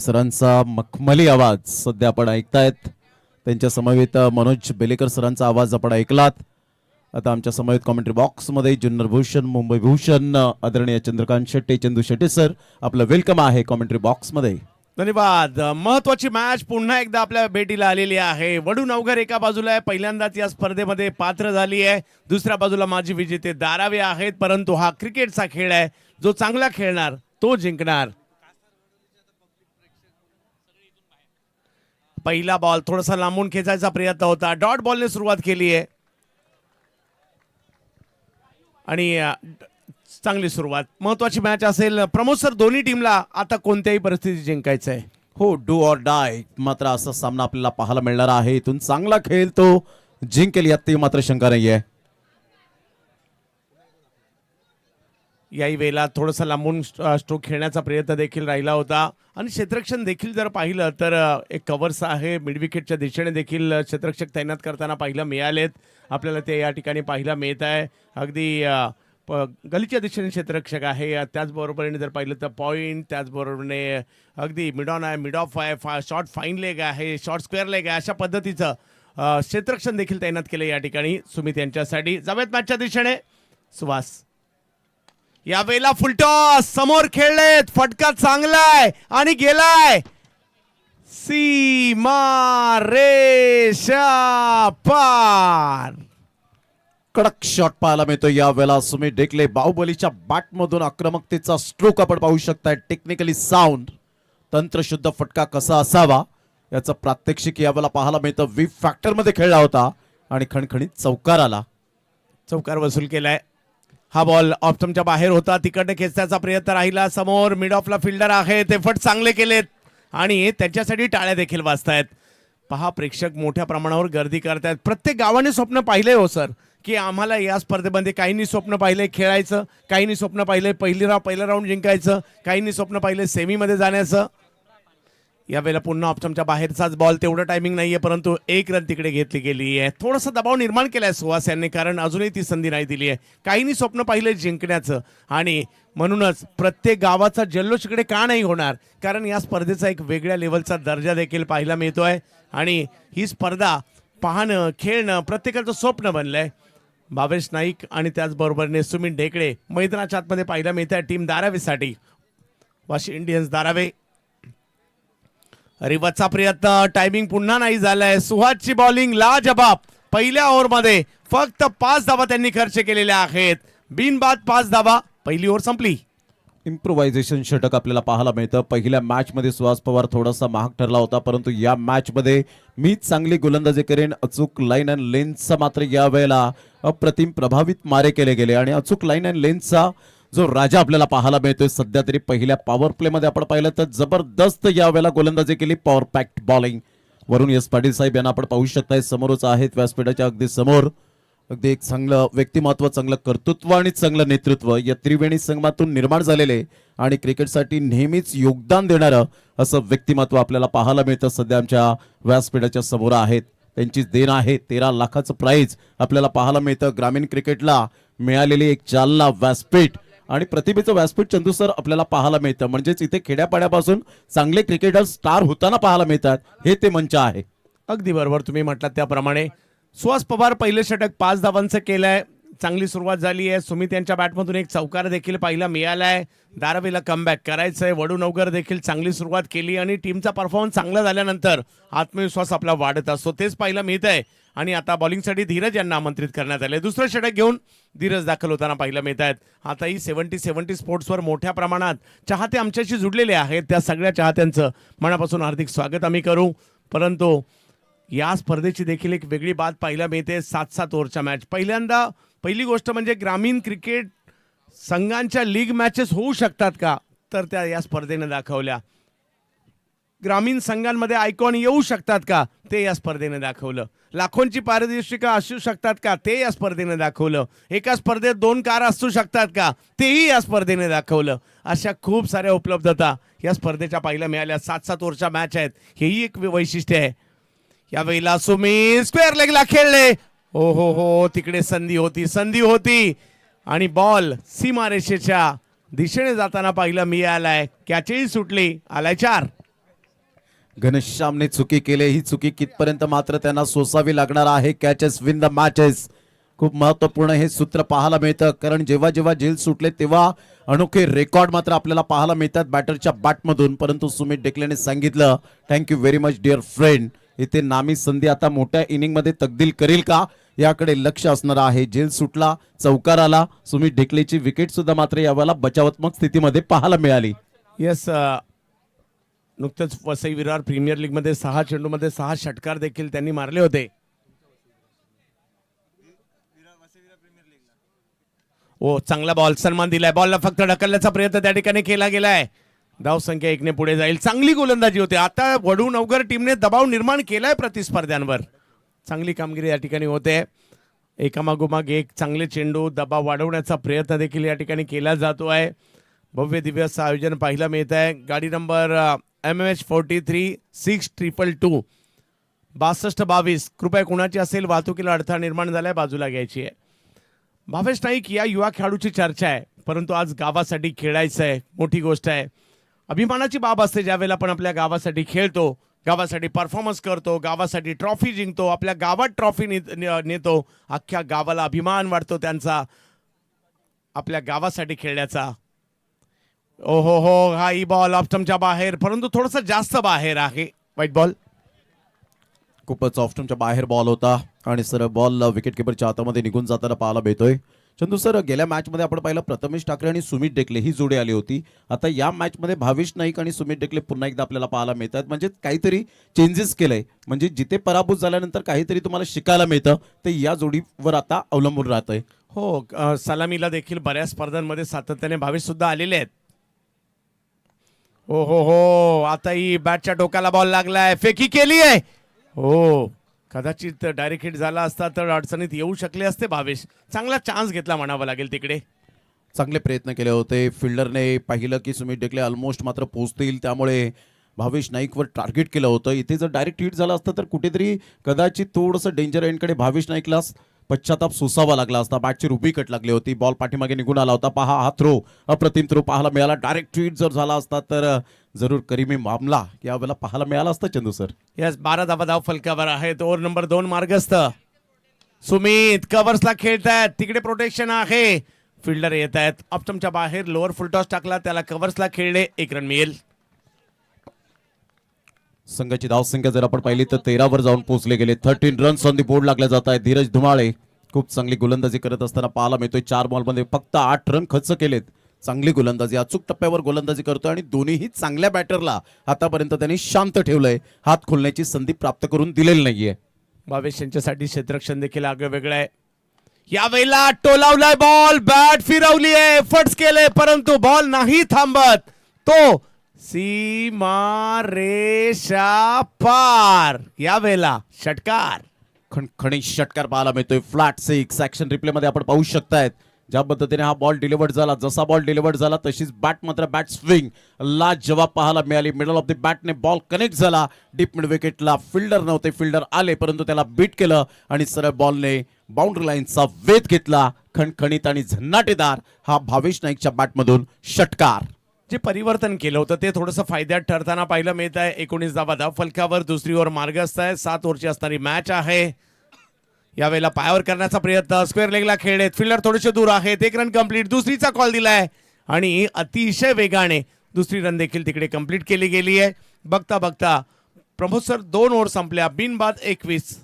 सरांचा मखमली आवाज सध्या आपण ऐकतायत. त्यांच्या समवेत मनोज बेलेकर सरांचा आवाज आपण ऐकलात. आता आमच्या समवेत कॉमेंट्री बॉक्स मध्ये जुन्नर भूषण, मुंबई भूषण, आदरणीय चंद्रकांत शेट्टे, चंदू शेट्टे सर, आपलं वेलकम आहे कॉमेंट्री बॉक्स मध्ये. धन्यवाद. महत्वाची मॅच पुन्हा एकदा आपल्या भेटीला आलेली आहे. वडूनवघर एका बाजूला आहे, पहिल्यांदाच या स्पर्धेमध्ये पात्र झाली आहे. दुसऱ्या बाजूला माजी विजेते दारावे आहेत. परंतु हा क्रिकेटचा खेळ आहे, जो चांगला खेळणार तो जिंकणार. पहिला बॉल थोडासा लांबून खेचायचा प्रयत्न होता. डॉट बॉलने सुरुवात केली आहे आणि चांगली सुरुवात. महत्वाची मॅच असेल प्रमोद सर. दोन्ही टीमला आता कोणत्याही परिस्थितीत जिंकायचं आहे. हो, डू ऑर डाय. मात्र असा सामना आपल्याला पाहायला मिळणार आहे. इथून चांगला खेळ तो जिंकेल यात मात्र शंका नाहीये. याही वेळेला थोडासा लांबून स्ट्रोक खेळण्याचा प्रयत्न देखील राहिला होता आणि क्षेत्ररक्षण देखील जर पाहिलं तर एक कव्हर्स आहे. मिड विकेटच्या दिशेने देखील क्षेत्ररक्षक तैनात करताना पाहायला मिळालेत आपल्याला. ते या ठिकाणी पाहायला मिळत आहे. अगदी गलीच्या दिशेने क्षेत्ररक्षक आहे. त्याचबरोबरीने जर पाहिलं तर पॉईंट, त्याचबरोबरीने अगदी मिड ऑन आहे, मिड ऑफ आहे, शॉर्ट फाईन लेग आहे, शॉर्ट स्क्वेअर लेग आहे. अशा पद्धतीचं क्षेत्ररक्षण देखील तैनात केलं या ठिकाणी सुमित यांच्यासाठी. जावेत मॅचच्या दिशेने सुहास. या वेळेला फुलटॉस समोर खेळलेत. फटका चांगलाय आणि गेलाय सीमा रेषा पार. कडक शॉट पाहायला मिळतो या वेळेला. सुमित ढेकले बाहुबलीच्या बॅटमधून आक्रमकतेचा स्ट्रोक आपण पाहू शकताय. टेक्निकली साऊंड, तंत्रशुद्ध फटका कसा असावा याचं प्रात्यक्षिक या वेळेला पाहायला मिळतं. वी फॅक्टर मध्ये खेळला होता आणि खणखणीत चौकार आला. चौकार वसूल केलाय. हा बॉल ऑप्टमच्या बाहेर होता. तिकडनं खेचण्याचा प्रयत्न राहिला. समोर मिड ऑफला फिल्डर आहे. ते फट चांगले केलेत आणि त्यांच्यासाठी टाळ्या देखील वाजतायत. पहा, प्रेक्षक मोठ्या प्रमाणावर गर्दी करतायत. प्रत्येक गावाने स्वप्न पाहिलंय हो सर, की आम्हाला या स्पर्धेमध्ये काहींनी स्वप्न पाहिलंय खेळायचं, काहींनी स्वप्न पाहिलंय पहिला राऊंड जिंकायचं, काहींनी स्वप्न पाहिलंय सेमीमध्ये जाण्याचं. यावेळेला पुन्हा ऑप्शनच्या बाहेरचाच बॉल. तेवढं टायमिंग नाहीये, परंतु एक रन तिकडे घेतली गेली आहे. थोडासा दबाव निर्माण केलाय सुहास यांनी, कारण अजूनही ती संधी नाही दिली आहे. काहींनी स्वप्न पाहिलंय जिंकण्याचं आणि म्हणूनच प्रत्येक गावाचा जल्लोष इकडे का नाही होणार, कारण या स्पर्धेचा एक वेगळ्या लेवलचा दर्जा देखील पाहायला मिळतोय आणि ही स्पर्धा पाहणं, खेळणं प्रत्येकाचं स्वप्न बनलंय. भावेश नाईक आणि त्याचबरोबरने सुमित ढेकळे मैदानाच्या आतमध्ये पाहायला मिळत आहे टीम धारावीसाठी. वाशी इंडियन्स धारावे. रिवचा प्रयत्न, टायमिंग पुन्हा नाही झालाय. सुहासची बॉलिंग लाजबाब. पहिल्या ओव्हरमध्ये फक्त 5 धावा त्यांनी खर्च केलेल्या आहेत. बिनबाद 5 धावा. पहिली ओव्हर संपली. इम्प्रोव्हायझेशन षटक आपल्याला पाहायला मिळतं. पहिल्या मॅच मध्ये सुहास पवार थोडासा महाग ठरला होता, परंतु या मॅच मध्ये मी चांगली गोलंदाजी करेन. अचूक लाईन अँड लेन्सचा मात्र या वेळेला अप्रतिम प्रभावित मारे केले गेले आणि अचूक लाईन अँड लेन्सचा जो राजा आपल्याला पाहायला मिळतोय. सध्या तरी पहिल्या पॉवर प्ले मध्ये आपण पाहिलं तर जबरदस्त या वेळेला गोलंदाजी केली. पॉवर पॅक्ट बॉलिंग वरून एस पाटील साहेब यांना आपण पाहू शकताय. समोरच आहेत व्यासपीठाच्या अगदी समोर. अगदी एक चांगलं व्यक्तिमत्व, चांगलं कर्तृत्व आणि चांगलं नेतृत्व या त्रिवेणी संगमातून निर्माण झालेले आणि क्रिकेटसाठी नेहमीच योगदान देणारं असं व्यक्तिमत्व आपल्याला पाहायला मिळतं. सध्या आमच्या व्यासपीठाच्या समोर आहेत. त्यांची देण आहे 13 लाखाचं प्राइज आपल्याला पाहायला मिळतं. ग्रामीण क्रिकेटला मिळालेली एक चालना व्यासपीठ आणि प्रतिभेचं व्यासपीठ चंदू सर आपल्याला पाहायला मिळतं. म्हणजेच इथे खेड्यापाड्यापासून चांगले क्रिकेटर स्टार होताना पाहायला मिळतात, हे ते मंच आहे. अगदी बरोबर तुम्ही म्हटलात त्याप्रमाणे. सुहास पवार पहिलं षटक 5 धावांचं केलंय. चांगली सुरुवात झाली आहे. सुमित यांच्या बॅटमधून एक चौकार देखील पाहायला मिळालाय. धारावीला कमबॅक करायचंय. वडूनवघर देखील चांगली सुरुवात केली आणि टीमचा परफॉर्मन्स चांगला झाल्यानंतर आत्मविश्वास आपला वाढत असतो, तेच पाहायला मिळत आहे. आणि आता बॉलिंगसाठी धीरज यांना आमंत्रित करण्यात आले. दुसरं षटक घेऊन धीरज दाखल होताना पाहायला मिळत आहेत. आताही 70 स्पोर्ट्सवर मोठ्या प्रमाणात चाहते आमच्याशी जुडलेले आहेत. त्या सगळ्या चाहत्यांचं मनापासून हार्दिक स्वागत आम्ही करू. परंतु या स्पर्धेची देखील एक वेगळी बात पाहायला मिळते. 7-7 ओव्हरच्या मॅच. पहिली गोष्ट म्हणजे ग्रामीण क्रिकेट संघांच्या लीग मॅचेस होऊ शकतात का, तर त्या या स्पर्धेने दाखवल्या. ग्रामीण संघांमध्ये आयकॉन येऊ शकतात का, ते या स्पर्धेने दाखवलं. लाखोंची पारितोषिकं असू शकतात का, ते या स्पर्धेने दाखवलं. एका स्पर्धेत 2 कार असू शकतात का, तेही या स्पर्धेने दाखवलं. अशा खूप साऱ्या उपलब्धता या स्पर्धेच्या पाहायला मिळाल्या. 7-7 ओव्हरच्या मॅच आहेत, हेही एक वैशिष्ट्य आहे. यावेळेला सुमित स्क्वेअर लेगला खेळले. हो, तिकडे संधी होती आणि बॉल सीमारेषेच्या दिशेने जाताना पाहिलं मिळालाय. कॅचही सुटली. आलाय 4. घनश्यामने चुकी केली, ही चुकी कितपर्यंत मात्र त्यांना सोसावी लागणार आहे. Catches win the matches. खूप महत्वपूर्ण हे सूत्र पाहायला मिळतं, कारण जेव्हा जेव्हा झेल सुटले तेव्हा अनोखे रेकॉर्ड मात्र आपल्याला पाहायला मिळतात बॅटरच्या बॅटमधून. परंतु सुमित डेकलेने सांगितलं, thank you very much dear friend. इथे नामी संधी आता मोठ्या इनिंग मध्ये तब्दील करेल का याकडे लक्ष असणार आहे. झेल सुटला, चौकार आला. सुमित डेकलेची विकेट सुद्धा मात्र यावेळेला बचावात्मक स्थितीमध्ये पाहायला मिळाली. येस, नुकतंच वसई विरार प्रीमियर लीग मध्ये 6 चेंडूमध्ये 6 षटकार देखील त्यांनी मारले होते. ओ चांगला बॉल, सन्मान दिलाय. बॉलला फक्त ढकलण्याचा प्रयत्न त्या ठिकाणी केला गेलाय. धाव संख्या 1 ने पुढे जाईल. चांगली गोलंदाजी होते. आता वडू नवघर टीमने दबाव निर्माण केलाय प्रतिस्पर्ध्यांवर. चांगली कामगिरी या ठिकाणी होते. एकामागोमाग एक चांगले चेंडू, दबाव वाढवण्याचा प्रयत्न देखील या ठिकाणी केला जातो आहे. भव्य दिव्य असं आयोजन पाहायला मिळत आहे. गाडी नंबर MH 43 62 कृपया कुणाची असेल वाहतुकीला अडथळा निर्माण झालाय बाजूला घ्यायची आहे. भावेश नाईक या युवा खेळाडूची चर्चा आहे, परंतु आज गावासाठी खेळायचं आहे, मोठी गोष्ट आहे. अभिमानाची बाब असते ज्यावेळेला आपण आपल्या गावासाठी खेळतो, गावासाठी परफॉर्मन्स करतो, गावासाठी ट्रॉफी जिंकतो, आपल्या गावात ट्रॉफी नेतो. अख्ख्या गावाला अभिमान वाटतो त्यांचा आपल्या गावासाठी खेळण्याचा. ओहो हो, हा ई बॉल ऑफ स्टंपच्या बाहेर, परंतु थोडंसं जास्त बाहेर आहे. वाईट बॉल, खूपच ऑफ स्टंपच्या बाहेर बॉल होता आणि सर बॉल विकेट किपरच्या हातामध्ये निघून जाताना पाहायला मिळतोय. चंदू सर, गेल्या मॅच मध्ये आपण पाहिलं प्रथमेश ठाकरे आणि सुमित डेकले ही जोडी आली होती. आता या मॅच मध्ये भावेश नाईक आणि सुमित डेकले पुन्हा एकदा आपल्याला पाहायला मिळतात. म्हणजे काहीतरी चेंजेस केलंय, म्हणजे जिथे पराभूत झाल्यानंतर काहीतरी तुम्हाला शिकायला मिळतं ते या जोडीवर आता अवलंबून राहतंय. हो, सलामीला देखील बऱ्याच स्पर्धांमध्ये सातत्याने भावेश सुद्धा आलेले आहेत. हो हो हो, आता ही बॅटच्या डोक्याला बॉल लागलाय, फेकी केली आहे. हो, कदाचित डायरेक्ट हिट झाला असता तर अडचणीत येऊ शकले असते भावेश. चांगला चान्स घेतला म्हणावा लागेल तिकडे. चांगले प्रयत्न केले होते. फिल्डरने पाहिलं की सुमित डेकले ऑलमोस्ट मात्र पोहोचतील, त्यामुळे भावेश नाईकवर टार्गेट केलं होतं. इथे जर डायरेक्ट हिट झाला असतं तर कुठेतरी कदाचित थोडंसं डेंजर एंडकडे भावेश नाईकला पश्चाताप सोसावा लागला असता. बॅटची रुबी कट लागली होती, बॉल पाठीमागे निघून आला होता. पहा हा थ्रो, अप्रतिम थ्रो पाहायला मिळाला. डायरेक्ट हिट जर झाला असता तर जरूर करीमी मामला यावेळेला पाहायला मिळाला असता. चंदू सर, यस, 12 धाव फलकावर आहेत. ओव्हर नंबर 2 मार्गस्थ. सुमित कव्हर्सला खेळतायत, तिकडे प्रोटेक्शन आहे. फिल्डर येत आहेत ऑप्टमच्या बाहेर. लोअर फुलटॉस टाकला, त्याला कव्हर्सला खेळले. 1 रन मिळेल. संघाची धावसंख्या जर आपण पाहिली तर 13 वर जाऊन पोहोचले गेले. 13 रन्स ऑन दी बोर्ड लागले जात आहे. धीरज धुमाळे खूप चांगली गोलंदाजी करत असताना पाहायला मिळतोय. 4 बॉलमध्ये फक्त 8 रन खर्च केलेत. चांगली गोलंदाजी, अचूक टप्प्यावर गोलंदाजी करतोय आणि दोन्हीही चांगल्या बॅटरला आतापर्यंत त्यांनी शांत ठेवलंय. हात खोलण्याची संधी प्राप्त करून दिलेली नाहीये. भावेश यांच्यासाठी क्षेत्ररक्षण देखील आगळं वेगळं आहे. यावेळेला टोलावलाय बॉल, बॅट फिरवली आहे, फट्स केले, परंतु बॉल नाही थांबत. तो सीमा रेषा पार. यावेळेला षटकार, खणखणीत षटकार पाहायला मिळतोय. फ्लॅट 6 ऍक्शन रिप्ले मध्ये आपण पाहू शकतायत ज्या पद्धतीने हा बॉल डिलिव्हर्ड झाला. जसा बॉल डिलिव्हर्ड झाला तशीच बॅट मात्र बॅट स्विंग ला जवाब पाहायला मिळाली. मिडल ऑफ द बॅटने बॉल कनेक्ट झाला. डीप मिड विकेटला फिल्डर नव्हते, फिल्डर आले परंतु त्याला बीट केलं आणि सरळ बॉलने बाउंड्री लाईनचा वेध घेतला. खणखणीत आणि झन्नाटेदार हा भावेश नाईकच्या बॅटमधून षटकार. जे परिवर्तन केलं होतं ते थोडंसं फायद्यात ठरताना पाहिलं मिळत आहे. 19 धाव फलकावर. दुसरी ओव्हर मार्गस्थ आहे. 7 ओव्हरची असणारी मॅच आहे. यावेळेला पायावर करण्याचा प्रयत्न, स्क्वेअर लेगला खेळलेत. फिल्डर थोडेसे दूर आहेत. 1 रन कंप्लीट. दुसरीचा कॉल दिलाय आणि अतिशय वेगाने दुसरी रन देखील तिकडे कंप्लीट केली गेली आहे. बघता बघता प्रमोद सर 2 ओव्हर संपल्या. बिनबाद 21.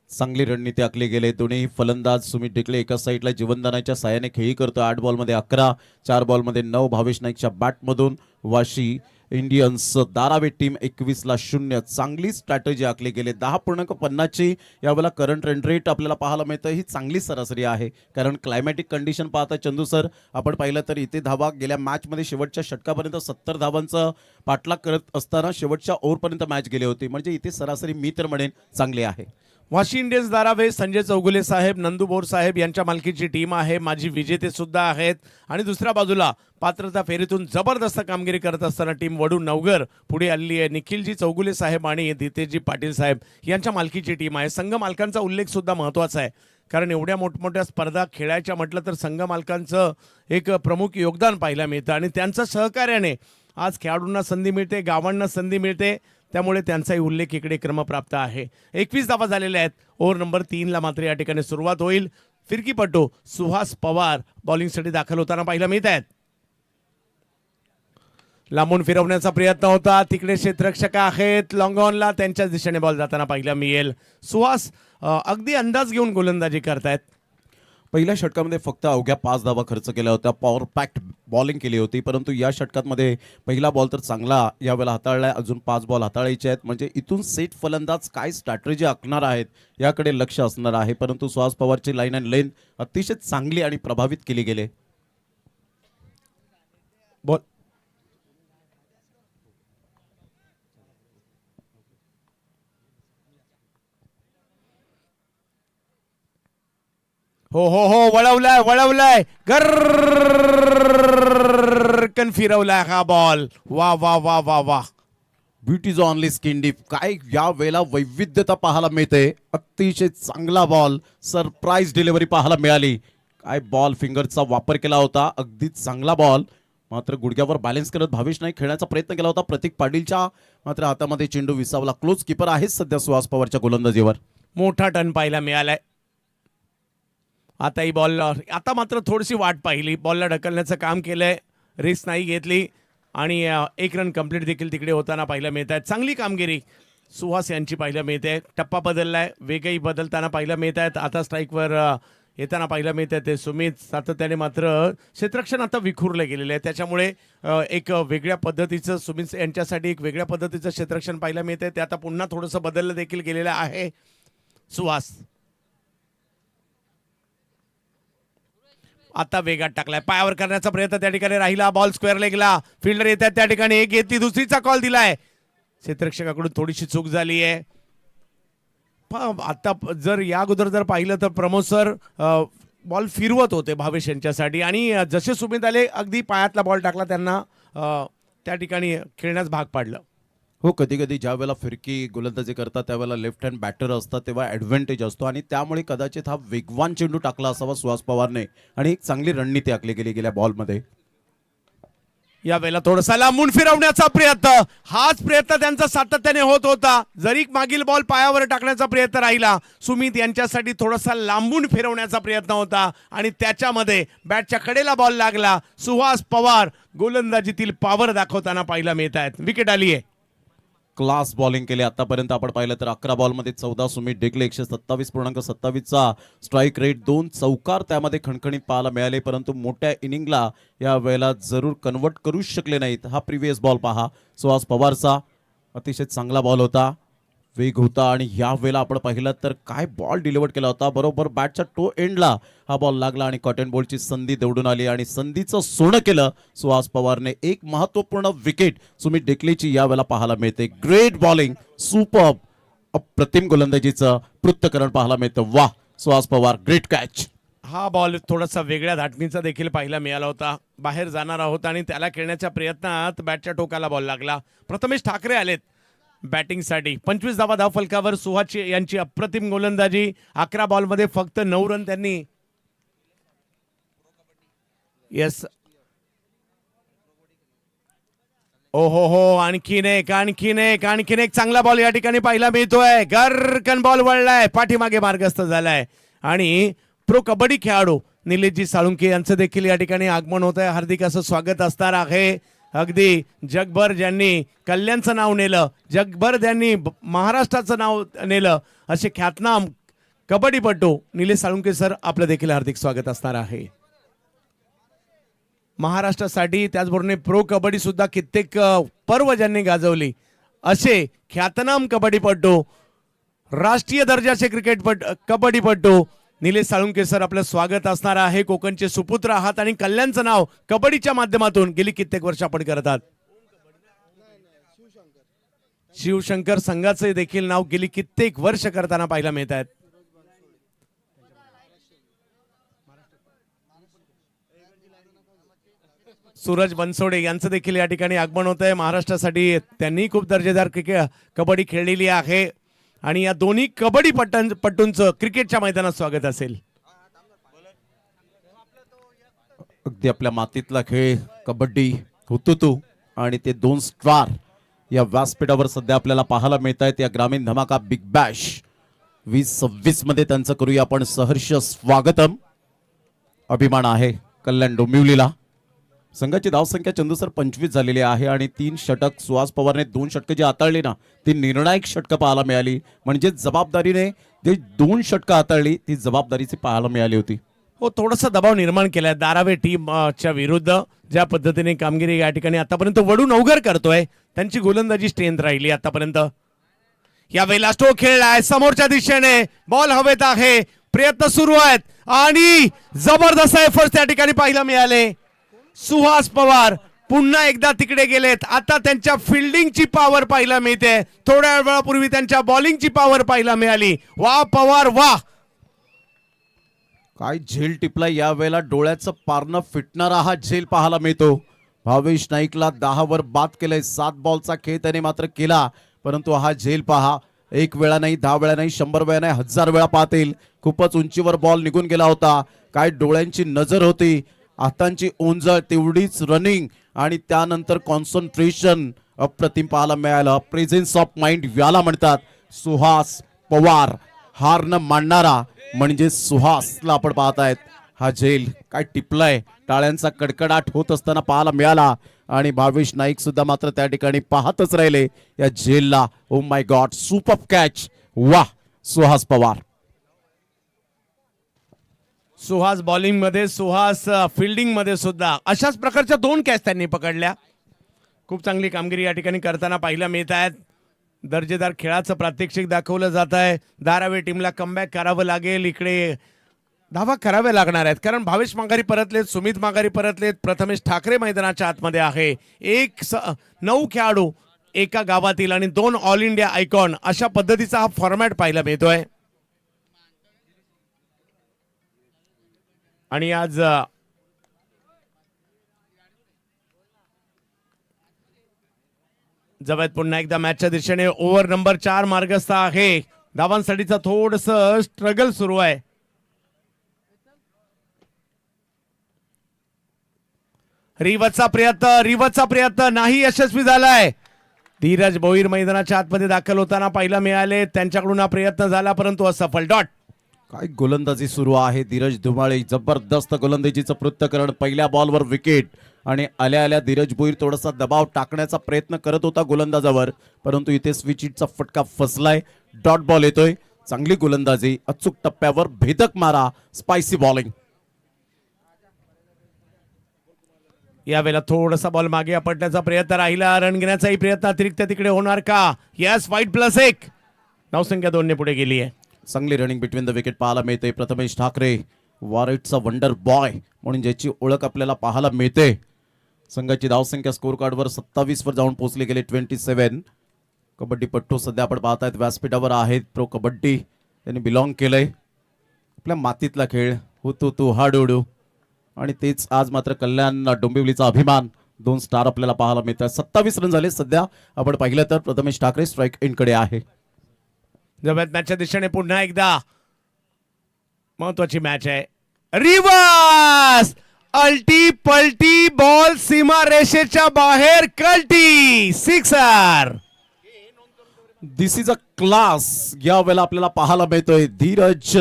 चांगली रणनीती आखली गेले. दोन्ही फलंदाज सुमित डेकले एका साईडला जीवनदानाच्या साहाय्याने खेळी करतो. 8 बॉलमध्ये 11, 4 बॉलमध्ये 9 भावेश नाईकच्या बॅटमधून. Vashi Indians Darave team 21-0. चांगली स्ट्रॅटेजी आखली गेली. 10.50ची यावेळेला करंट रन रेट आपल्याला पाहायला मिळतं. ही चांगली सरासरी आहे, कारण क्लायमॅटिक कंडिशन पाहता चंदू सर आपण पाहिलं तर इथे धावा गेल्या मॅचमध्ये शेवटच्या षटकापर्यंत 70 धावांचं पाठलाग करत असताना शेवटच्या ओव्हरपर्यंत मॅच गेली होती. म्हणजे इथे सरासरी मी तर म्हणेन चांगली आहे. वाशी इंडियन्स दारावे संजय चौगुले साहेब, नंदू बोर साहेब यांच्या मालकीची टीम आहे. माजी विजेते सुद्धा आहेत. आणि दुसऱ्या बाजूला पात्रता फेरीतून जबरदस्त कामगिरी करत असताना टीम वडू नवघर पुढे आलेली आहे. निखिलजी चौगुले साहेब आणि दितेशजी पाटील साहेब यांच्या मालकीची टीम आहे. संघ मालकांचा उल्लेख सुद्धा महत्त्वाचा आहे, कारण एवढ्या मोठमोठ्या स्पर्धा खेळायच्या म्हटलं तर संघ मालकांचं एक प्रमुख योगदान पाहायला मिळतं आणि त्यांच्या सहकार्याने आज खेळाडूंना संधी मिळते, गावांना संधी मिळते. त्यामुळे त्यांचाही उल्लेख इकडे क्रमप्राप्त आहे. 21 धावा झालेल्या आहेत. ओव्हर नंबर 3 ला मात्र या ठिकाणी सुरुवात होईल. फिरकीपटू सुहास पवार बॉलिंगसाठी दाखल होताना पाहायला मिळत आहेत. लांबून फिरवण्याचा प्रयत्न होता, तिकडे क्षेत्ररक्षक आहेत लॉंग ऑनला, त्यांच्याच दिशेने बॉल जाताना पाहायला मिळेल. सुहास अगदी अंदाज घेऊन गोलंदाजी करतायत. पहिल्या षटकामध्ये फक्त अवघ्या 5 धावा खर्च केल्या होत्या, पॉवर पॅक्ट बॉलिंग केली होती, परंतु या षटकामध्ये पहिला बॉल तर चांगला यावेळेला हाताळलाय, अजून 5 बॉल हाताळायचे आहेत. म्हणजे इथून सेट फलंदाज काय स्ट्रॅटेजी आखणार आहेत याकडे लक्ष असणार आहे. परंतु सुहास पवारची लाईन अँड लेंथ अतिशय चांगली आणि प्रभावित केली गेली. बॉल हो हो हो वळवलाय गरकन फिरवलाय हा बॉल. वा वा वा वा वा. Beauty is only skin deep. काय या वेळेला वैविध्यता पाहायला मिळते. अतिशय चांगला बॉल, सरप्राईज डिलिव्हरी पाहायला मिळाली. काय बॉल फिंगरचा वापर केला होता, अगदी चांगला बॉल. मात्र गुडघ्यावर बॅलन्स करत भावेश नाईक खेळण्याचा प्रयत्न केला होता. प्रतीक पाटीलच्या मात्र हातामध्ये चेंडू विसावला. क्लोज कीपर आहेच सध्या सुहास पवारच्या गोलंदाजीवर. मोठा टर्न पाहायला मिळालाय. आता ही बॉल आता मात्र थोडीशी वाट पाहिली, बॉलला ढकलण्याचं काम केलंय, रिस्क नाही घेतली आणि 1 रन कंप्लीट देखील तिकडे होताना पाहायला मिळत आहेत. चांगली कामगिरी सुहास यांची पाहायला मिळते. टप्पा बदललाय, वेगही बदलताना पाहायला मिळत आहेत. आता स्ट्राईकवर येताना पाहायला मिळत आहे ते सुमित. सातत्याने मात्र क्षेत्ररक्षण आता विखुरले गेलेले आहे, त्याच्यामुळे एक वेगळ्या पद्धतीचं सुमित यांच्यासाठी एक वेगळ्या पद्धतीचं क्षेत्ररक्षण पाहायला मिळते. ते आता पुन्हा थोडंसं बदललं देखील गेलेलं आहे. सुहास आता वेगात टाकलाय, पायावर करण्याचा प्रयत्न त्या ठिकाणी राहिला. बॉल स्क्वेअर लेगला, फिल्डर येतात त्या ठिकाणी, एक घेतली, दुसरीचा कॉल दिलाय. क्षेत्ररक्षकाकडून थोडीशी चूक झाली आहे. आता जर या अगोदर जर पाहिलं तर प्रमोद सर बॉल फिरवत होते भावेश यांच्यासाठी आणि जसे सुमित आले अगदी पायातला बॉल टाकला, त्यांना त्या ठिकाणी खेळण्यास भाग पाडलं. हो, कधी कधी ज्या वेळेला फिरकी गोलंदाजी करतात त्यावेळेला लेफ्ट हँड बॅटर असतात, तेव्हा ॲडव्हान्टेज असतो आणि त्यामुळे कदाचित हा वेगवान चेंडू टाकला असावा सुहास पवारने आणि एक चांगली रणनीती आखली गेली गेल्या बॉलमध्ये. या वेळेला थोडासा लांबून फिरवण्याचा प्रयत्न, हाच प्रयत्न त्यांचा सातत्याने होत होता. जरी मागील बॉल पायावर टाकण्याचा प्रयत्न राहिला, सुमित यांच्यासाठी थोडासा लांबून फिरवण्याचा प्रयत्न होता आणि त्याच्यामध्ये बॅटच्या कडेला बॉल लागला. सुहास पवार गोलंदाजीतील पॉवर दाखवताना पाहायला मिळत आहेत. विकेट आली आहे. क्लास बॉलिंग केले आतापर्यंत. आपण पाहिलं तर 11 बॉलमध्ये 14 सुमित डिकले, 127.27चा स्ट्राईक रेट, 2 चौकार त्यामध्ये खणखणीत पाहायला मिळाले, परंतु मोठ्या इनिंगला या वेळेला जरूर कन्वर्ट करूच शकले नाहीत. हा प्रिव्हियस बॉल पहा सुहास पवारचा, अतिशय चांगला बॉल होता, वेग होता आणि या वेळेला आपण पाहिलं तर काय बॉल डिलिव्हर केला होता. बरोबर बॅटच्या टो एंडला हा बॉल लागला आणि कॉटन बॉलची संधी दौडून आली आणि संधीचं सोनं केलं सुहास पवारने. एक महत्वपूर्ण विकेट सुमित डिकलेची या वेळेला पाहायला मिळते. ग्रेट बॉलिंग, सुपर्ब, अप्रतिम गोलंदाजीचं पृथ्थकरण पाहायला मिळतं. वाह सुहास पवार, ग्रेट कॅच. हा बॉल थोडासा वेगळ्या धाटणीचा देखील पाहायला मिळाला होता, बाहेर जाणारा होता आणि त्याला खेळण्याच्या प्रयत्नात बॅटच्या टोकाला बॉल लागला. प्रथमेश ठाकरे आलेत बॅटिंगसाठी. 25 धावा धावफलकावर. सुहास यांची अप्रतिम गोलंदाजी. 11 बॉलमध्ये फक्त 9 रन त्यांनी. येस, ओ हो हो, आणखीन एक चांगला बॉल या ठिकाणी पाहायला मिळतोय. गरकन बॉल वळलाय, पाठीमागे मार्गस्थ झालाय आणि प्रो कबड्डी खेळाडू निलेशजी साळुंके यांचं देखील या ठिकाणी आगमन होत आहे. हार्दिक असं स्वागत असणार आहे. अगदी जगभर ज्यांनी कल्याणचं नाव नेलं, जगभर ज्यांनी महाराष्ट्राचं नाव नेलं, असे ख्यातनाम कबड्डीपटू निलेश साळुंके सर, आपलं देखील हार्दिक स्वागत असणार आहे. महाराष्ट्रासाठी त्याचबरोबर प्रो कबड्डी सुद्धा कित्येक पर्व ज्यांनी गाजवली, असे ख्यातनाम कबड्डीपटू, राष्ट्रीय दर्जाचे कबड्डीपटू निलेश साळुंके सर, आपलं स्वागत असणार आहे. कोकणचे सुपुत्र आहात आणि कल्याणचं नाव कबड्डीच्या माध्यमातून गेली कित्येक वर्ष आपण करतात. शिवशंकर संघाचे देखील नाव गेली कित्येक वर्ष करताना पाहायला मिळत आहेत. सूरज बनसोडे यांचं देखील या ठिकाणी आगमन होत आहे. महाराष्ट्रासाठी त्यांनी खूप दर्जेदार कबड्डी खेळलेली आहे आणि या दोन्ही कबड्डीपटूंचं क्रिकेटच्या मैदानात स्वागत असेल. अगदी आपल्या मातीतला खेळ कबड्डी, हुतुतू आणि ते 2 स्टार या व्यासपीठावर सध्या आपल्याला पाहायला मिळत आहेत या ग्रामीण धमाका बिग बॅश 2026 मध्ये त्यांचं करूया आपण सहर्ष स्वागतम. अभिमान आहे कल्याण डोंबिवलीला. संघाची धावसंख्या चंदू सर 25 झालेली आहे आणि 3 षटक सुहास पवारने 2 षटकं जी हाताळली ना ती निर्णायक षटकं पाहायला मिळाली. म्हणजे जबाबदारीने जे 2 षटकं हाताळली ती जबाबदारीची पाहायला मिळाली होती. हो, थोडासा दबाव निर्माण केलाय दारावे टीमच्या विरुद्ध. ज्या पद्धतीने कामगिरी या ठिकाणी आतापर्यंत वडू नवघर करतोय त्यांची गोलंदाजी स्ट्रेंथ राहिली आतापर्यंत. या वेळेला स्ट्रोक खेळलाय समोरच्या दिशेने, बॉल हवेत आहे, प्रयत्न सुरू आहेत आणि जबरदस्त एफर्ट्स त्या ठिकाणी पाहायला मिळाले. सुहास पवार पुन्हा एकदा तिकडे गेलेत. आता त्यांच्या फिल्डिंगची पॉवर पाहायला मिळते. थोड्या वेळापूर्वी त्यांच्या बॉलिंगची पॉवर पाहायला मिळाली. वा पवार वा. काय झेल टिपला या वेळेला. डोळ्याचं पारणं फिटणारा हा झेल पाहायला मिळतो. भावेश नाईकला 10 वर बाद केलंय. 7 बॉलचा खेळ त्याने मात्र केला, परंतु हा झेल पहा. 1 वेळा नाही, 10 वेळा नाही, 100 वेळा नाही, 1000 वेळा पाहतील. खूपच उंचीवर बॉल निघून गेला होता. काय डोळ्यांची नजर होती, हातांची ओंजळ, तेवढीच रनिंग आणि त्यानंतर कॉन्सन्ट्रेशन अप्रतिम पाहायला मिळालं. प्रेझेन्स ऑफ माइंड याला म्हणतात. सुहास पवार हार न मानणारा म्हणजे सुहासला आपण पाहतायत. हा झेल काय टिपलाय. टाळ्यांचा कडकडाट होत असताना पाहायला मिळाला आणि भावेश नाईक सुद्धा मात्र त्या ठिकाणी पाहतच राहिले या झेलला. Oh my god, super catch. वाह सुहास पवार. सुहास बॉलिंग मध्ये, सुहास फिल्डिंग मध्ये सुद्धा अशाच प्रकारच्या 2 कॅच त्यांनी पकडल्या. खूप चांगली कामगिरी या ठिकाणी करताना पाहायला मिळत आहेत. दर्जेदार खेळाचं प्रात्यक्षिक दाखवलं जात आहे. धारावी टीमला कमबॅक करावं लागेल. इकडे धावा कराव्या लागणार आहेत कारण भावेश माघारी परतलेत, सुमित माघारी परतलेत, प्रथमेश ठाकरे मैदानाच्या आतमध्ये आहे. 9 खेळाडू एका गावातील आणि 2 ऑल इंडिया आयकॉन अशा पद्धतीचा हा फॉर्मॅट पाहायला मिळतोय. आणि आज जवळ पुन्हा एकदा मॅचच्या दिशेने ओव्हर नंबर 4 मार्गस्थ आहे. धावांसाठीचा थोडस स्ट्रगल सुरू आहे. रिवचा प्रयत्न नाही यशस्वी झालाय. धीरज भोईर मैदानाच्या आतमध्ये दाखल होताना पाहायला मिळाले. त्यांच्याकडून हा प्रयत्न झाला परंतु असफल. डॉट. काय गोलंदाजी सुरू आहे. धीरज धुमाळे जबरदस्त गोलंदाजीचं पृथ्थकरण. पहिल्या बॉलवर विकेट आणि आल्या आल्या धीरज भोईर थोडासा दबाव टाकण्याचा प्रयत्न करत होता गोलंदाजावर, परंतु इथे स्विच हिटचा फटका फसलाय. डॉट बॉल येतोय. चांगली गोलंदाजी, अचूक टप्प्यावर भेदक मारा, स्पायसी बॉलिंग. यावेळेला थोडासा बॉल मागे आपटण्याचा प्रयत्न राहिला. रन घेण्याचाही प्रयत्न अतिरिक्त तिकडे होणार का? यस, वाईट +1. धावसंख्या 2 ने पुढे गेली आहे. चांगली रनिंग बिटवीन द विकेट पाहायला मिळते. प्रथमेश ठाकरे वॉरेटचा वंडर बॉय म्हणून ज्याची ओळख आपल्याला पाहायला मिळते. संघाची धावसंख्या स्कोर कार्डवर 27 वर जाऊन पोहोचली गेली. 27. कबड्डीपट्टू सध्या आपण पाहतायत व्यासपीठावर आहेत. प्रो कबड्डी त्यांनी बिलॉंग केलंय. आपल्या मातीतला खेळ हुतू तू हा डोडू आणि तेच आज मात्र कल्याण डोंबिवलीचा अभिमान. 2 स्टार आपल्याला पाहायला मिळतात. 27 रन झाले सध्या आपण पाहिलं तर. प्रथमेश ठाकरे स्ट्राईक एंडकडे आहे. जवळ मॅचच्या दिशेने पुन्हा एकदा महत्वाची मॅच आहे. रिवर्स अल्टी पलटी बॉल सीमा रेषेच्या बाहेर कल्टी 6. दिस इज अ क्लास या वेळेला आपल्याला पाहायला मिळतोय. धीरज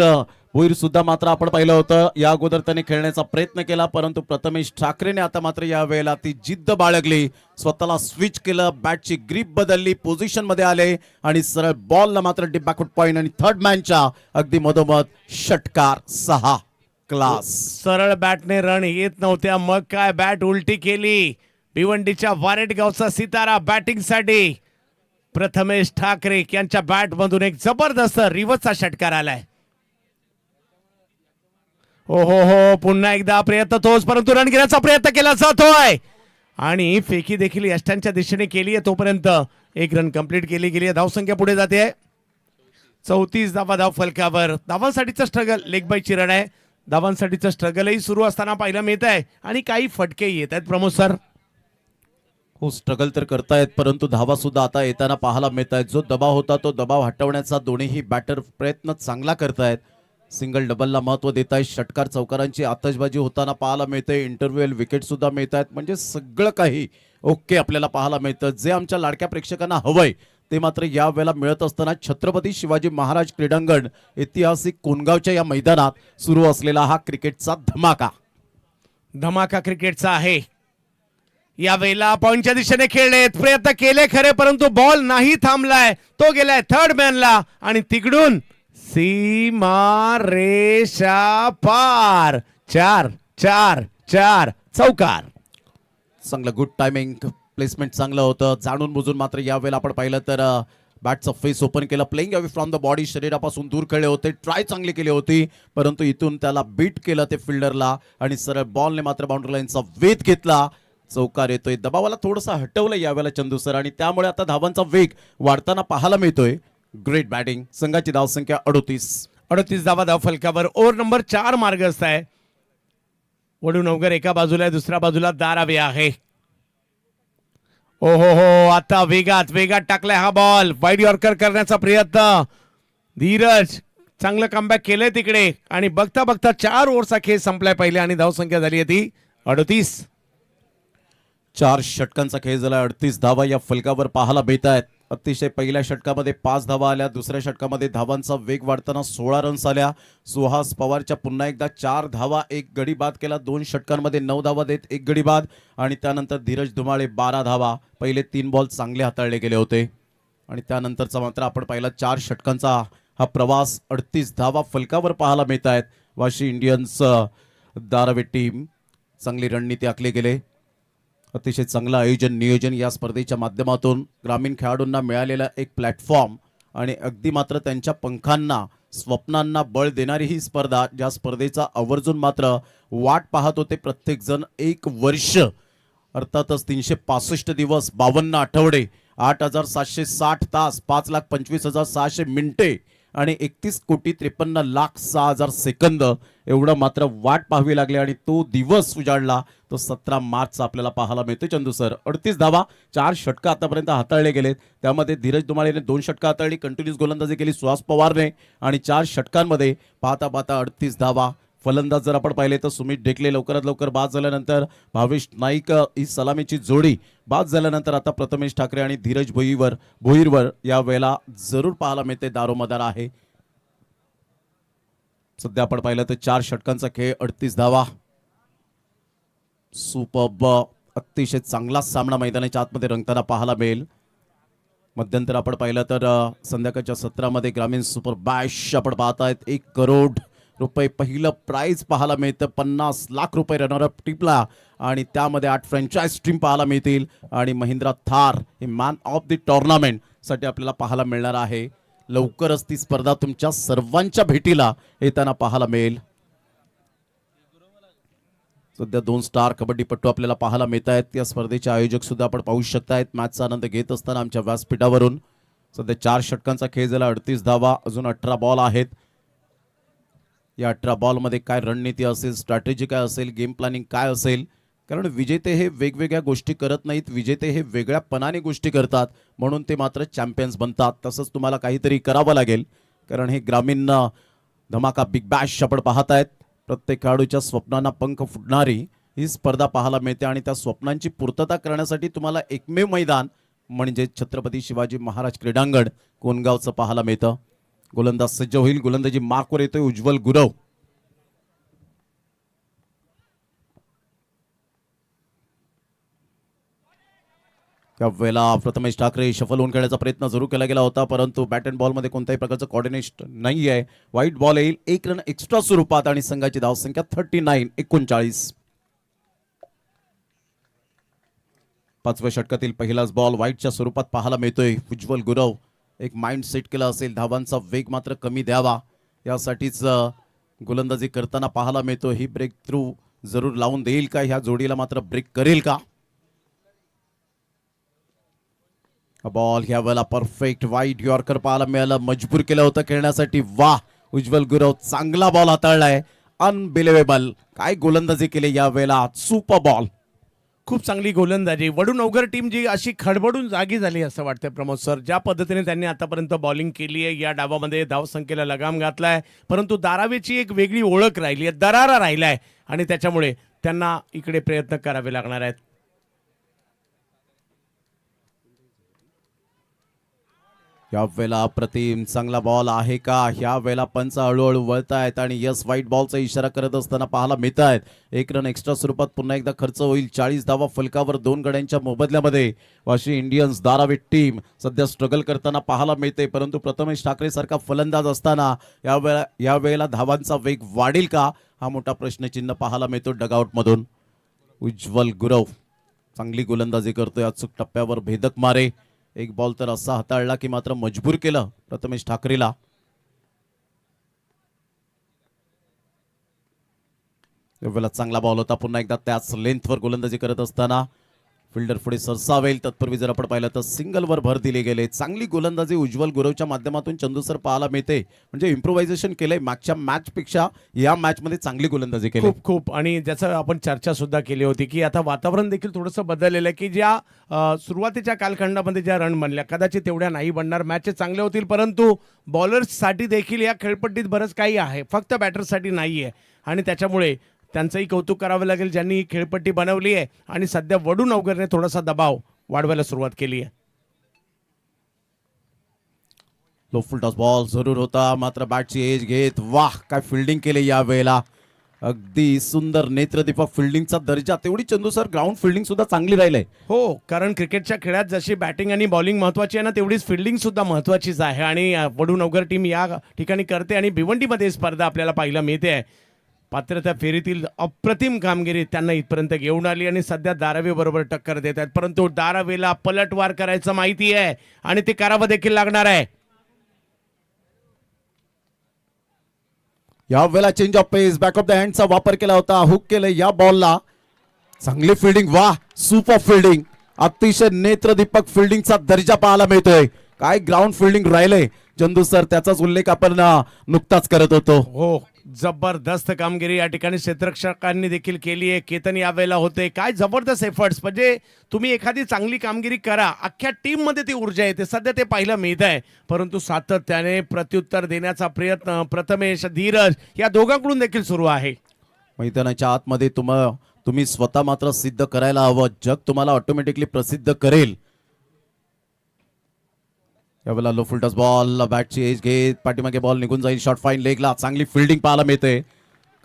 भोईर सुद्धा मात्र आपण पाहिलं होतं या अगोदर त्याने खेळण्याचा प्रयत्न केला, परंतु प्रथमेश ठाकरेने आता मात्र या वेळेला ती जिद्द बाळगली. स्वतःला स्विच केलं, बॅटची ग्रीप बदलली, पोझिशन मध्ये आले आणि सरळ बॉलला मात्र डिप बॅकवर्ड पॉइंट आणि थर्ड मॅनच्या अगदी मधोमध षटकार 6. क्लास. सरळ बॅटने रन येत नव्हत्या, मग काय बॅट उलटी केली. भिवंडीच्या वारेटगावचा सितारा बॅटिंग साठी प्रथमेश ठाकरे यांच्या बॅट मधून एक जबरदस्त रिव्हर्सचा षटकार आलाय. हो पुन्हा एकदा प्रयत्न तोच, परंतु रन घेण्याचा प्रयत्न केला जातोय आणि फेकी देखील यष्टांच्या दिशेने केली आहे. तोपर्यंत 1 रन कंप्लीट केली गेली आहे. धावसंख्या पुढे जाते. 34 धावा धाव फलकावर. धावांसाठीचा स्ट्रगल, लेग बायची रन आहे. धावांसाठीचं स्ट्रगलही सुरू असताना पाहायला मिळत आहे आणि काही फटके येत आहेत. प्रमोद सर, हो स्ट्रगल तर करतायत, परंतु धावा सुद्धा आता येताना पाहायला मिळत आहेत. जो दबाव होता तो दबाव हटवण्याचा दोन्हीही बॅटर प्रयत्न चांगला करतायत. सिंगल डबलला महत्व देत आहे. षटकार चौकारांची आतषबाजी होताना पाहायला मिळते. इंटरव्ह्युअल विकेट सुद्धा मिळत आहेत. म्हणजे सगळं काही ओके आपल्याला पाहायला मिळतं. जे आमच्या लाडक्या प्रेक्षकांना हवंय ते मात्र या वेळेला मिळत असताना छत्रपती शिवाजी महाराज क्रीडांगण ऐतिहासिक कोणगावच्या या मैदानात सुरू असलेला हा क्रिकेटचा धमाका धमाका क्रिकेटचा आहे. या वेळेला पॉइंटच्या दिशेने खेळलेत, प्रयत्न केले खरे, परंतु बॉल नाही थांबलाय. तो गेलाय थर्ड मॅनला आणि तिकडून सीमा रेषा पार. 4-4-4 चौकार. चांगलं गुड टायमिंग प्लेसमेंट चांगलं होतं. जाणून बुजून मात्र यावेळेला आपण पाहिलं तर बॅटचं फेस ओपन केलं. Playing away from the body, शरीरापासून दूर खेळले होते. ट्राय चांगली केली होती, परंतु इथून त्याला बीट केलं ते फिल्डरला आणि सरळ बॉलने मात्र बाउंड्री लाईनचा वेध घेतला. चौकार येतोय. दबावाला थोडंसं हटवलं यावेळेला चंदू सर आणि त्यामुळे आता धावांचा वेग वाढताना पाहायला मिळतोय. Great batting. संघाची धावसंख्या 38 धावा धाव फलकावर. ओव्हर नंबर 4 मार्गस्थ आहे. वडू नवगर एका बाजूला आहे, दुसऱ्या बाजूला दारावे आहे. हो आता वेगात टाकलाय हा बॉल. वाईड यॉर्कर करण्याचा प्रयत्न. धीरज चांगलं कमबॅक केलंय तिकडे आणि बघता बघता 4 ओव्हरचा खेळ संपलाय पहिले आणि धावसंख्या झाली आहे ती 38. 4 षटकांचा खेळ झाला. 38 धावा या फलकावर पाहायला मिळत आहेत. अतिशय पहिल्या षटकामध्ये 5 धावा आल्या. दुसऱ्या षटकामध्ये धावांचा वेग वाढताना 16 रन्स आल्या. सुहास पवारच्या पुन्हा एकदा 4 धावा, 1 गडी बाद केला. 2 षटकांमध्ये 9 धावा देत 1 गडी बाद आणि त्यानंतर धीरज धुमाळे 12 धावा. पहिले 3 बॉल चांगले हाताळले गेले होते आणि त्यानंतरचा मात्र आपण पाहिला 4 षटकांचा हा प्रवास. 38 धावा फलकावर पाहायला मिळत आहेत. वाशी इंडियन्स दारावे टीम चांगली रणनीती आखली गेले. अतिशय चांगलं आयोजन नियोजन या स्पर्धेच्या माध्यमातून ग्रामीण खेळाडूंना मिळालेला एक प्लॅटफॉर्म आणि अगदी मात्र त्यांच्या पंखांना स्वप्नांना बळ देणारी ही स्पर्धा, ज्या स्पर्धेचा आवर्जून मात्र वाट पाहत होते प्रत्येक जण. 1 वर्ष अर्थातच 365 दिवस 52 आठवडे 8,760 तास 5,25,600 मिनिटे आणि 31,53,06,000 सेकंद एवढं मात्र वाट पाहावी लागली आणि तो दिवस उजाडला. तो 17 मार्चचा आपल्याला पाहायला मिळतो. चंदू सर 38 धावा, 4 षटकं आतापर्यंत हाताळले गेलेत. त्यामध्ये धीरज धुमाळेने 2 षटकं हाताळली. कंटिन्यूस गोलंदाजी केली सुहास पवारने आणि 4 षटकांमध्ये पाहता 38 धावा. फलंदाज जर आपण पाहिले तर सुमित ढेकले लवकरात लवकर बाद झाल्यानंतर भावेश नाईक ही सलामीची जोडी बाद झाल्यानंतर आता प्रथमेश ठाकरे आणि धीरज भोईरवर या वेळेला जरूर पाहायला मिळते. दारोमदार आहे. सध्या आपण पाहिलं तर 4 षटकांचा खेळ, 38 धावा. सुपर्ब अतिशय चांगला सामना मैदानाच्या आतमध्ये रंगताना पाहायला मिळेल. मध्यंतर आपण पाहिलं तर संध्याकाळच्या सत्रामध्ये ग्रामीण सुपर बॅश आपण पाहतायत. 1 करोड रुपये पहिलं प्राइज पाहायला मिळतं. 50 लाख रुपये रनरअप टीमला आणि त्यामध्ये 8 फ्रँचाइज टीम पाहायला मिळतील आणि महिंद्रा थार हे मॅन ऑफ द टुर्नामेंट साठी आपल्याला पाहायला मिळणार आहे. लवकरच ती स्पर्धा तुमच्या सर्वांच्या भेटीला येताना पाहायला मिळेल. सध्या 2 स्टार कबड्डीपट्टू आपल्याला पाहायला मिळत आहेत. या स्पर्धेचे आयोजक सुद्धा आपण पाहू शकतायत मॅचचा आनंद घेत असताना आमच्या व्यासपीठावरून. सध्या 4 षटकांचा खेळ झाला. 38 धावा, अजून 18 बॉल आहेत. या 18 बॉलमध्ये काय रणनीती असेल, स्ट्रॅटेजी काय असेल, गेम प्लॅनिंग काय असेल, कारण विजेते हे वेगवेगळ्या गोष्टी करत नाहीत. विजेते हे वेगळ्यापणाने गोष्टी करतात म्हणून ते मात्र चॅम्पियन्स बनतात. तसंच तुम्हाला काहीतरी करावं लागेल कारण हे ग्रामीण धमाका बिग बॅश आपण पाहतायत. प्रत्येक खेळाडूच्या स्वप्नांना पंख फुटणारी ही स्पर्धा पाहायला मिळते आणि त्या स्वप्नांची पूर्तता करण्यासाठी तुम्हाला एकमेव मैदान म्हणजे छत्रपती शिवाजी महाराज क्रीडांगण कोणगावचं पाहायला मिळतं. गोलंदाज सज्ज होईल. गोलंदाजी मार्कवर येतोय उज्ज्वल गुरव. त्यावेळेला प्रथमेश ठाकरे शफल होऊन खेळण्याचा प्रयत्न जरूर केला गेला होता परंतु बॅट अँड बॉल मध्ये कोणत्याही प्रकारचं कोऑर्डिनेशन नाही आहे. वाईट बॉल येईल 1 रन एक्स्ट्रा स्वरूपात आणि संघाची धावसंख्या 39. 5व्या षटकातील पहिलाच बॉल वाईटच्या स्वरूपात पाहायला मिळतोय. उज्ज्वल गुरव एक माइंड सेट केला असेल. धावांचा वेग मात्र कमी द्यावा यासाठीच गोलंदाजी करताना पाहायला मिळतो. ही ब्रेक थ्रू जरूर लावून देईल का, ह्या जोडीला मात्र ब्रेक करेल का. बॉल ह्या वेळेला परफेक्ट वाईट यॉर्कर पाहायला मिळालं. मजबूर केलं होतं खेळण्यासाठी. वाह उज्ज्वल गुरव चांगला बॉल हाताळलाय. अनबिलिव्हेबल काय गोलंदाजी केली या वेळेला. Super ball. खूप चांगली गोलंदाजी. वडूनवगर टीम जी अशी खडबडून जागी झाली असं वाटतंय प्रमोद सर. ज्या पद्धतीने त्यांनी आतापर्यंत बॉलिंग केली आहे, या डावामध्ये धावसंख्येला लगाम घातलाय, परंतु धारावीची एक वेगळी ओळख राहिली आहे, दरारा राहिलाय आणि त्याच्यामुळे त्यांना इकडे प्रयत्न करावे लागणार आहेत. या वेळेला प्रतिम चांगला बॉल आहे का? ह्या वेळेला पंच हळूहळू वळतायत आणि यस व्हाईट बॉलचा इशारा करत असताना पाहायला मिळत आहेत. एक रन एक्स्ट्रा स्वरूपात पुन्हा एकदा खर्च होईल. 40 धावा फलकावर 2 गड्यांच्या मोबदल्यामध्ये वाशी इंडियन्स धारावी टीम सध्या स्ट्रगल करताना पाहायला मिळते, परंतु प्रथमेश ठाकरे सारखा फलंदाज असताना या वेळेला धावांचा वेग वाढेल का हा मोठा प्रश्नचिन्ह पाहायला मिळतो डगआउट मधून. उज्ज्वल गुरव चांगली गोलंदाजी करतोय, अचूक टप्प्यावर भेदक मारे. एक बॉल तर असा हाताळला की मात्र मजबूर केलं प्रथमेश ठाकरेला. वेळेला चांगला बॉल होता, पुन्हा एकदा त्याच लेंथवर गोलंदाजी करत असताना फिल्डर पुढे सरसावेल. तत्पूर्वी जर आपण पाहिलं तर सिंगलवर भर दिले गेले. चांगली गोलंदाजी उज्ज्वल गुरवच्या माध्यमातून चंदूसर पाहायला मिळते. म्हणजे इम्प्रोव्हायझेशन केलंय, मागच्या मॅच पेक्षा या मॅच मध्ये चांगली गोलंदाजी केली. खूप खूप आणि ज्याचं आपण चर्चा सुद्धा केली होती की आता वातावरण देखील थोडंसं बदललेलं आहे की ज्या सुरुवातीच्या कालखंडामध्ये ज्या रन बनल्या कदाचित तेवढ्या नाही बनणार. मॅचेस चांगले होतील, परंतु बॉलर्ससाठी देखील या खेळपट्टीत बरंच काही आहे, फक्त बॅटर्ससाठी नाही आहे आणि त्याच्यामुळे त्यांचंही कौतुक करावं लागेल ज्यांनी ही खेळपट्टी बनवली आहे आणि सध्या वडूनवगरने थोडासा दबाव वाढवायला सुरुवात केली आहे. लो फुल टॉस बॉल जरूर होता, मात्र बॅटची एज घेत वाह काय फिल्डिंग केले या वेळेला. अगदी सुंदर नेत्रदीपक फिल्डिंगचा दर्जा. तेवढी चंदू सर ग्राउंड फिल्डिंग सुद्धा चांगली राहिलंय. हो, कारण क्रिकेटच्या खेळात जशी बॅटिंग आणि बॉलिंग महत्वाची आहे ना, तेवढीच फिल्डिंग सुद्धा महत्वाचीच आहे आणि वडूनवगर टीम या ठिकाणी करते आणि भिवंडीमध्ये स्पर्धा आपल्याला पाहायला मिळते आहे. पात्रता फेरीतील अप्रतिम कामगिरी त्यांना इथपर्यंत घेऊन आली आणि सध्या धारावी बरोबर टक्कर देत आहेत, परंतु धारावीला पलटवार करायचं माहिती आहे आणि ते करावं देखील लागणार आहे. या वेळेला change of pace, back of the हँडचा वापर केला होता, हुक केलं या बॉलला. चांगली फिल्डिंग, वाह सुपर फिल्डिंग, अतिशय नेत्रदीपक फिल्डिंगचा दर्जा पाहायला मिळतोय. काय ग्राउंड फिल्डिंग राहिलंय चंदू सर, त्याचाच उल्लेख आपण नुकताच करत होतो. हो, जबरदस्त कामगिरी या ठिकाणी क्षेत्ररक्षकांनी देखील केली आहे. केतन यावेळेला होते, काय जबरदस्त एफर्ट्स. म्हणजे तुम्ही एखादी चांगली कामगिरी करा, अख्ख्या टीम मध्ये ती ऊर्जा येते, सध्या ते पाहायला मिळत आहे, परंतु सातत्याने प्रत्युत्तर देण्याचा प्रयत्न प्रथमेश धीरज या दोघांकडून देखील सुरू आहे. मैदानाच्या आतमध्ये तुम्ही स्वतः मात्र सिद्ध करायला हवं, जग तुम्हाला ऑटोमॅटिकली प्रसिद्ध करेल. यावेळेला लो फुल टॉस बॉल, बॅटची एज घेत पाठीमागे बॉल निघून जाईल, शॉर्ट फाईन लेगला. चांगली फिल्डिंग पाहायला मिळते.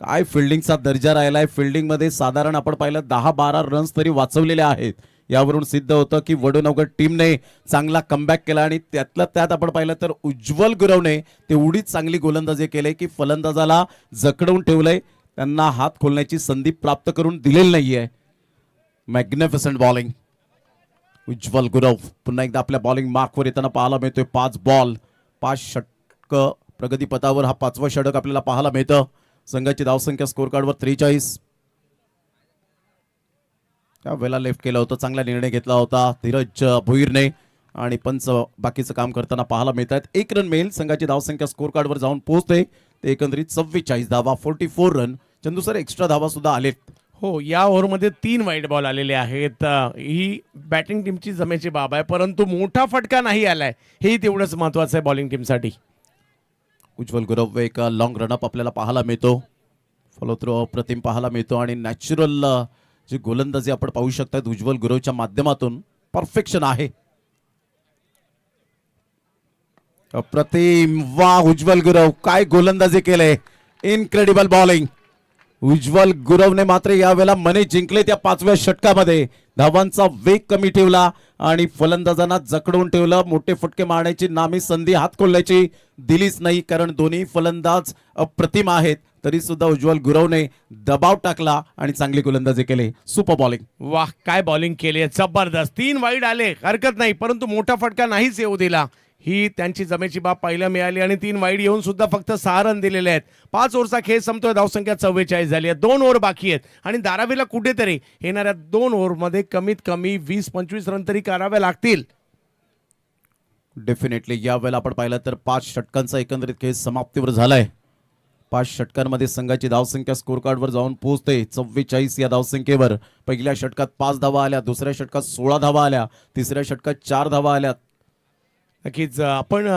काय फिल्डिंगचा दर्जा राहिलाय. फिल्डिंग मध्ये साधारण आपण पाहिलं 10-12 रन्स तरी वाचवलेले आहेत. यावरून सिद्ध होतं की वडूनवगर टीमने चांगला कमबॅक केला आणि त्यातल्या त्यात आपण पाहिलं तर उज्ज्वल गुरवने तेवढीच चांगली गोलंदाजी केली की फलंदाजाला जखडवून ठेवलंय, त्यांना हात खोलण्याची संधी प्राप्त करून दिलेली नाहीये. Magnificent bowling. उज्ज्वल गुरव पुन्हा एकदा आपल्या बॉलिंग मार्कवर येताना पाहायला मिळतोय. 5 बॉल 5 षटक, प्रगतीपथावर हा 5वं षटक आपल्याला पाहायला मिळतं. संघाची धावसंख्या स्कोर कार्डवर 43. त्या वेळेला लेफ्ट केलं होतं, चांगला निर्णय घेतला होता धीरज भोईरने आणि पंच बाकीचं काम करताना पाहायला मिळत आहेत. 1 रन मिळेल, संघाची धावसंख्या स्कोर कार्डवर जाऊन पोहोचते. ते एकंदरीत 44 धावा, 44 रन. चंदू सर एक्स्ट्रा धावा सुद्धा आलेत. हो, या ओव्हरमध्ये 3 वाईट बॉल आलेले आहेत. ही बॅटिंग टीमची जमेची बाब आहे, परंतु मोठा फटका नाही आलाय, हेही तेवढंच महत्वाचं आहे बॉलिंग टीमसाठी. उज्ज्वल गुरव एक लॉंग रनअप आपल्याला पाहायला मिळतो, फॉलो थ्रो अप्रतिम पाहायला मिळतो आणि नॅचरल जी गोलंदाजी आपण पाहू शकता उज्ज्वल गुरवच्या माध्यमातून परफेक्शन आहे. अप्रतिम, वा उज्ज्वल गुरव काय गोलंदाजी केले, इनक्रेडिबल बॉलिंग. उज्ज्वल गुरवने मात्र यावेळेला मने जिंकले त्या 5व्या षटकामध्ये. धावांचा वेग कमी ठेवला आणि फलंदाजांना जखडून ठेवलं. मोठे फटके मारण्याची नामी संधी हात खोलण्याची दिलीच नाही, कारण दोन्ही फलंदाज अप्रतिम आहेत. तरी सुद्धा उज्ज्वल गुरवने दबाव टाकला आणि चांगली गोलंदाजी केली. Super bowling. वाह, काय बॉलिंग केली आहे, जबरदस्त. 3 वाईड आले, हरकत नाही, परंतु मोठा फटका नाहीच येऊ दिला. ही त्यांची जमेची बाब पाहायला मिळाली आणि 3 वाईड येऊन सुद्धा फक्त 6 रन दिलेले आहेत. 5 ओव्हरचा खेळ संपतोय, धावसंख्या 44 झाली आहे. 2 ओव्हर बाकी आहेत आणि धारावीला कुठेतरी येणाऱ्या 2 ओव्हरमध्ये कमीत कमी 20-25 रन तरी करावे लागतील. डेफिनेटली या वेळेला आपण पाहिलं तर 5 षटकांचा एकंदरीत खेळ समाप्तीवर झालाय. 5 षटकांमध्ये संघाची धावसंख्या स्कोर कार्डवर जाऊन पोहोचते 44 या धावसंख्येवर. पहिल्या षटकात 5 धावा आल्या, दुसऱ्या षटकात 16 धावा आल्या, तिसऱ्या षटकात 4 धावा आल्या. नक्कीच आपण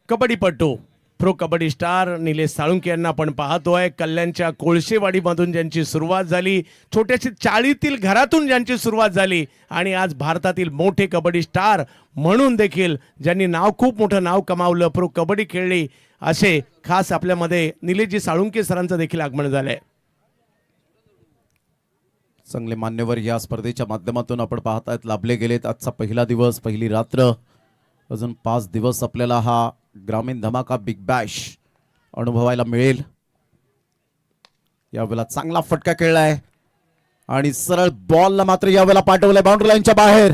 कबड्डीपटू प्रो कबड्डी स्टार निलेश साळुंके यांना आपण पाहतोय. कल्याणच्या कोळशेवाडीमधून ज्यांची सुरुवात झाली, छोट्याशा चाळीतील घरातून ज्यांची सुरुवात झाली आणि आज भारतातील मोठे कबड्डी स्टार म्हणून देखील ज्यांनी खूप मोठं नाव कमावलं, प्रो कबड्डी खेळली, असे खास आपल्यामध्ये निलेशजी साळुंके सरांचं देखील आगमन झालंय. चांगले मान्यवर या स्पर्धेच्या माध्यमातून आपण पाहतायत लाभले गेलेत. आजचा पहिला दिवस, पहिली रात्र, अजून 5 दिवस आपल्याला हा ग्रामीण धमाका बिग बॅश अनुभवायला मिळेल. यावेळेला चांगला फटका खेळलाय आणि सरळ बॉलला मात्र यावेळेला पाठवलंय बाउंड्री लाईनच्या बाहेर.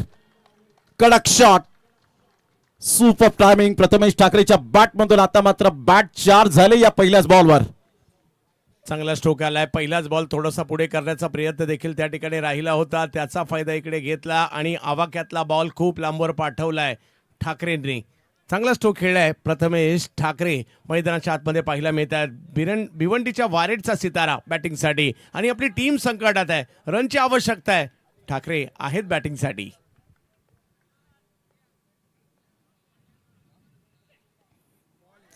कडक शॉट, सुपर टायमिंग प्रथमेश ठाकरेच्या बॅट मधून. आता मात्र बॅट 4 झाले या पहिल्याच बॉलवर. चांगला स्ट्रोक आलाय. पहिलाच बॉल थोडासा पुढे करण्याचा प्रयत्न देखील त्या ठिकाणी राहिला होता, त्याचा फायदा इकडे घेतला आणि आवाक्यातला बॉल खूप लांबवर पाठवलाय ठाकरेंनी. चांगला स्ट्रोक खेळलाय प्रथमेश ठाकरे. मैदानाच्या आतमध्ये पाहायला मिळतात भिवंडीच्या वारेडचा सितारा बॅटिंगसाठी आणि आपली टीम संकटात आहे, रनची आवश्यकता आहे. ठाकरे आहेत बॅटिंगसाठी.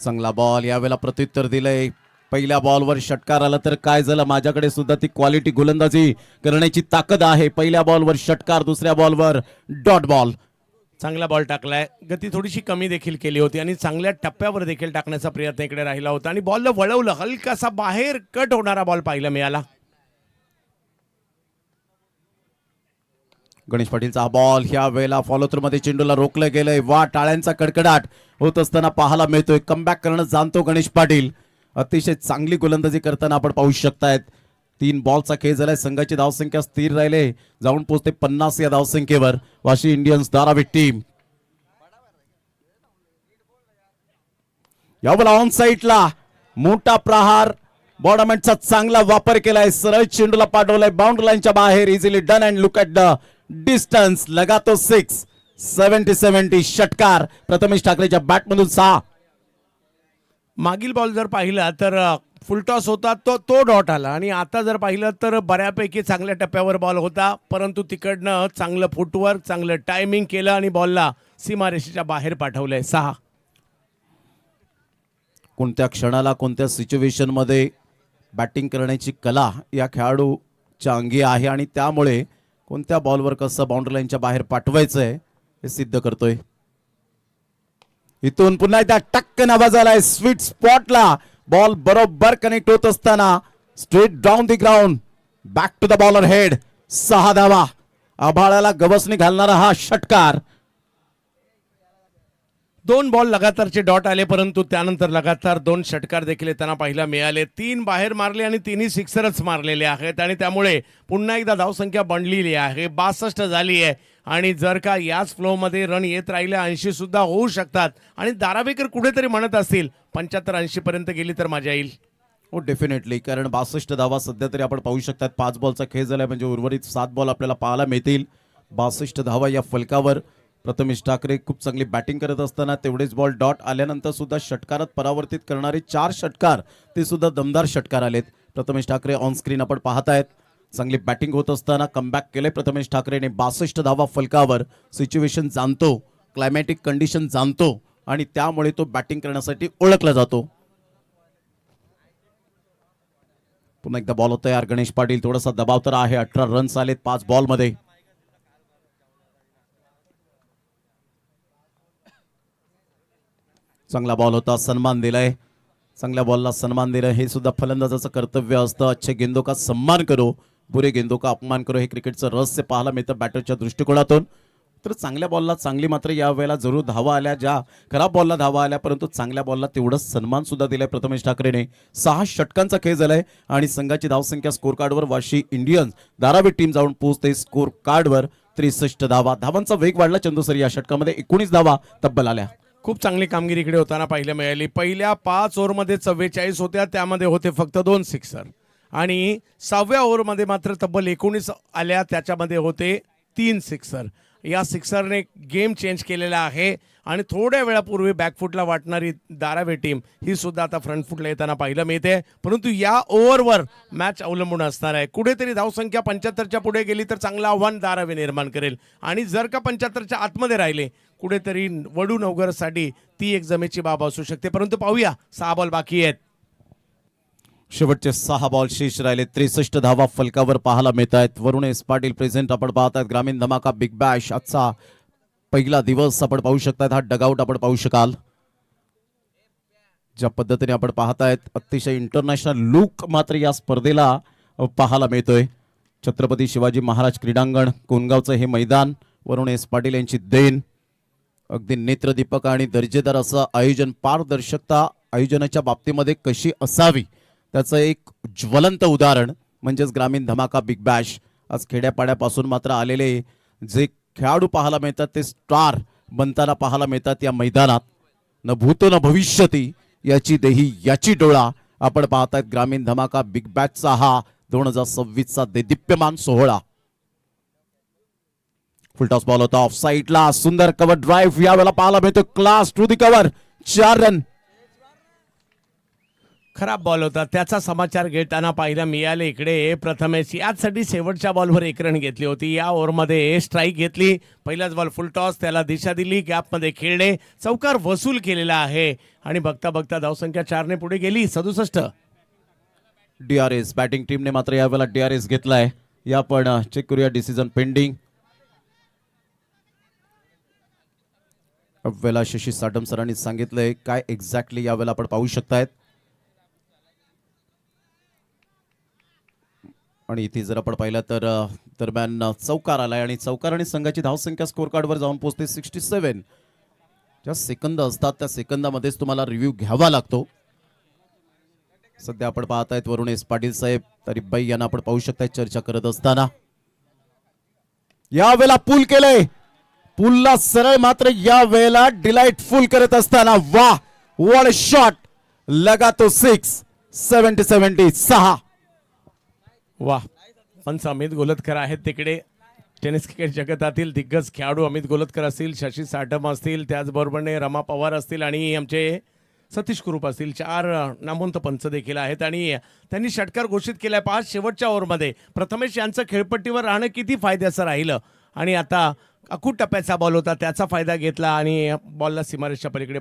चांगला बॉल, यावेळेला प्रत्युत्तर दिलंय. पहिल्या बॉलवर षटकार आला तर काय झालं, माझ्याकडे सुद्धा ती क्वालिटी गोलंदाजी करण्याची ताकद आहे. पहिल्या बॉलवर षटकार, दुसऱ्या बॉलवर डॉट बॉल. चांगला बॉल टाकलाय. गती थोडीशी कमी देखील केली होती आणि चांगल्या टप्प्यावर देखील टाकण्याचा प्रयत्न इकडे राहिला होता आणि बॉलला वळवलं, हलकासा बाहेर कट होणारा बॉल पाहायला मिळाला. गणेश पाटीलचा हा बॉल ह्या वेळेला फॉलोथ्रू मध्ये चेंडूला रोखलं गेलंय. वा, टाळ्यांचा कडकडाट होत असताना पाहायला मिळतोय. कमबॅक करणं जाणतो गणेश पाटील. अतिशय चांगली गोलंदाजी करताना आपण पाहू शकतायत. 3 बॉलचा खेळ झालाय. संघाची धावसंख्या स्थिर राहिले, जाऊन पोहोचते 50 या धावसंख्येवर. वाशी इंडियन्स धारावी टीम यावेळेला ऑन साईडला मोठा प्रहार, बॉर्डमेंटचा चांगला वापर केलाय. सरळ चेंडूला पाठवलाय बाउंड्री लाईनच्या बाहेर. Easily done and look at the distance. लगातो 6. 70-70 षटकार प्रथमेश ठाकरेच्या बॅटमधून 6. मागील बॉल जर पाहिला तर फुलटॉस होता, तो डॉट आला आणि आता जर पाहिलं तर बऱ्यापैकी चांगल्या टप्प्यावर बॉल होता, परंतु तिकडनं चांगलं फुटवर्क, चांगलं टायमिंग केलं आणि बॉलला सीमारेषेच्या बाहेर पाठवलंय. 6. कोणत्या क्षणाला, कोणत्या सिच्युएशन मध्ये बॅटिंग करण्याची कला या खेळाडूच्या अंगी आहे आणि त्यामुळे कोणत्या बॉलवर कसं बाउंड्री लाईनच्या बाहेर पाठवायचंय हे सिद्ध करतोय. इथून पुन्हा एकदा टक्कन आवाज आलाय स्वीट स्पॉटला. बॉल बरोबर कनेक्ट होत असताना straight down the ground, back to the bowler head. 6 धावा. आभाळाला गवसणी घालणारा हा षटकार. 2 बॉल लगातारचे डॉट आले, परंतु त्यानंतर लगातार 2 षटकार देखील त्यांना पाहायला मिळाले. 3 बाहेर मारले आणि 3ही सिक्सरच मारलेले आहेत आणि त्यामुळे पुन्हा एकदा धावसंख्या बनलेली आहे. 62 झाली आहे आणि जर का याच फ्लोमध्ये रन येत राहिले 80 सुद्धा होऊ शकतात आणि दारावेकर कुठेतरी म्हणत असतील 75-80 पर्यंत गेली तर मजा येईल. हो, डेफिनेटली, कारण 62 धावा सध्या तरी आपण पाहू शकतात. 5 बॉलचा खेळ झालाय म्हणजे उर्वरित 7 बॉल आपल्याला पाहायला मिळतील. 62 धावा या फलकावर. प्रथमेश ठाकरे खूप चांगली बॅटिंग करत असताना तेवढेच बॉल डॉट आल्यानंतर सुद्धा षटकारात परावर्तित करणारे 4 षटकार, ते सुद्धा दमदार षटकार आलेत. प्रथमेश ठाकरे ऑन स्क्रीन आपण पाहतायत. चांगली बॅटिंग होत असताना कमबॅक केले प्रथमेश ठाकरेने. 62 धावा फलकावर. सिच्युएशन जाणतो, क्लायमॅटिक कंडिशन जाणतो आणि त्यामुळे तो बॅटिंग करण्यासाठी ओळखला जातो. पुन्हा एकदा बॉल होता यार गणेश पाटील. थोडासा दबाव तर आहे. 18 रन्स आलेत 5 बॉलमध्ये. चांगला बॉल होता, सन्मान दिलाय. चांगल्या बॉलला सन्मान दिलं हे सुद्धा फलंदाजाचं कर्तव्य असतं. अच्छे गेंदों का सम्मान करो, बुरे गेंदों का अपमान करो, हे क्रिकेटचं रहस्य पाहायला मिळतं बॅटरच्या दृष्टिकोनातून. तर चांगल्या बॉलला चांगली मात्र या वेळेला जरूर धावा आल्या, ज्या खराब बॉलला धावा आल्या, परंतु चांगल्या बॉलला तेवढंच सन्मान सुद्धा दिलाय प्रथमेश ठाकरेने. 6 षटकांचा खेळ झालाय आणि संघाची धावसंख्या स्कोर कार्डवर वाशी इंडियन्स धारावी टीम जाऊन पोहोचते स्कोर कार्डवर 63 धावा. धावांचा वेग वाढला चंदू सर. या षटकामध्ये 19 धावा तब्बल आल्या. खूप चांगली कामगिरी इकडे होताना पाहायला मिळाली. पहिल्या 5 ओव्हरमध्ये 44 होत्या, त्यामध्ये होते फक्त 2 सिक्सर आणि 6व्या ओव्हरमध्ये मात्र तब्बल 19 आल्या, त्याच्यामध्ये होते 3 सिक्सर या सिक्सरने गेम चेंज केलेला आहे आणि थोड्या वेळापूर्वी बॅकफुटला वाटणारी धारावी टीम ही सुद्धा आता फ्रंटफुटला येताना पाहायला मिळते. परंतु या ओव्हरवर मॅच अवलंबून असणार आहे. कुठेतरी धावसंख्या 75च्या पुढे गेली तर चांगलं आव्हान धारावी निर्माण करेल आणि जर का 75च्या आतमध्ये राहिले कुठेतरी वडूनवगरसाठी ती एक जमेची बाब असू शकते. परंतु पाहूया 6 बॉल बाकी आहेत. शेवटचे 6 बॉल शेष राहिले. 63 धावा फलकावर पाहायला मिळत आहेत. वरुण एस पाटील प्रेझेंट आपण पाहतात. ग्रामीण धमाका बिग बॅश आजचा पहिला दिवस आपण पाहू शकतात. हा डगआउट आपण पाहू शकाल. ज्या पद्धतीने आपण पाहतायत अतिशय इंटरनॅशनल लुक मात्र या स्पर्धेला पाहायला मिळतोय. छत्रपती शिवाजी महाराज क्रीडांगण कोणगावचं हे मैदान वरुण एस पाटील यांची देण. अगदी नेत्रदीपक आणि दर्जेदार असं आयोजन, पारदर्शकता आयोजनाच्या बाबतीमध्ये कशी असावी त्याचं एक ज्वलंत उदाहरण म्हणजेच ग्रामीण धमाका बिग बॅश. आज खेड्यापाड्यापासून मात्र आलेले जे खेळाडू पाहायला मिळतात ते स्टार बनताना पाहायला मिळतात या मैदानात. न भूतो न भविष्यती याची देही याची डोळा आपण पाहतायत. ग्रामीण धमाका बिग बॅचचा हा 2026चा देदीप्यमान सोहळा. फुलटॉस बॉल होता ऑफ साईडला. सुंदर कव्हर ड्राईव्ह यावेळेला पाहायला मिळतो. Class to the cover. 4 run. खराब बॉल होता त्याचा समाचार घेताना पाहायला मिळाले इकडे प्रथमेश यासाठी शेवटच्या बॉलवर 1 रन घेतली होती. या ओव्हरमध्ये स्ट्राईक घेतली. पहिलाच बॉल फुल टॉस, त्याला दिशा दिली, गॅपमध्ये खेळले, चौकार वसूल केलेला आहे आणि बघता बघता धावसंख्या 4ने पुढे गेली 67. DRS बॅटिंग टीमने मात्र यावेळेला DRS घेतलाय. या पण चेक करूया. Decision pending. वेळेला शशी साटम सरांनी सांगितलंय काय एक्झॅक्टली यावेळेला आपण पाहू शकतायत. आणि इथे जर आपण पाहिलं तर दरम्यान चौकार आलाय आणि चौकार आणि संघाची धावसंख्या स्कोर कार्डवर जाऊन पोहोचते 67. ज्या सेकंद असतात त्या सेकंदामध्येच तुम्हाला रिव्ह्यू घ्यावा लागतो. सध्या आपण पाहतायत वरुण एस पाटील साहेब तरीबाई यांना आपण पाहू शकताय चर्चा करत असताना. यावेळेला पूल केलंय. पूलला सरळ मात्र या वेळेला डिलाइटफुल करत असताना वा व्हॉट अ शॉट. लगा तो 6. 70-6. वा. पंच अमित गोलतकर आहेत तिकडे. टेनिस क्रिकेट जगतातील दिग्गज खेळाडू अमित गोलतकर असतील, शशी साटम असतील, त्याचबरोबरने रमा पवार असतील आणि आमचे सतीश कुरूप असतील. 4 नामवंत पंच देखील आहेत आणि त्यांनी षटकार घोषित केलाय 5 शेवटच्या ओव्हरमध्ये. प्रथमेश यांचं खेळपट्टीवर राहणं किती फायद्याचं राहिलं आणि आता अकूट टप्प्याचा बॉल होता त्याचा फायदा घेतला आणि बॉलला सीमारेषच्या पलीकडे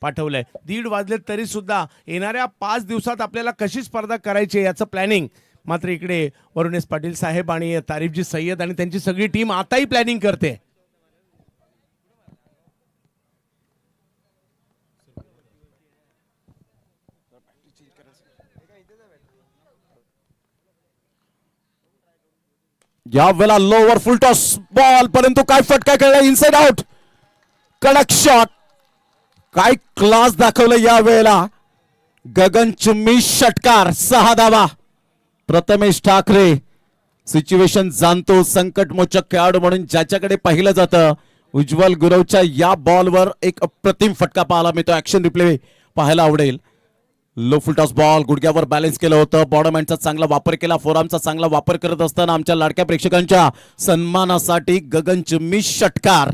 पाठवलंय. 1:30 वाजले तरी सुद्धा येणाऱ्या 5 दिवसात आपल्याला कशी स्पर्धा करायची याचं प्लॅनिंग मात्र इकडे वरुण एस पाटील साहेब आणि तारिफजी सय्यद आणि त्यांची सगळी टीम आताही प्लॅनिंग करते. या वेळेला लोवर फुल टॉस बॉल परंतु काय फटका खेळला. Inside out. कडक शॉट. काय क्लास दाखवलं या वेळेला. गगनचुंबी षटकार. 6 धावा. प्रथमेश ठाकरे सिच्युएशन जाणतो. संकटमोचक खेळाडू म्हणून ज्याच्याकडे पाहिलं जातं. उज्ज्वल गुरवच्या या बॉलवर एक अप्रतिम फटका पाहायला मिळतो. ऍक्शन रिप्ले पाहायला आवडेल. लो फुल टॉस बॉल गुडघ्यावर बॅलन्स केलं होतं. बॉटम हँडचा चांगला वापर केला. फोरआर्मचा चांगला वापर करत असताना आमच्या लाडक्या प्रेक्षकांच्या सन्मानासाठी गगनचुंबी षटकार.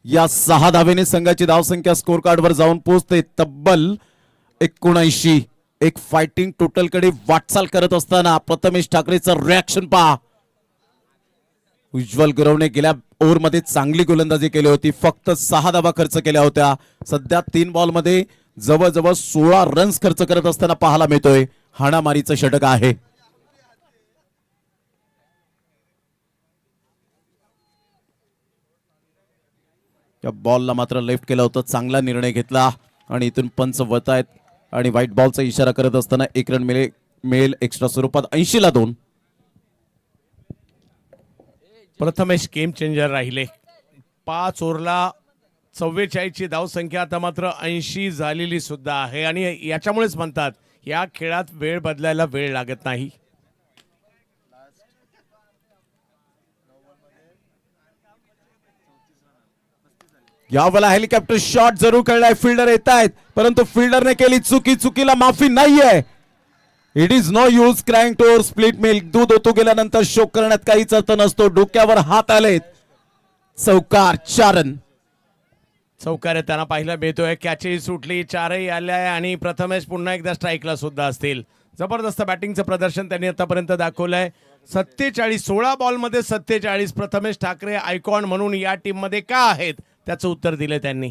या 6 धावेने संघाची धावसंख्या स्कोर कार्डवर जाऊन पोहोचते तब्बल 79. एक फायटिंग टोटल कडे वाटचाल करत असताना प्रथमेश ठाकरेचं रिॲक्शन पहा. उज्ज्वल गुरवने गेल्या ओव्हरमध्ये चांगली गोलंदाजी केली होती. फक्त 6 धावा खर्च केल्या होत्या. सध्या 3 बॉलमध्ये जवळजवळ 16 रन्स खर्च करत असताना पाहायला मिळतोय. हाणामारीचं षटक आहे. या बॉलला मात्र लेफ्ट केलं होतं. चांगला निर्णय घेतला आणि इथून पंच वळतायत आणि व्हाईट बॉलचा इशारा करत असताना 1 रन मिळेल एक्स्ट्रा स्वरूपात. 80ला 2. प्रथमेश गेम चेंजर राहिले. 5 ओव्हरला 44 ची धावसंख्या आता मात्र 80 झालेली सुद्धा आहे आणि याच्यामुळेच म्हणतात या खेळात वेळ बदलायला वेळ लागत नाही. यावेळेला हेलिकॉप्टर शॉट जरूर खेळलाय. फिल्डर येत आहेत परंतु फिल्डरने केली चुकी. चुकीला माफी नाहीये. It is no use crying to split milk. दूध ओतू गेल्यानंतर शोक करण्यात काहीच अर्थ नसतो. डोक्यावर हात आलेत. चौकार 4 रन. चौकार त्यांना पाहिला मिळतोय. कॅचही सुटली, 4ही आल्या आणि प्रथमेश पुन्हा एकदा स्ट्राईकला सुद्धा असतील. जबरदस्त बॅटिंगचं प्रदर्शन त्यांनी आतापर्यंत दाखवलंय. 47 16 बॉलमध्ये 47. प्रथमेश ठाकरे आयकॉन म्हणून या टीम मध्ये का आहेत त्याचं उत्तर दिले त्यांनी.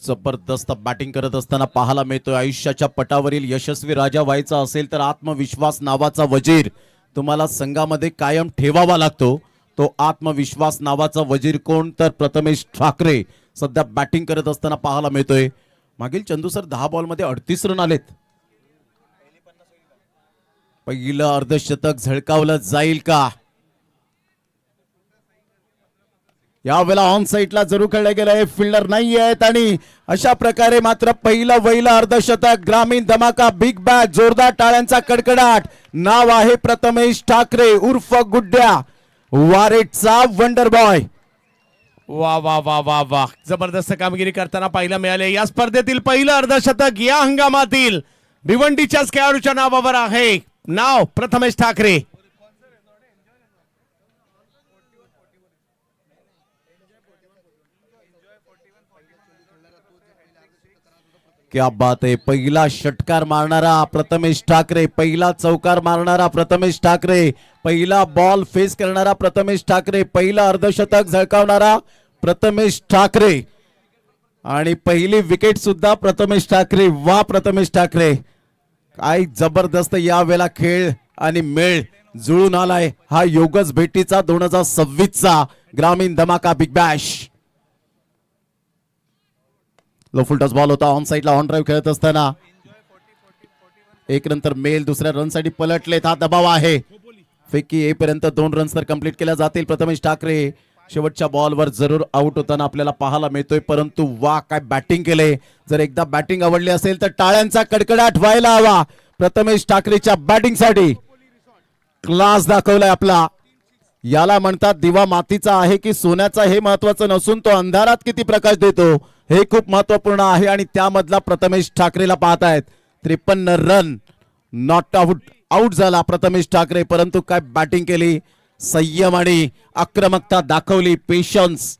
जबरदस्त बॅटिंग करत असताना पाहायला मिळतोय. आयुष्याच्या पटावरील यशस्वी राजा व्हायचा असेल तर आत्मविश्वास नावाचा वजीर तुम्हाला संघामध्ये कायम ठेवावा लागतो. तो आत्मविश्वास नावाचा वजीर कोण तर प्रथमेश ठाकरे सध्या बॅटिंग करत असताना पाहायला मिळतोय. मागील चंदू सर 10 बॉलमध्ये 38 रन आलेत. पहिलं अर्धशतक झळकावलं जाईल का? यावेळेला ऑन साईडला जरूर खेळले गेले, फिल्डर नाही आहेत आणि अशा प्रकारे मात्र पहिलं अर्धशतक. ग्रामीण धमाका, बिग बॅग, जोरदार टाळ्यांचा कडकडाट. नाव आहे प्रथमेश ठाकरे उर्फ गुड्ड्या, वारेटचा वंडर बॉय. वा वा वा वा वा, जबरदस्त कामगिरी करताना पाहायला मिळाले. या स्पर्धेतील पहिलं अर्धशतक या हंगामातील भिवंडीच्याच खेळाडूच्या नावावर आहे. नाव प्रथमेश ठाकरे. क्या बात आहे. पहिला षटकार मारणारा प्रथमेश ठाकरे, पहिला चौकार मारणारा प्रथमेश ठाकरे, पहिला बॉल फेस करणारा प्रथमेश ठाकरे, पहिला अर्धशतक झळकावणारा प्रथमेश ठाकरे आणि पहिली विकेट सुद्धा प्रथमेश ठाकरे. वा प्रथमेश ठाकरे, काय जबरदस्त या वेळेला खेळ आणि मेळ जुळून आलाय. हा योगच भेटीचा 2026चा ग्रामीण धमाका बिग बॅश. लो फुल टच बॉल होता. ऑन साईडला ऑन ड्राईव्ह खेळत असताना एक नंतर मेल दुसऱ्या रन साठी पलटलेत. हा दबाव आहे. फेकी येईपर्यंत 2 रन्स तर कंप्लीट केल्या जातील. प्रथमेश ठाकरे शेवटच्या बॉलवर जरूर आउट होताना आपल्याला पाहायला मिळतोय. परंतु वा काय बॅटिंग केले. जर एकदा बॅटिंग आवडली असेल तर टाळ्यांचा कडकडाट व्हायला हवा प्रथमेश ठाकरेच्या बॅटिंग साठी. क्लास दाखवलाय आपला. याला म्हणतात दिवा मातीचा आहे की सोन्याचा हे महत्वाचं नसून तो अंधारात किती प्रकाश देतो हे खूप महत्वपूर्ण आहे. आणि त्यामधला प्रथमेश ठाकरेला पाहतायत. 53 रन, नॉट आउट झाला प्रथमेश ठाकरे. परंतु काय बॅटिंग केली, संयम आणि आक्रमकता दाखवली, पेशन्स.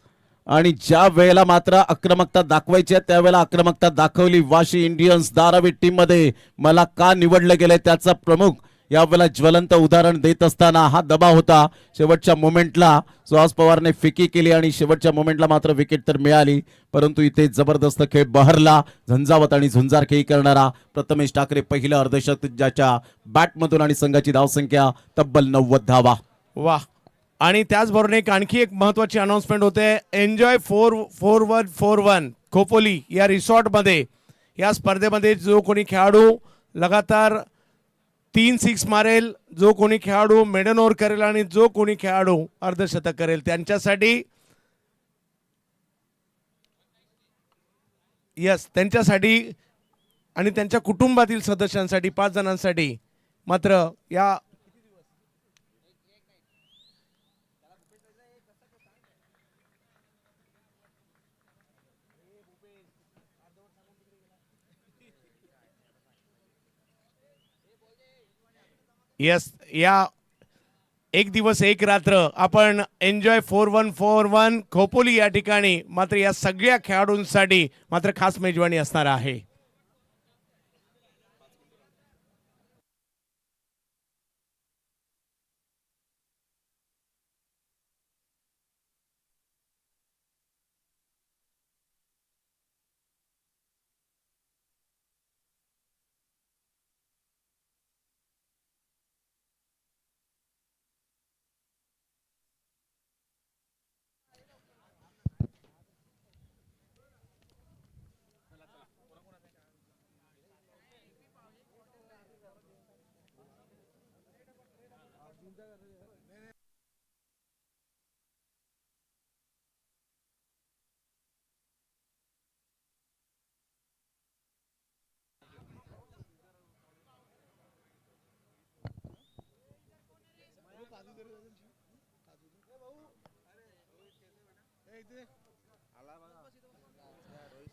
आणि ज्या वेळेला मात्र आक्रमकता दाखवायची आहे त्यावेळेला आक्रमकता दाखवली. वाशी इंडियन्स धारावी टीम मध्ये मला का निवडलं गेलंय त्याचा प्रमुख यावेळेला ज्वलंत उदाहरण देत असताना हा दबाव होता. शेवटच्या मोमेंटला सुहास पवारने फिकी केली आणि शेवटच्या मोमेंटला मात्र विकेट तर मिळाली. परंतु इथे जबरदस्त खेळ बहरला. झंझावत आणि झुंजार खेळी करणारा प्रथमेश ठाकरे पहिलं अर्धशतक ज्याच्या बॅटमधून आणि संघाची धावसंख्या तब्बल 90 धावा. वा, आणि त्याचबरोबर आणखी एक महत्वाची अनाउन्समेंट होते. एन्जॉय 4141 खोपोली या रिसॉर्ट मध्ये या स्पर्धेमध्ये जो कोणी खेळाडू लगातार 3 6 मारेल, जो कोणी खेळाडू मेडन ओव्हर करेल आणि जो कोणी खेळाडू अर्धशतक करेल त्यांच्यासाठी त्यांच्यासाठी आणि त्यांच्या कुटुंबातील सदस्यांसाठी 5 जणांसाठी मात्र या या एक दिवस एक रात्र आपण एन्जॉय 4141 खोपोली या ठिकाणी मात्र या सगळ्या खेळाडूंसाठी मात्र खास मेजवानी असणार आहे.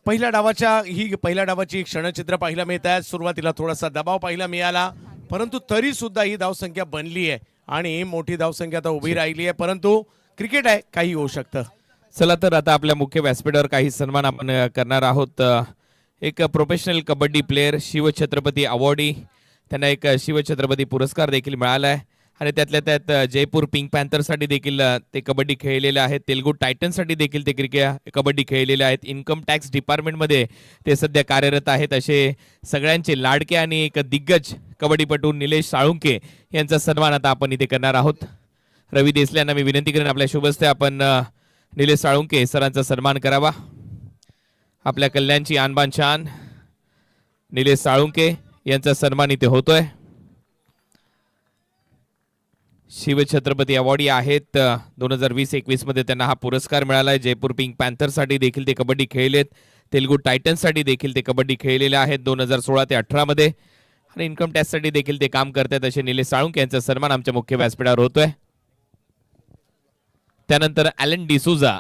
पहिल्या डावाची क्षणचित्र पाहायला मिळत आहे. सुरुवातीला थोडासा दबाव पाहायला मिळाला परंतु तरी सुद्धा ही धावसंख्या बनली आहे आणि मोठी धावसंख्या आता उभी राहिली आहे. परंतु क्रिकेट आहे, काही होऊ शकतं. चला तर आता आपल्या मुख्य व्यासपीठावर काही सन्मान आपण करणार आहोत. एक professional kabaddi player Shivchhatrapati awardee, त्यांना एक शिवछत्रपती पुरस्कार देखील मिळाला आहे आणि त्यातल्या त्यात जयपूर पिंक पॅन्थरसाठी देखील ते कबड्डी खेळलेले आहेत. तेलुगू टायटनसाठी देखील ते कबड्डी खेळलेले आहेत. इन्कम टॅक्स डिपार्टमेंटमध्ये ते सध्या कार्यरत आहेत. असे सगळ्यांचे लाडके आणि एक दिग्गज कबड्डीपटू निलेश साळुंके यांचा सन्मान आता आपण इथे करणार आहोत. रवी देसले यांना मी विनंती करेन आपल्या शुभ हस्ते आपण निलेश साळुंके सरांचा सन्मान करावा. आपल्या कल्याणची आणबान शान निलेश साळुंके यांचा सन्मान इथे होतोय. शिवछत्रपती अवॉर्डी आहेत. 2020-21 मध्ये त्यांना हा पुरस्कार मिळाला आहे. जयपूर पिंक पॅन्थरसाठी देखील ते कबड्डी खेळलेत. तेलुगू टायटन्ससाठी देखील ते कबड्डी खेळलेले आहेत 2016 ते 18 मध्ये आणि इन्कम टॅक्ससाठी देखील ते काम करतात. असे निलेश साळुंके यांचा सन्मान आमच्या मुख्य व्यासपीठावर होतोय. त्यानंतर ॲलन डिसूजा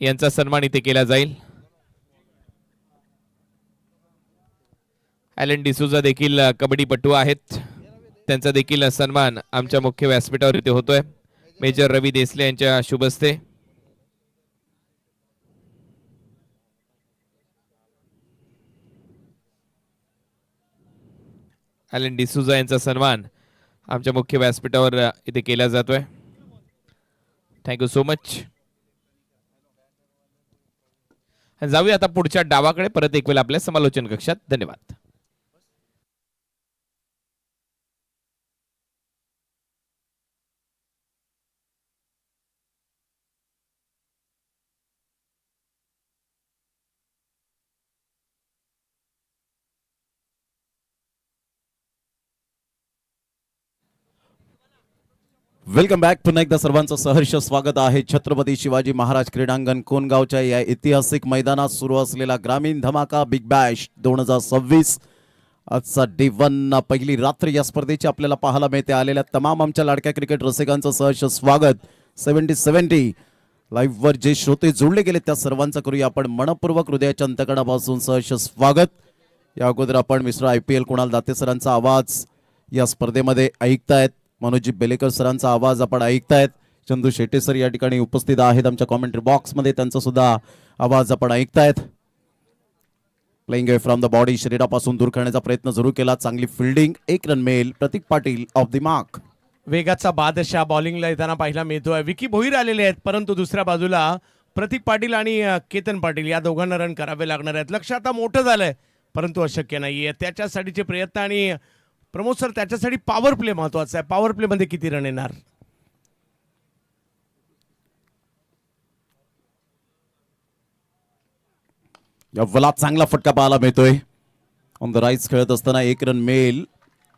यांचा सन्मान इथे केला जाईल. ॲलन डिसूजा देखील कबड्डीपटू आहेत. त्यांचा देखील सन्मान आमच्या मुख्य व्यासपीठावर इथे होतोय. मेजर रवी देसले यांच्या शुभ हस्ते. ॲलन डिसूजा यांचा सन्मान आमच्या मुख्य व्यासपीठावर इथे केला जातोय. Thank you so much. जाऊया आता पुढच्या डावाकडे परत एक वेळ आपल्या समालोचन कक्षात. धन्यवाद. Welcome back. पुन्हा एकदा सर्वांचं सहर्ष स्वागत आहे छत्रपती शिवाजी महाराज क्रीडांगण कोणगावच्या या ऐतिहासिक मैदानात सुरू असलेला ग्रामीण धमाका बिग बॅश 2026. आजचा डे 1 पहिली रात्र या स्पर्धेची आपल्याला पाहायला मिळते. आलेल्या तमाम आमच्या लाडक्या क्रिकेट रसिकांचं सहर्ष स्वागत. 70 लाईव्ह वर जे श्रोते जोडले गेले त्या सर्वांचं करूया आपण मनपूर्वक हृदयाच्या अंतकणापासून सहर्ष स्वागत. या अगोदर आपण मिस्टर IPL कुणाल दाते सरांचा आवाज या स्पर्धेमध्ये ऐकतायत. मनोजी बेलेकर सरांचा आवाज आपण ऐकतायत. चंदू शेटे सर या ठिकाणी उपस्थित आहेत आमच्या कॉमेंट्री बॉक्समध्ये, त्यांचा सुद्धा आवाज आपण ऐकतायत. प्लेइंग फ्रॉम द बॉडी, शरीरापासून दूर करण्याचा प्रयत्न जरूर केला. चांगली फिल्डिंग. 1 रन मिळेल. प्रतीक पाटील ऑफ द मार्क. वेगाचा बादशाह बॉलिंगला येताना पाहायला मिळतोय. विकी भोईर आलेले आहेत, परंतु दुसऱ्या बाजूला प्रतीक पाटील आणि केतन पाटील या दोघांना रन करावे लागणार आहेत. लक्ष आता मोठं झालंय, परंतु अशक्य नाहीये. त्याच्यासाठीचे प्रयत्न आणि प्रमोद सर त्याच्यासाठी पॉवर प्ले महत्वाचा आहे. पॉवर प्ले मध्ये किती रन येणार? या चांगला फटका पाहायला मिळतोय. ऑन द राईज खेळत असताना 1 रन मिळेल.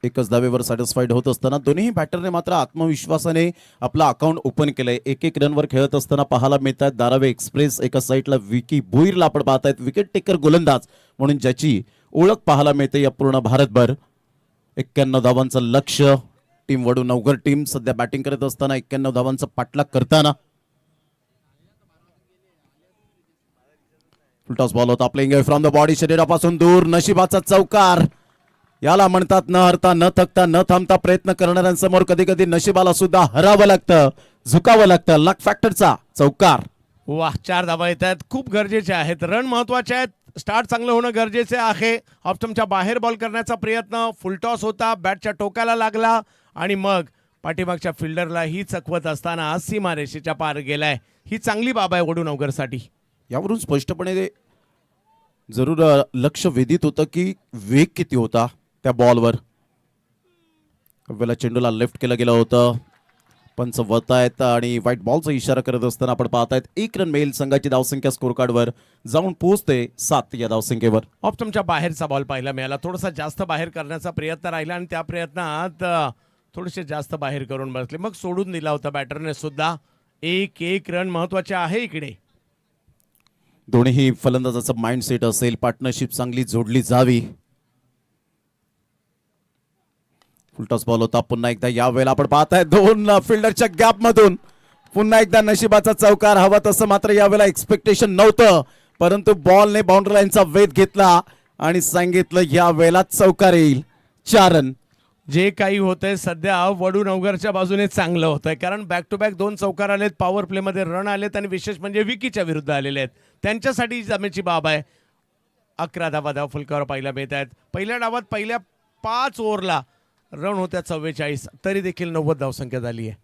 एकच धावेवर सॅटिस्फाईड होत असताना दोन्ही बॅटरने मात्र आत्मविश्वासाने आपला अकाउंट ओपन केलंय. 1-1 रनवर खेळत असताना पाहायला मिळतात धारावी एक्सप्रेस. एका साईडला विकी भोईरला आपण पाहतायत विकेट टेकर गोलंदाज म्हणून ज्याची ओळख पाहायला मिळते या पूर्ण भारतभर. 91 धावांचं लक्ष्य. टीम वडू नवघर टीम सध्या बॅटिंग करत असताना 91 धावांचा पाठलाग करताना. फुलटॉस बॉल होता. प्लेइंग फ्रॉम द बॉडी, शरीरापासून दूर. नशिबाचा चौकार याला म्हणतात. न हरता न थकता न थांबता प्रयत्न करणाऱ्यांसमोर कधी कधी नशिबाला सुद्धा हरावं लागतं, झुकावं लागतं. लक फॅक्टरचा चौकार. वाह, 4 धावा येतात, खूप गरजेचे आहेत. रन महत्वाचे आहेत. स्टार्ट चांगलं होणं गरजेचे आहे. ऑप्टमच्या बाहेर बॉल करण्याचा प्रयत्न. फुलटॉस होता, बॅटच्या टोकाला लागला आणि मग पाठीमागच्या फिल्डरला ही चकवत असताना सीमारेषेच्या पार गेलाय. ही चांगली बाब आहे वडू नवघरसाठी. यावरून स्पष्टपणे जरूर लक्ष वेधित होतं की वेग किती होता त्या बॉलवर. वेळेला चेंडूला लेफ्ट केलं गेलं होतं. पंच वळतायत आणि व्हाईट बॉलचा इशारा करत असताना आपण पाहतायत 1 रन मिळेल. संघाची धावसंख्या स्कोर कार्डवर जाऊन पोहोचते 7 या धावसंख्येवर. ऑप्टमच्या बाहेरचा बॉल पाहायला मिळाला. थोडासा जास्त बाहेर करण्याचा प्रयत्न राहिला आणि त्या प्रयत्नात थोडेसे जास्त बाहेर करून बसले, मग सोडून दिला होता बॅटरने सुद्धा. 1-1 रन महत्वाचे आहे इकडे. दोन्ही फलंदाजाचं माइंडसेट असेल, पार्टनरशिप चांगली जोडली जावी. फुलटॉस बॉल होता पुन्हा एकदा. यावेळेला आपण पाहताय 2 फिल्डरच्या गॅप मधून पुन्हा एकदा नशिबाचा चौकार. हवा तसं मात्र यावेळेला एक्सपेक्टेशन नव्हतं, परंतु बॉलने बाउंड्री लाईनचा वेध घेतला आणि सांगितलं यावेळेला चौकार येईल. 4 रन. जे काही होतंय सध्या वडू नवगरच्या बाजूने चांगलं होतंय, कारण बॅक टू बॅक 2 चौकार आलेत, पॉवर प्लेमध्ये रन आलेत आणि विशेष म्हणजे विकीच्या विरुद्ध आलेले आहेत. त्यांच्यासाठी जमेची बाब आहे. 11 धावा धावफलकावर पाहायला मिळत आहेत. पहिल्या डावात पहिल्या 5 ओव्हरला रन होत्या 44, तरी देखील 90 धावसंख्या झाली आहे.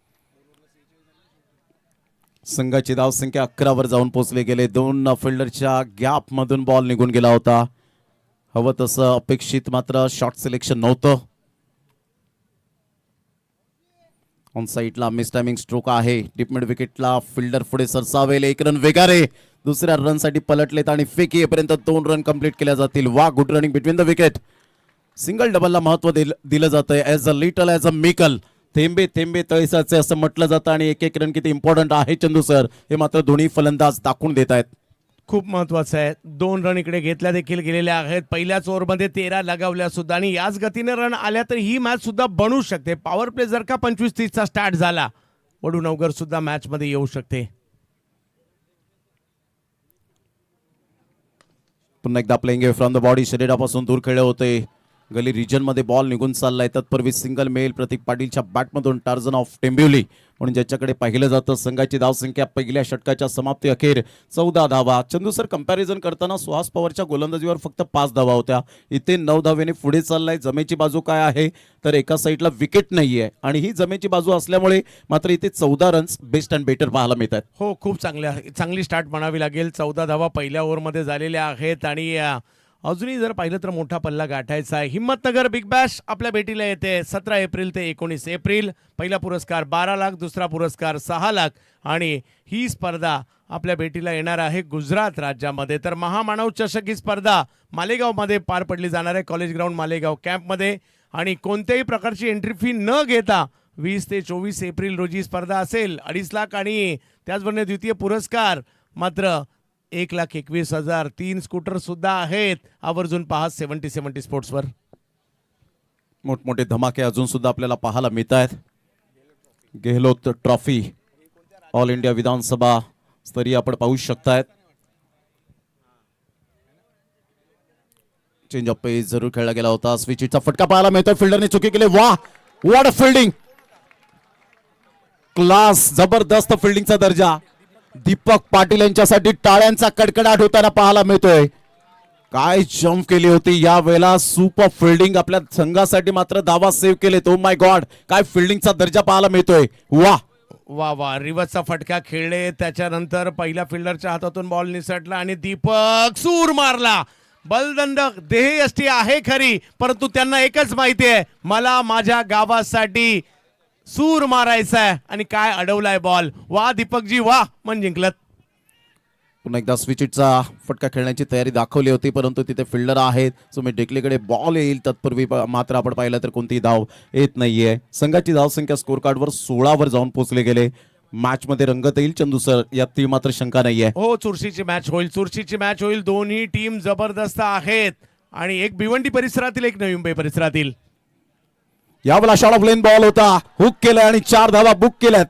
संघाची धावसंख्या 11 वर जाऊन पोहोचले गेले. 2 फिल्डरच्या गॅप मधून बॉल निघून गेला होता. हवं तसं अपेक्षित मात्र शॉट सिलेक्शन नव्हतं. ऑन साईडला मिस टायमिंग स्ट्रोक आहे. डीप मिड विकेटला फिल्डर पुढे सरसावेल. 1 रन वेगारे दुसऱ्या रन साठी पलटलेत आणि फेकी येईपर्यंत 2 रन कंप्लीट केल्या जातील. वा, good running between the wicket. Single डबलला महत्व दिलं जातंय. As a little as a mickle, थेंबे थेंबे तळीसाचे असं म्हटलं जातं आणि एक एक रन किती इम्पॉर्टंट आहे चंदू सर, हे मात्र दोन्ही फलंदाज दाखवून देत आहेत. खूप महत्वाचं आहे. 2 रन इकडे घेतल्या देखील गेलेल्या आहेत. पहिल्याच ओव्हरमध्ये 13 लगावल्या सुद्धा आणि याच गतीने रन आल्या तर ही मॅच सुद्धा बनू शकते. पॉवर प्ले जर का 25-30 चा स्टार्ट झाला, वडू नवगर सुद्धा मॅच मध्ये येऊ शकते. पुन्हा एकदा प्लेइंग फ्रॉम द बॉडी, शरीरापासून दूर खेळले होते. गली रिजन मध्ये बॉल निघून चाललाय. तत्पूर्वी सिंगल मेल प्रतीक पाटीलच्या बॅटमधून टार्झन ऑफ टेंबिवली म्हणून ज्याच्याकडे पाहिलं जातं. संघाची धावसंख्या पहिल्या षटकाच्या समाप्ती अखेर 14 धावा. चंदू सर, कंपॅरिझन करताना सुहास पवारच्या गोलंदाजीवर फक्त 5 धावा होत्या. इथे 9 धावेने पुढे चाललाय. जमेची बाजू काय आहे तर एका साईडला विकेट नाहीये आणि ही जमेची बाजू असल्यामुळे मात्र इथे 14 रन्स बेस्ट अँड बेटर पाहायला मिळतात. हो, खूप चांगली स्टार्ट म्हणावी लागेल. 14 धावा पहिल्या ओव्हरमध्ये झालेल्या आहेत आणि अजूनही जर पाहिलं तर मोठा पल्ला गाठायचा आहे. हिम्मतनगर बिग बॅश आपल्या भेटीला येते 17 एप्रिल ते 19 एप्रिल. पहिला पुरस्कार 12 लाख, दुसरा पुरस्कार 6 लाख आणि ही स्पर्धा आपल्या भेटीला येणार आहे गुजरात राज्यामध्ये. तर महामानव चषक ही स्पर्धा मालेगावमध्ये पार पडली जाणार आहे, कॉलेज ग्राउंड मालेगाव कॅम्पमध्ये. आणि कोणत्याही प्रकारची एंट्री फी न घेता 20 ते 24 एप्रिल रोजी स्पर्धा असेल. 2.5 लाख आणि त्याचबरोबर द्वितीय पुरस्कार मात्र 1,21,000. 3 स्कूटर सुद्धा आहेत. आवर्जून पहा 70 स्पोर्ट्सवर. मोठमोठे धमाके अजून सुद्धा आपल्याला पाहायला मिळत आहेत. गेहलोत ट्रॉफी ऑल इंडिया विधानसभा स्तरीय आपण पाहू शकतायत. चेंज ऑफ पेस जरूर खेळला गेला होता. स्विचचा फटका पाहायला मिळतोय. फिल्डरने चुकी केली. वा, व्हॉट अ फिल्डिंग, क्लास, जबरदस्त फिल्डिंगचा दर्जा. दीपक पाटील यांच्यासाठी टाळ्यांचा कडकडाट होताना पाहायला मिळतोय. काय जम्प केली होती या वेळेला. Super fielding. आपल्या संघासाठी मात्र धावा सेव्ह केलेत. ओ माय गॉड, काय फिल्डिंगचा दर्जा पाहायला मिळतोय. वा वा वा, रिव्हर्सचा फटका खेळले. त्याच्यानंतर पहिल्या फिल्डरच्या हातातून बॉल निसटला आणि दीपक सूर मारला. बलदंड देहयष्टी आहे खरी, परंतु त्यांना एकच माहिती आहे, मला माझ्या गावासाठी सूर मारायचा आहे आणि काय अडवलाय बॉल. वा दीपकजी वा, मन जिंकलत. पुन्हा एकदा स्विचचा फटका खेळण्याची तयारी दाखवली होती, परंतु तिथे फिल्डर आहेत. सुमित डेकलेकडे बॉल येईल तत्पूर्वी मात्र आपण पाहिलं तर कोणतीही धाव येत नाहीये. संघाची धावसंख्या स्कोर कार्डवर 16 वर जाऊन पोहोचले गेले. मॅच मध्ये रंगत येईल चंदू सर, यात ती मात्र शंका नाहीये. हो, चुरशीची मॅच होईल. दोन्ही टीम जबरदस्त आहेत आणि एक भिवंडी परिसरातील, एक नवी मुंबई परिसरातील. यावेळेला शॉट ऑफ लेन बॉल होता, हुक केलाय आणि 4 धावा बुक केल्यात.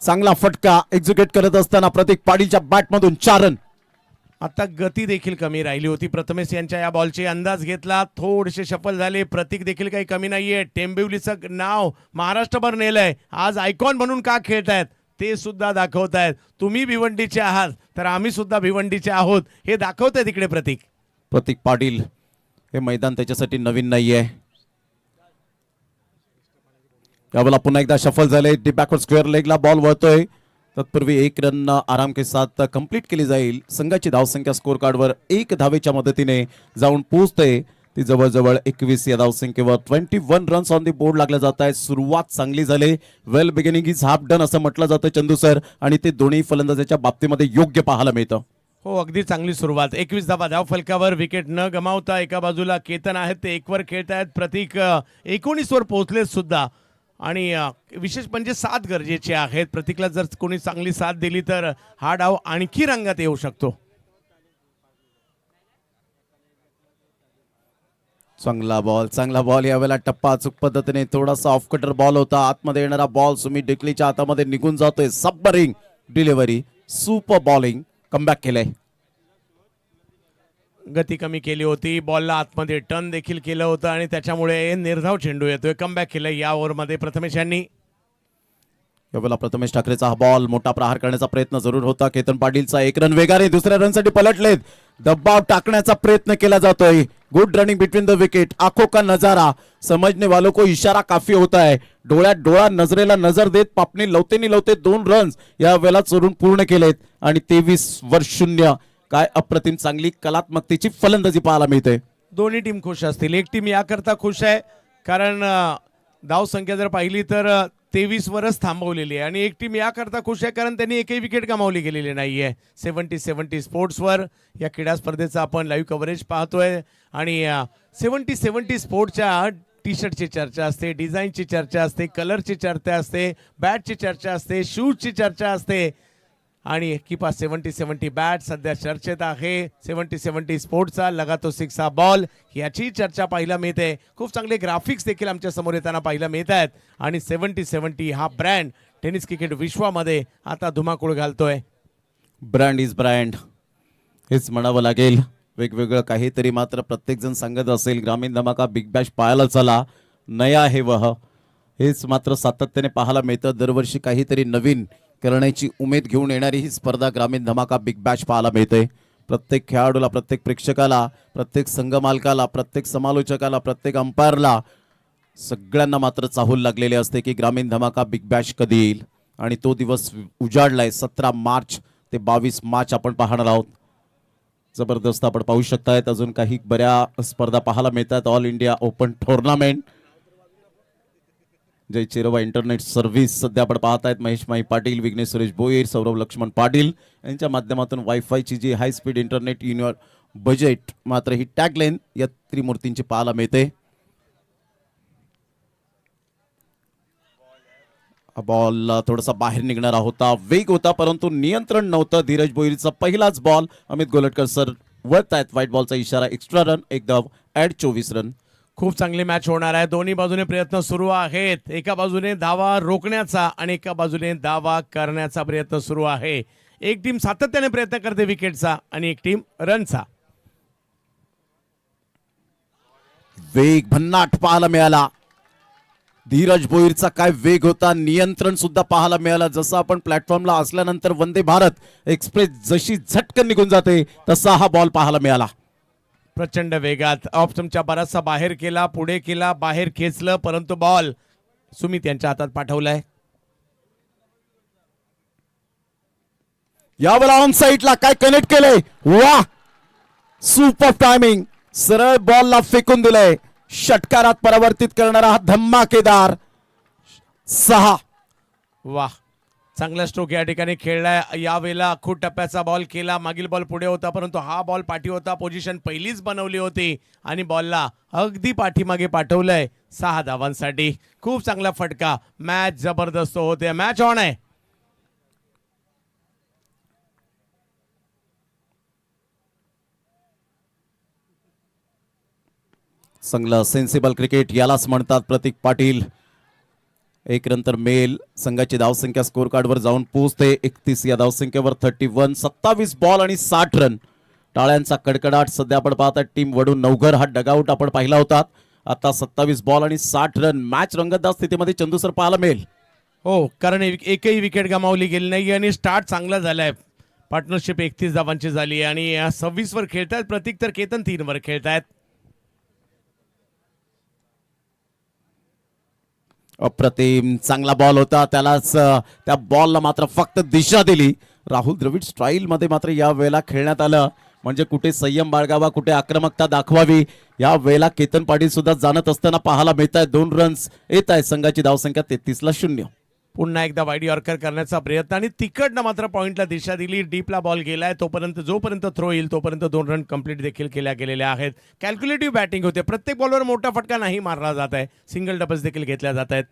चांगला फटका एक्झिक्यूट करत असताना प्रतीक पाटीलच्या बॅटमधून 4 रन. आता गती देखील कमी राहिली होती. प्रथमेश यांच्या या बॉलचे अंदाज घेतला, थोडेसे सफल झाले. प्रतीक देखील काही कमी नाहीये. टेंबिवलीचं नाव महाराष्ट्रभर नेलंय. आज आयकॉन म्हणून का खेळतायत ते सुद्धा दाखवतायत. तुम्ही भिवंडीचे आहात तर आम्ही सुद्धा भिवंडीचे आहोत हे दाखवताय तिकडे प्रतीक पाटील. हे मैदान त्याच्यासाठी नवीन नाहीये. यावेळेला पुन्हा एकदा शफल झाले. डीप बॅकवर्ड स्क्वेअर लेगला बॉल वळतोय. तत्पूर्वी 1 रन आराम के साथ कंप्लीट केली जाईल. संघाची धावसंख्या स्कोर कार्डवर 1 धावेच्या मदतीने जाऊन पोहोचते. ती जवळजवळ 21 या धावसंख्येवर 21 रन्स ऑन दी बोर्ड लागले जात आहे. सुरुवात चांगली झाली. वेल बिगिनिंग इज हाफ डन असं म्हटलं जातं चंदू सर, आणि ते दोन्ही फलंदाजाच्या बाबतीमध्ये योग्य पाहायला मिळतं. हो, अगदी चांगली सुरुवात. 21 धावा धाव फलकावर, विकेट न गमावता. एका बाजूला केतन आहेत ते 1 वर खेळतायत. प्रतीक 19 वर पोहोचले सुद्धा. आणि विशेष म्हणजे 7 गरजेचे आहेत. प्रतीकला जर कोणी चांगली साथ दिली तर हा डाव आणखी रंगात येऊ शकतो. चांगला बॉल यावेळेला टप्पा अचूक पद्धतीने. थोडासा ऑफ कटर बॉल होता. आतमध्ये येणारा बॉल सुमित डेकलीच्या हातामध्ये निघून जातोय. सबमरिंग डिलिव्हरी, सुपर बॉलिंग, कमबॅक केलंय. गती कमी केली होती, बॉलला आतमध्ये टर्न देखील केलं होतं आणि त्याच्यामुळे निर्धाव चेंडू येतोय. कमबॅक केलं या ओव्हरमध्ये प्रथमेश यांनी. यावेळेला प्रथमेश ठाकरेचा हा बॉल मोठा प्रहार करण्याचा प्रयत्न जरूर होता. केतन पाटीलचा एक रन वेगाने दुसऱ्या रनसाठी पलटलेत. दबाव टाकण्याचा प्रयत्न केला जातोय. Good running between the wicket. आंखों का नजारा, समझने वालों को इशारा काफी होता है. डोळ्यात डोळा, नजरेला नजर देत पापणी लवते 2 रन्स या वेळेला चोरून पूर्ण केलेत आणि 23-0. काय अप्रतिम चांगली कलात्मकतेची फलंदाजी पाहायला मिळते. दोन्ही टीम खुश असतील. एक टीम याकरता खुश आहे कारण धाव संख्या जर पाहिली तर 23 वरच थांबवलेली आहे आणि एक टीम याकरता खुश आहे कारण त्यांनी एकही विकेट गमावली गेलेली नाहीये. 70-70 स्पोर्ट्सवर या क्रीडा स्पर्धेचं आपण लाईव्ह कव्हरेज पाहतोय आणि 70-70 स्पोर्ट्सच्या टी शर्टची चर्चा असते, डिझाईनची चर्चा असते, कलरची चर्चा असते, बॅटची चर्चा असते, शूजची चर्चा असते आणि किपा 70-70 बॅट सध्या चर्चेत आहे. 70-70 स्पोर्ट्सचा लगातो 6 हा बॉल याची चर्चा पाहायला मिळते. खूप चांगले ग्राफिक्स देखील आमच्या समोर येताना पाहायला मिळत आहेत आणि 70-70 हा ब्रँड टेनिस क्रिकेट विश्वामध्ये आता धुमाकूळ घालतोय. ब्रँड इज ब्रँड हेच म्हणावं लागेल. वेगवेगळं काहीतरी मात्र प्रत्येक जण सांगत असेल. ग्रामीण धमाका बिग बॅश पाहायला चला, नया है वह, हेच मात्र सातत्याने पाहायला मिळतं. दरवर्षी काहीतरी नवीन करण्याची उमेद घेऊन येणारी ही स्पर्धा ग्रामीण धमाका बिग बॅश पाहायला मिळते. प्रत्येक खेळाडूला, प्रत्येक प्रेक्षकाला, प्रत्येक संघ मालकाला, प्रत्येक समालोचकाला, प्रत्येक अंपायरला सगळ्यांना मात्र चाहूल लागलेले असते की ग्रामीण धमाका बिग बॅश कधी येईल आणि तो दिवस उजाडलाय. 17 मार्च ते 22 मार्च आपण पाहणार आहोत. जबरदस्त आपण पाहू शकतायत. अजून काही बऱ्या स्पर्धा पाहायला मिळतात. ऑल इंडिया ओपन टुर्नामेंट, जय चिरवा इंटरनेट सर्व्हिस सध्या आपण पाहतायत. महेश माई पाटील, विघ्नेश सुरेश भोईर, सौरभ लक्ष्मण पाटील यांच्या माध्यमातून वायफायची जी high speed internet in your budget, मात्र ही टॅगलाईन या त्रिमूर्तींची पाहायला मिळते. बॉल थोडासा बाहेर निघणारा होता, वेग होता परंतु नियंत्रण नव्हतं. धीरज भोईरचा पहिलाच बॉल. अमित गोलटकर सर वळतायत. व्हाईट बॉलचा इशारा. एक्स्ट्रा रन, एक धाव, ऍड 24 रन. खूप चांगली मॅच होणार आहे. दोन्ही बाजूने प्रयत्न सुरू आहेत. एका बाजूने धावा रोखण्याचा आणि एका बाजूने धावा करण्याचा प्रयत्न सुरू आहे. एक टीम सातत्याने प्रयत्न करते विकेटचा आणि एक टीम रनचा. वेग भन्नाट पाहायला मिळाला. धीरज भोईरचा काय वेग होता. नियंत्रण सुद्धा पाहायला मिळालं. जसं आपण प्लॅटफॉर्मला असल्यानंतर वंदे भारत एक्सप्रेस जशी झटकन निघून जाते तसा हा बॉल पाहायला मिळाला. प्रचंड वेगात ऑफ स्टंपच्या बराचसा बाहेर केला, पुढे केला, बाहेर खेचलं परंतु बॉल सुमित यांच्या हातात पाठवलाय. यावेळेला ऑन साईडला काय कनेक्ट केलंय. वा, सुपर टायमिंग. सरळ बॉलला फेकून दिलंय. षटकारात परावर्तित करणारा हा धमाकेदार 6. वाह, चांगला स्ट्रोक या ठिकाणी खेळलाय. यावेळेला खूप टप्प्याचा बॉल केला. मागील बॉल पुढे होता परंतु हा बॉल पाठी होता. पोझिशन पहिलीच बनवली होती आणि बॉलला अगदी पाठीमागे पाठवलंय 6 धावांसाठी. खूप चांगला फटका. मॅच जबरदस्त होते. मॅच ऑन आहे. चांगलं सेन्सिबल क्रिकेट यालाच म्हणतात. प्रतीक पाटील एक नंतर मेल संघाची धावसंख्या स्कोर कार्डवर जाऊन पोहोचते 31 या धावसंख्येवर. 31, 27 बॉल आणि 60 रन. टाळ्यांचा कडकडाट सध्या आपण पाहतात. टीम वडून नवघर हा डगआउट आपण पाहिला होता. आता 27 बॉल आणि 60 रन. मॅच रंगतदार स्थितीमध्ये चंदू सर पाहायला मिळेल. हो, कारण एकही विकेट गमावली गेली नाही आणि स्टार्ट चांगला झालाय. पार्टनरशिप 31 धावांची झाली आणि 26 वर खेळतायत प्रतीक, तर केतन 3 वर खेळतायत. अप्रतिम चांगला बॉल होता. त्यालाच त्या बॉलला मात्र फक्त दिशा दिली. राहुल द्रविड स्टाईल मध्ये मात्र या वेळेला खेळण्यात आलं. म्हणजे कुठे संयम बाळगावा, कुठे आक्रमकता दाखवावी, या वेळेला केतन पाटील सुद्धा जाणत असताना पाहायला मिळत आहे. 2 रन्स येत आहे. संघाची धावसंख्या 33-0. पुन्हा एकदा वाईड यॉर्कर करण्याचा प्रयत्न आणि तिकडनं मात्र पॉइंटला दिशा दिली. डीपला बॉल गेलाय. तोपर्यंत जोपर्यंत थ्रो येईल तोपर्यंत 2 रन कंप्लीट देखील केल्या गेलेल्या आहेत. कॅल्क्युलेटिव्ह बॅटिंग होते. प्रत्येक बॉलवर मोठा फटका नाही मारला जात आहे. सिंगल डबल्स देखील घेतल्या जात आहेत.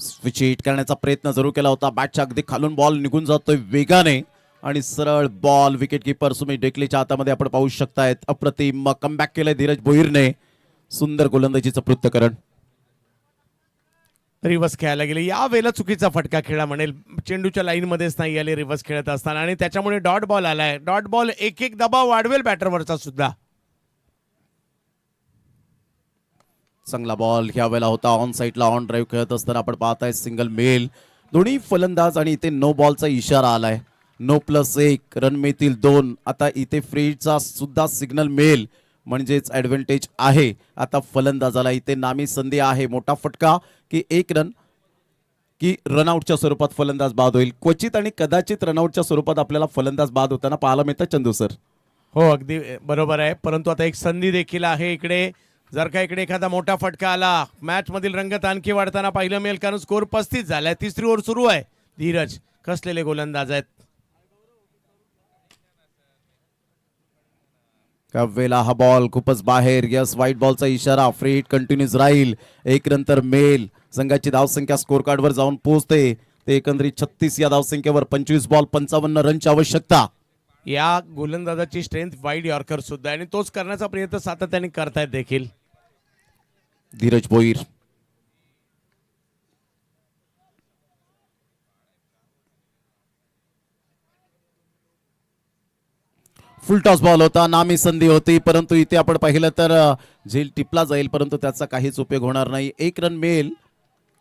स्विच हिट करण्याचा प्रयत्न जरूर केला होता. बॅटच्या अगदी खालून बॉल निघून जातोय वेगाने आणि सरळ बॉल. विकेट किपर सुमित डेकलेच्या हातामध्ये आपण पाहू शकतायत. अप्रतिम कमबॅक केलंय धीरज भोईरने. सुंदर गोलंदाजीचं पृथ्थकरण. रिव्हर्स खेळायला गेले. या वेळेला चुकीचा फटका खेळा म्हणेल, चेंडूच्या लाईनमध्येच नाही आले रिव्हर्स खेळत असताना, आणि त्याच्यामुळे डॉट बॉल आलाय. डॉट बॉल एक एक दबाव वाढवेल बॅटरवरचा सुद्धा. चांगला बॉल ह्या वेळेला होता ऑन साईडला. ऑन ड्राईव्ह खेळत असताना आपण पाहताय सिंगल मेल दोन्ही फलंदाज, आणि इथे नो बॉलचा इशारा आलाय. नो +1 रन मिळतील 2. आता इथे फ्रीडचा सुद्धा सिग्नल मिळेल, म्हणजेच ऍडव्हान्टेज आहे आता फलंदाजाला. इथे नामी संधी आहे. मोठा फटका की 1 रन की रनआउटच्या स्वरूपात फलंदाज बाद होईल. क्वचित आणि कदाचित रनआउटच्या स्वरूपात आपल्याला फलंदाज बाद होताना पाहायला मिळतं चंदू सर. हो, अगदी बरोबर आहे. परंतु आता एक संधी देखील आहे इकडे. जर का इकडे एखादा मोठा फटका आला, मॅच मधील रंगत आणखी वाढताना पाहिलं मिळेल, कारण स्कोर 35 झालाय. तिसरी ओव्हर सुरू आहे. धीरज कसलेले गोलंदाज आहेत. वेळेला हा बॉल खूपच बाहेर. यस, व्हाईट बॉलचा इशारा. फ्री हिट कंटिन्यूज राहील. 1 नंतर मेल. संघाची धावसंख्या स्कोर कार्डवर जाऊन पोहोचते. ते एकंदरीत 36 या धावसंख्येवर. 25 बॉल 55 रनची आवश्यकता. या गोलंदाजाची स्ट्रेंथ वाईड यॉर्कर सुद्धा आहे, आणि तोच करण्याचा प्रयत्न सातत्याने करतायत देखील धीरज भोईर. फुल टॉस बॉल होता. नामी संधी होती, परंतु इथे आपण पाहिलं तर झेल टिपला जाईल, परंतु त्याचा काहीच उपयोग होणार नाही. 1 रन मिळेल,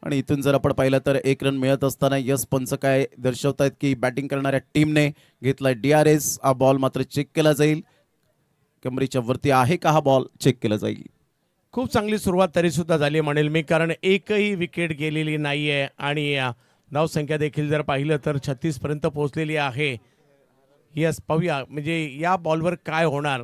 आणि इथून जर आपण पाहिलं तर 1 रन मिळत असताना यस पंच काय दर्शवतायत की बॅटिंग करणाऱ्या टीमने घेतलाय DRS. हा बॉल मात्र चेक केला जाईल. कमरेच्या वरती आहे का हा बॉल, चेक केला जाईल. खूप चांगली सुरुवात तरी सुद्धा झाली म्हणेल मी, कारण एकही विकेट गेलेली नाहीये, आणि धावसंख्या देखील जर पाहिलं तर 36 पर्यंत पोहोचलेली आहे. यस, पाहूया म्हणजे या बॉलवर काय होणार,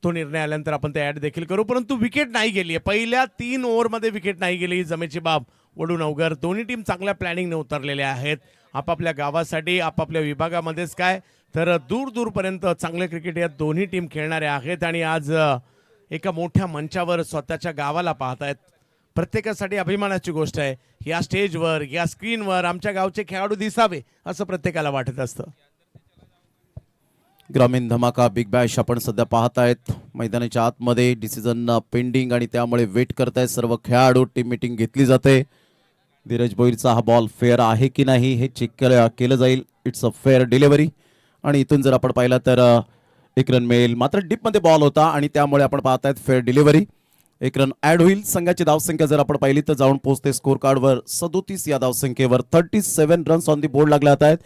तो निर्णय आल्यानंतर आपण ते ॲड देखील करू. परंतु विकेट नाही गेली आहे. पहिल्या 3 ओव्हरमध्ये विकेट नाही गेली ही जमेची बाब. वडूनवगर दोन्ही टीम चांगल्या प्लॅनिंगने उतरलेल्या आहेत आपापल्या गावासाठी, आपापल्या विभागामध्येच काय तर दूर दूरपर्यंत चांगले क्रिकेट या दोन्ही टीम खेळणाऱ्या आहेत, आणि आज एका मोठ्या मंचावर स्वतःच्या गावाला पाहतायत. प्रत्येकासाठी अभिमानाची गोष्ट आहे. या स्टेजवर, या स्क्रीनवर आमच्या गावचे खेळाडू दिसावे असं प्रत्येकाला वाटत असतं. ग्रामीण धमाका बिग बॅश आपण सध्या पाहतायत. मैदानाच्या आतमध्ये डिसिजन पेंडिंग, आणि त्यामुळे वेट करतायत सर्व खेळाडू. टीम मीटिंग घेतली जाते. धीरज भोईरचा हा बॉल फेअर आहे की नाही हे चेक केलं जाईल. इट्स अ फेअर डिलिव्हरी, आणि इथून जर आपण पाहिलं तर 1 रन मिळेल. मात्र डीपमध्ये बॉल होता, आणि त्यामुळे आपण पाहतायत फेअर डिलिव्हरी. 1 रन ऍड होईल. संघाची धावसंख्या जर आपण पाहिली तर जाऊन पोहोचते स्कोर कार्डवर 37 या धावसंख्येवर. 37 रन्स ऑन दी बोर्ड लागले आहेत.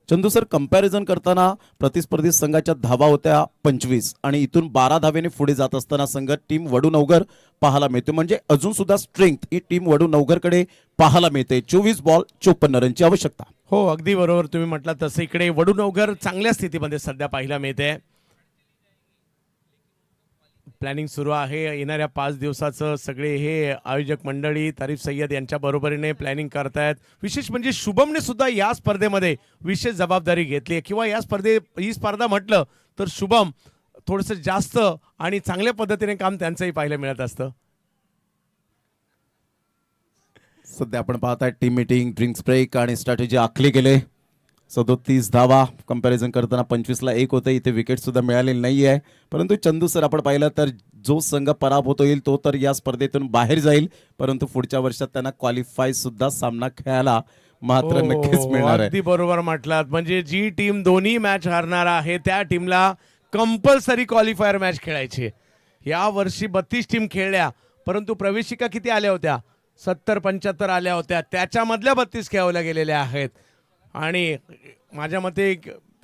चंदू सर, कंपॅरिझन करताना प्रतिस्पर्धी संघाच्या धावा होत्या 25, आणि इथून 12 धावेने पुढे जात असताना संघ टीम वडूनवगर पाहायला मिळते. म्हणजे अजून सुद्धा स्ट्रेंथ ही टीम वडूनवगरकडे पाहायला मिळते. 24 बॉल 54 रनची आवश्यकता. हो, अगदी बरोबर तुम्ही म्हटलं तसं इकडे वडूनवगर चांगल्या स्थितीमध्ये सध्या पाहायला मिळते. प्लॅनिंग सुरू आहे. येणाऱ्या 5 दिवसाचं सगळे हे आयोजक मंडळी तारीफ सय्यद यांच्या बरोबरीने प्लॅनिंग करतायत. विशेष म्हणजे शुभमने सुद्धा या स्पर्धेमध्ये विशेष जबाबदारी घेतली आहे, किंवा या ही स्पर्धा म्हटलं तर शुभम थोडंसं जास्त आणि चांगल्या पद्धतीने काम त्यांचंही पाहायला मिळत असतं. सध्या आपण पाहताय टीम मीटिंग, ड्रिंक्स ब्रेक आणि स्ट्रॅटेजी आखली गेले. 37 धावा कंपॅरिझन करताना 25ला 1 होते. इथे विकेट सुद्धा मिळालेली नाही आहे. परंतु चंदू सर, आपण पाहिलं तर जो संघ पराभूत होईल तो तर या स्पर्धेतून बाहेर जाईल, परंतु पुढच्या वर्षात त्यांना क्वालिफाय सुद्धा सामना खेळायला मात्र नक्कीच मिळणार आहे. अगदी बरोबर म्हटलात. म्हणजे जी टीम दोन्ही मॅच हारणार आहे त्या टीमला कंपल्सरी क्वालिफायर मॅच खेळायची. या वर्षी 32 टीम खेळल्या, परंतु प्रवेशिका किती आल्या होत्या? 70-75 आल्या होत्या. त्याच्यामधल्या 32 खेळवल्या गेलेल्या आहेत, आणि माझ्या मते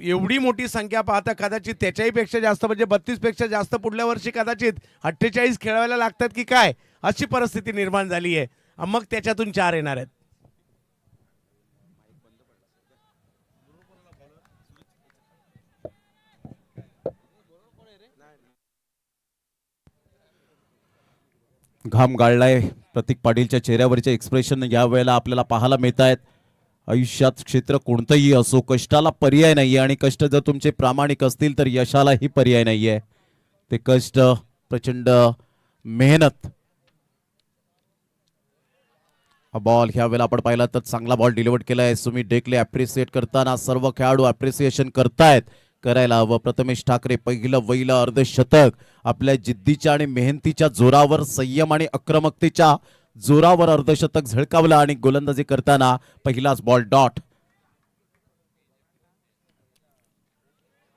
एवढी मोठी संख्या पाहता कदाचित त्याच्याही पेक्षा जास्त, म्हणजे 32 पेक्षा जास्त पुढल्या वर्षी कदाचित 48 खेळवायला लागतात की काय, अशी परिस्थिती निर्माण झाली आहे. मग त्याच्यातून 4 येणार आहेत. घाम गाळलाय. प्रतीक पाटीलच्या चेहऱ्यावरचे एक्सप्रेशन या वेळेला आपल्याला पाहायला मिळत आहेत. आयुष्यात क्षेत्र कोणतंही असो, कष्टाला पर्याय नाहीये, आणि कष्ट जर तुमचे प्रामाणिक असतील तर यशालाही पर्याय नाहीये. ते कष्ट, प्रचंड मेहनत. हा बॉल ह्या वेळेला आपण पाहिला तर चांगला बॉल डिलिव्हर केलाय. सुमित डेकले अप्रिशिएट करताना सर्व खेळाडू अप्रिसिएशन करतायत. करायला हवं. प्रथमेश ठाकरे पहिलं अर्धशतक आपल्या जिद्दीच्या आणि मेहनतीच्या जोरावर, संयम आणि आक्रमकतेच्या जोरावर अर्धशतक झळकावलं आणि गोलंदाजी करताना पहिलाच बॉल डॉट.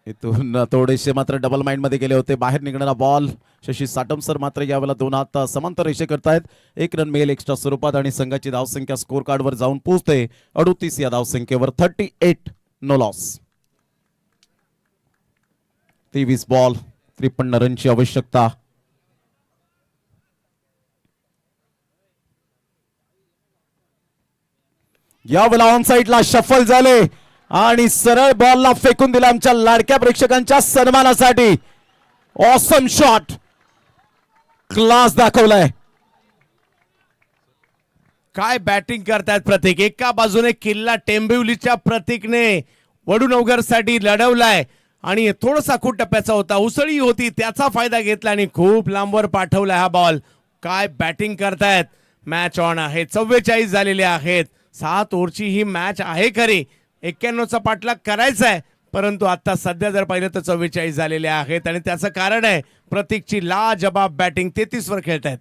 इथून थोडेसे मात्र डबल माइंड मध्ये गेले होते. बाहेर निघणारा बॉल शशी साटम सर मात्र यावेळेला 2 हात समांतर रेषे करतायत. 1 रन मिळेल एक्स्ट्रा स्वरूपात आणि संघाची धावसंख्या स्कोर कार्डवर जाऊन पोहोचते 38 या धावसंख्येवर. 38 नो लॉस. 23 बॉल 53 रनची आवश्यकता. यावेळेला ऑन साइडला शफल झाले आणि सरळ बॉलला फेकून दिला आमच्या लाडक्या प्रेक्षकांच्या सन्मानासाठी. ऑसम शॉट, क्लास दाखवलाय. काय बॅटिंग करतायत प्रतीक. एका बाजूने किल्ला टेंबिवलीच्या प्रतीकने वडूनवगर साठी लढवलाय आणि थोडासा खूप टप्प्याचा होता, उसळी होती, त्याचा फायदा घेतला आणि खूप लांबवर पाठवला हा बॉल. काय बॅटिंग करतायत. मॅच ऑन आहे. 44 झालेले आहेत. 7 ओव्हरची ही मॅच आहे खरी. 91चा पाठलाग करायचा आहे, परंतु आता सध्या जर पाहिलं तर 44 झालेले आहेत आणि त्याचं कारण आहे प्रतीकची लाजबाब बॅटिंग. 33 वर खेळतायत.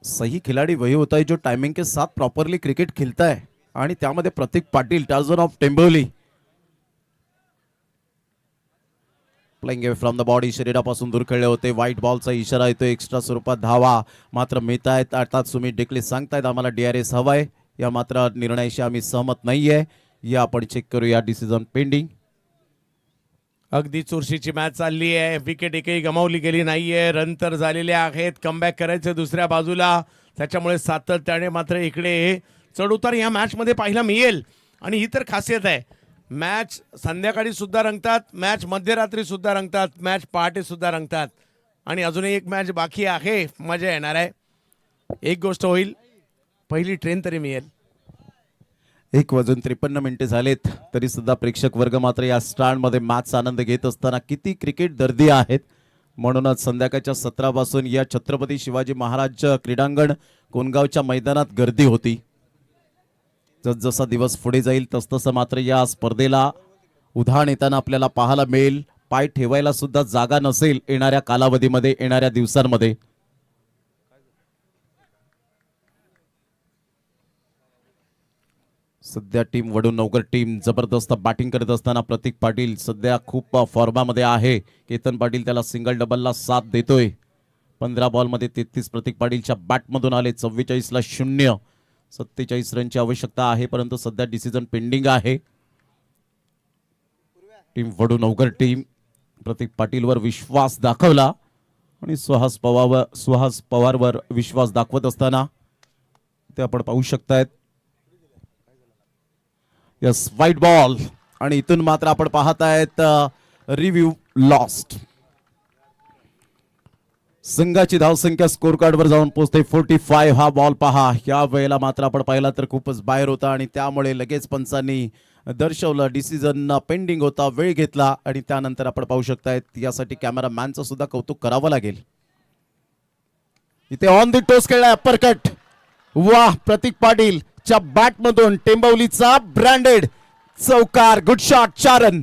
सही खिलाडी वही होता है जो टाइमिंग के साथ प्रॉपरली क्रिकेट खेलता है आणि त्यामध्ये Prateek Patil Tarzan of Temboli. Playing away from the body, शरीरापासून दूर खेळले होते. व्हाईट बॉलचा इशारा येतो. एक्स्ट्रा स्वरूपात धावा मात्र मिळत आहेत. आता सुमित डेकले सांगतायत आम्हाला DRS हवाय. या मात्र निर्णयाशी आम्ही सहमत नाहीये. या आपण चेक करूया. Decision pending. अगदी चुरशीची मॅच चालली आहे. विकेट एकही गमावली गेली नाहीये. रन तर झालेले आहेत. कमबॅक करायचे दुसऱ्या बाजूला. त्याच्यामुळे सातत्याने मात्र इकडे चढउतार या मॅच मध्ये पाहायला मिळेल आणि ही तर खासियत आहे. मॅच संध्याकाळी सुद्धा रंगतात, मॅच मध्यरात्री सुद्धा रंगतात, मॅच पहाटे सुद्धा रंगतात आणि अजूनही एक मॅच बाकी आहे. मजा येणार आहे. एक गोष्ट होईल, पहिली ट्रेन तरी मिळेल. 1:53 झालेत तरी सुद्धा प्रेक्षक वर्ग मात्र या स्टँड मध्ये मॅच आनंद घेत असताना किती क्रिकेट दर्दी आहेत. म्हणूनच संध्याकाळच्या 17 पासून या छत्रपती शिवाजी महाराज क्रीडांगण कोणगावच्या मैदानात गर्दी होती. जसजसा दिवस पुढे जाईल तसतसं मात्र या स्पर्धेला उधाण येताना आपल्याला पाहायला मिळेल. पाय ठेवायला सुद्धा जागा नसेल येणाऱ्या कालावधीमध्ये, येणाऱ्या दिवसांमध्ये. सध्या टीम वडूनवगर टीम जबरदस्त बॅटिंग करत असताना प्रतीक पाटील सध्या खूप फॉर्मामध्ये आहे. केतन पाटील त्याला सिंगल डबलला साथ देतोय. 15 बॉलमध्ये 33 प्रतीक पाटीलच्या बॅटमधून आले. 44ला 0. 47 रनची आवश्यकता आहे, परंतु सध्या डिसिजन पेंडिंग आहे. टीम वडूनवगर टीम प्रतीक पाटीलवर विश्वास दाखवला आणि सुहास पवारवर विश्वास दाखवत असताना ते आपण पाहू शकतायत. यस, व्हाईट बॉल आणि इथून मात्र आपण पाहत आहेत रिव्ह्यू लॉस्ट. संघाची धावसंख्या स्कोर कार्डवर जाऊन पोहोचते 45. हा बॉल पहा. या वेळेला मात्र आपण पाहिला तर खूपच बाहेर होता आणि त्यामुळे लगेच पंचांनी दर्शवलं डिसिजन पेंडिंग होता, वेळ घेतला आणि त्यानंतर आपण पाहू शकतायत. यासाठी कॅमेरामॅनचं सुद्धा कौतुक करावं लागेल. इथे ऑन दी टोस खेळलाय अप्परकट. वाह, प्रतीक पाटील च्या बॅट मधून टेंबवलीचा ब्रँडेड चौकार. Good shot, 4 run.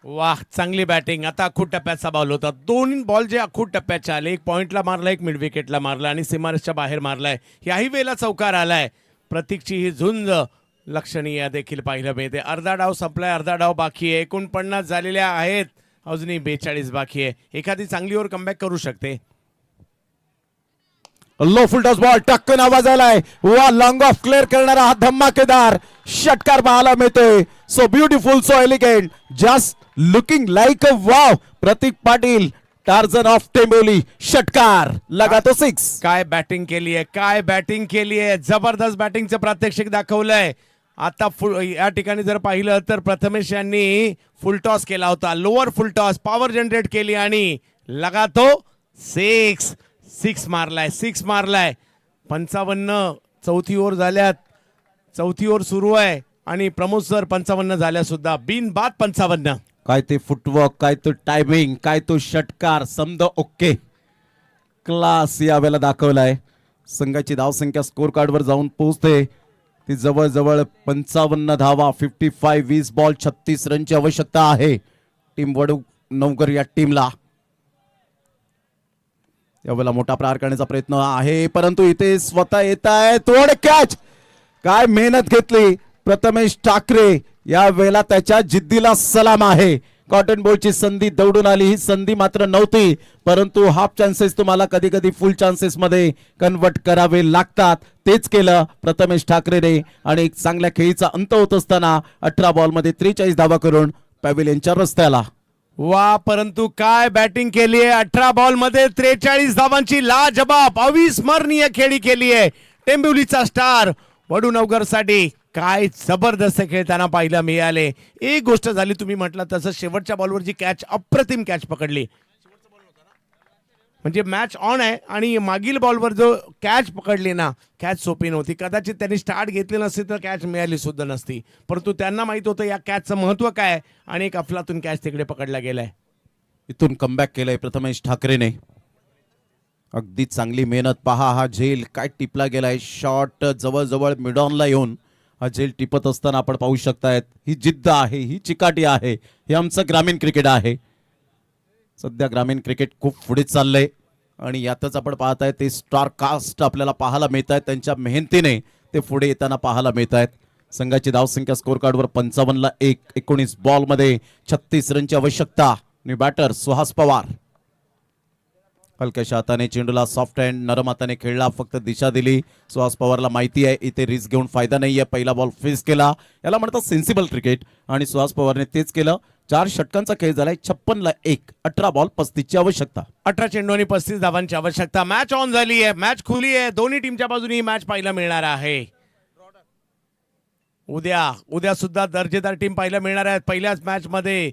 वाह, चांगली बॅटिंग. आता अखूट टप्प्याचा बॉल होता. 2 बॉल जे अखूट टप्प्याचे आले, एक पॉइंटला मारला, एक मिड विकेटला मारला आणि सीमारेषच्या बाहेर मारलाय. याही वेळेला चौकार आलाय. प्रतीकची ही झुंज लक्षणीय देखील पाहायला मिळते. अर्धा डाव संपलाय, अर्धा डाव बाकी आहे. 49 झालेल्या आहेत, अजूनही 42 बाकी आहे. एखादी चांगली ओव्हर कमबॅक करू शकते. लो फुलटॉस बॉल, टक्कन आवाज आलाय. वा, लॉंग ऑफ क्लिअर करणारा हा धमाकेदार षटकार पाहायला मिळतोय. So beautiful, so elegant, just looking like a wow. Prateek Patil Tarzan of Temboli, षटकार लगा तो 6. काय बॅटिंग केली आहे, काय बॅटिंग केली आहे. जबरदस्त बॅटिंगचं प्रात्यक्षिक दाखवलंय. आता या ठिकाणी जर पाहिलं तर प्रथमेश यांनी फुलटॉस केला होता, लोअर फुलटॉस, पॉवर जनरेट केली आणि लगा तो 6. 6 मारलाय, 6 मारलाय. 55. चौथी ओव्हर झाल्यात, चौथी ओव्हर सुरू आहे आणि प्रमोद सर 55 झाल्या सुद्धा. बिनबाद 55. काय ते फुटवर्क, काय तो टायमिंग, काय तो षटकार, समद ओके. क्लास यावेळेला दाखवलाय. संघाची धावसंख्या स्कोर कार्डवर जाऊन पोहोचते ती जवळजवळ 55 धावा. 55. 20 बॉल 36 रनची आवश्यकता आहे टीम वडूनवगर या टीमला. यावेळेला मोठा प्रहार करण्याचा प्रयत्न आहे, परंतु इथे स्वतः येत आहे तोड कॅच. काय मेहनत घेतली प्रथमेश ठाकरे, या वेळेला त्याच्या जिद्दीला सलाम आहे. कॉटन बॉलची संधी दौडून आली, ही संधी मात्र नव्हती, परंतु हाफ चान्सेस तुम्हाला कधी कधी फुल चान्सेस मध्ये कन्वर्ट करावे लागतात. तेच केलं प्रथमेश ठाकरेने आणि एक चांगल्या खेळीचा अंत होत असताना 18 बॉलमध्ये 43 धावा करून पॅव्हिलियनच्या रस्त्याला. वा, परंतु काय बॅटिंग केली आहे. 18 बॉल मध्ये 43 धावांची लाजबाब अविस्मरणीय खेळी केली आहे टेंबिवलीचा स्टार वडूनवगर साठी. काय जबरदस्त खेळताना पाहायला मिळाले. एक गोष्ट झाली, तुम्ही म्हटलं तसं शेवटच्या बॉलवर जी कॅच, अप्रतिम कॅच पकडली. म्हणजे मॅच ऑन आहे आणि मागील बॉलवर जो कॅच पकडली ना, कॅच सोपी नव्हती. कदाचित त्यांनी स्टार्ट घेतली नसती तर कॅच मिळाली सुद्धा नसती, परंतु त्यांना माहित होतं या कॅचचं महत्व काय आणि एक अफलातून कॅच तिकडे पकडला गेलाय. इथून कमबॅक केलंय प्रथमेश ठाकरेने. अगदी चांगली मेहनत पहा. हा झेल काय टिपला गेलाय, शॉट जवळजवळ मिडॉनला येऊन हा झेल टिपत असताना आपण पाहू शकतायत. ही जिद्द आहे, ही चिकाटी आहे, हे आमचं ग्रामीण क्रिकेट आहे. सध्या ग्रामीण क्रिकेट खूप पुढे चाललंय आणि यातच आपण पाहताय ते स्टार कास्ट आपल्याला पाहायला मिळत आहेत. त्यांच्या मेहनतीने ते पुढे येताना पाहायला मिळत आहेत. संघाची धावसंख्या स्कोर कार्डवर 55ला 1. 19 बॉलमध्ये 36 रनची आवश्यकता आणि बॅटर सुहास पवार. हलक्याच्या हाताने चेंडूला सॉफ्ट हँड नरम हाताने खेळला, फक्त दिशा दिली. सुहास पवारला माहिती आहे इथे रिस्क घेऊन फायदा नाहीये. पहिला बॉल फेस केला, याला म्हणतात सेन्सिबल क्रिकेट आणि सुहास पवारने तेच केलं. 4 षटकांचा खेळ झालाय. 56ला 1. 18 बॉल 35ची आवश्यकता. 18 चेंडू आणि 35 धावांची आवश्यकता. मॅच ऑन झाली आहे, मॅच खुली आहे. दोन्ही टीमच्या बाजूने ही मॅच पाहायला मिळणार आहे. उद्या सुद्धा दर्जेदार टीम पाहायला मिळणार आहेत. पहिल्याच मॅच मध्ये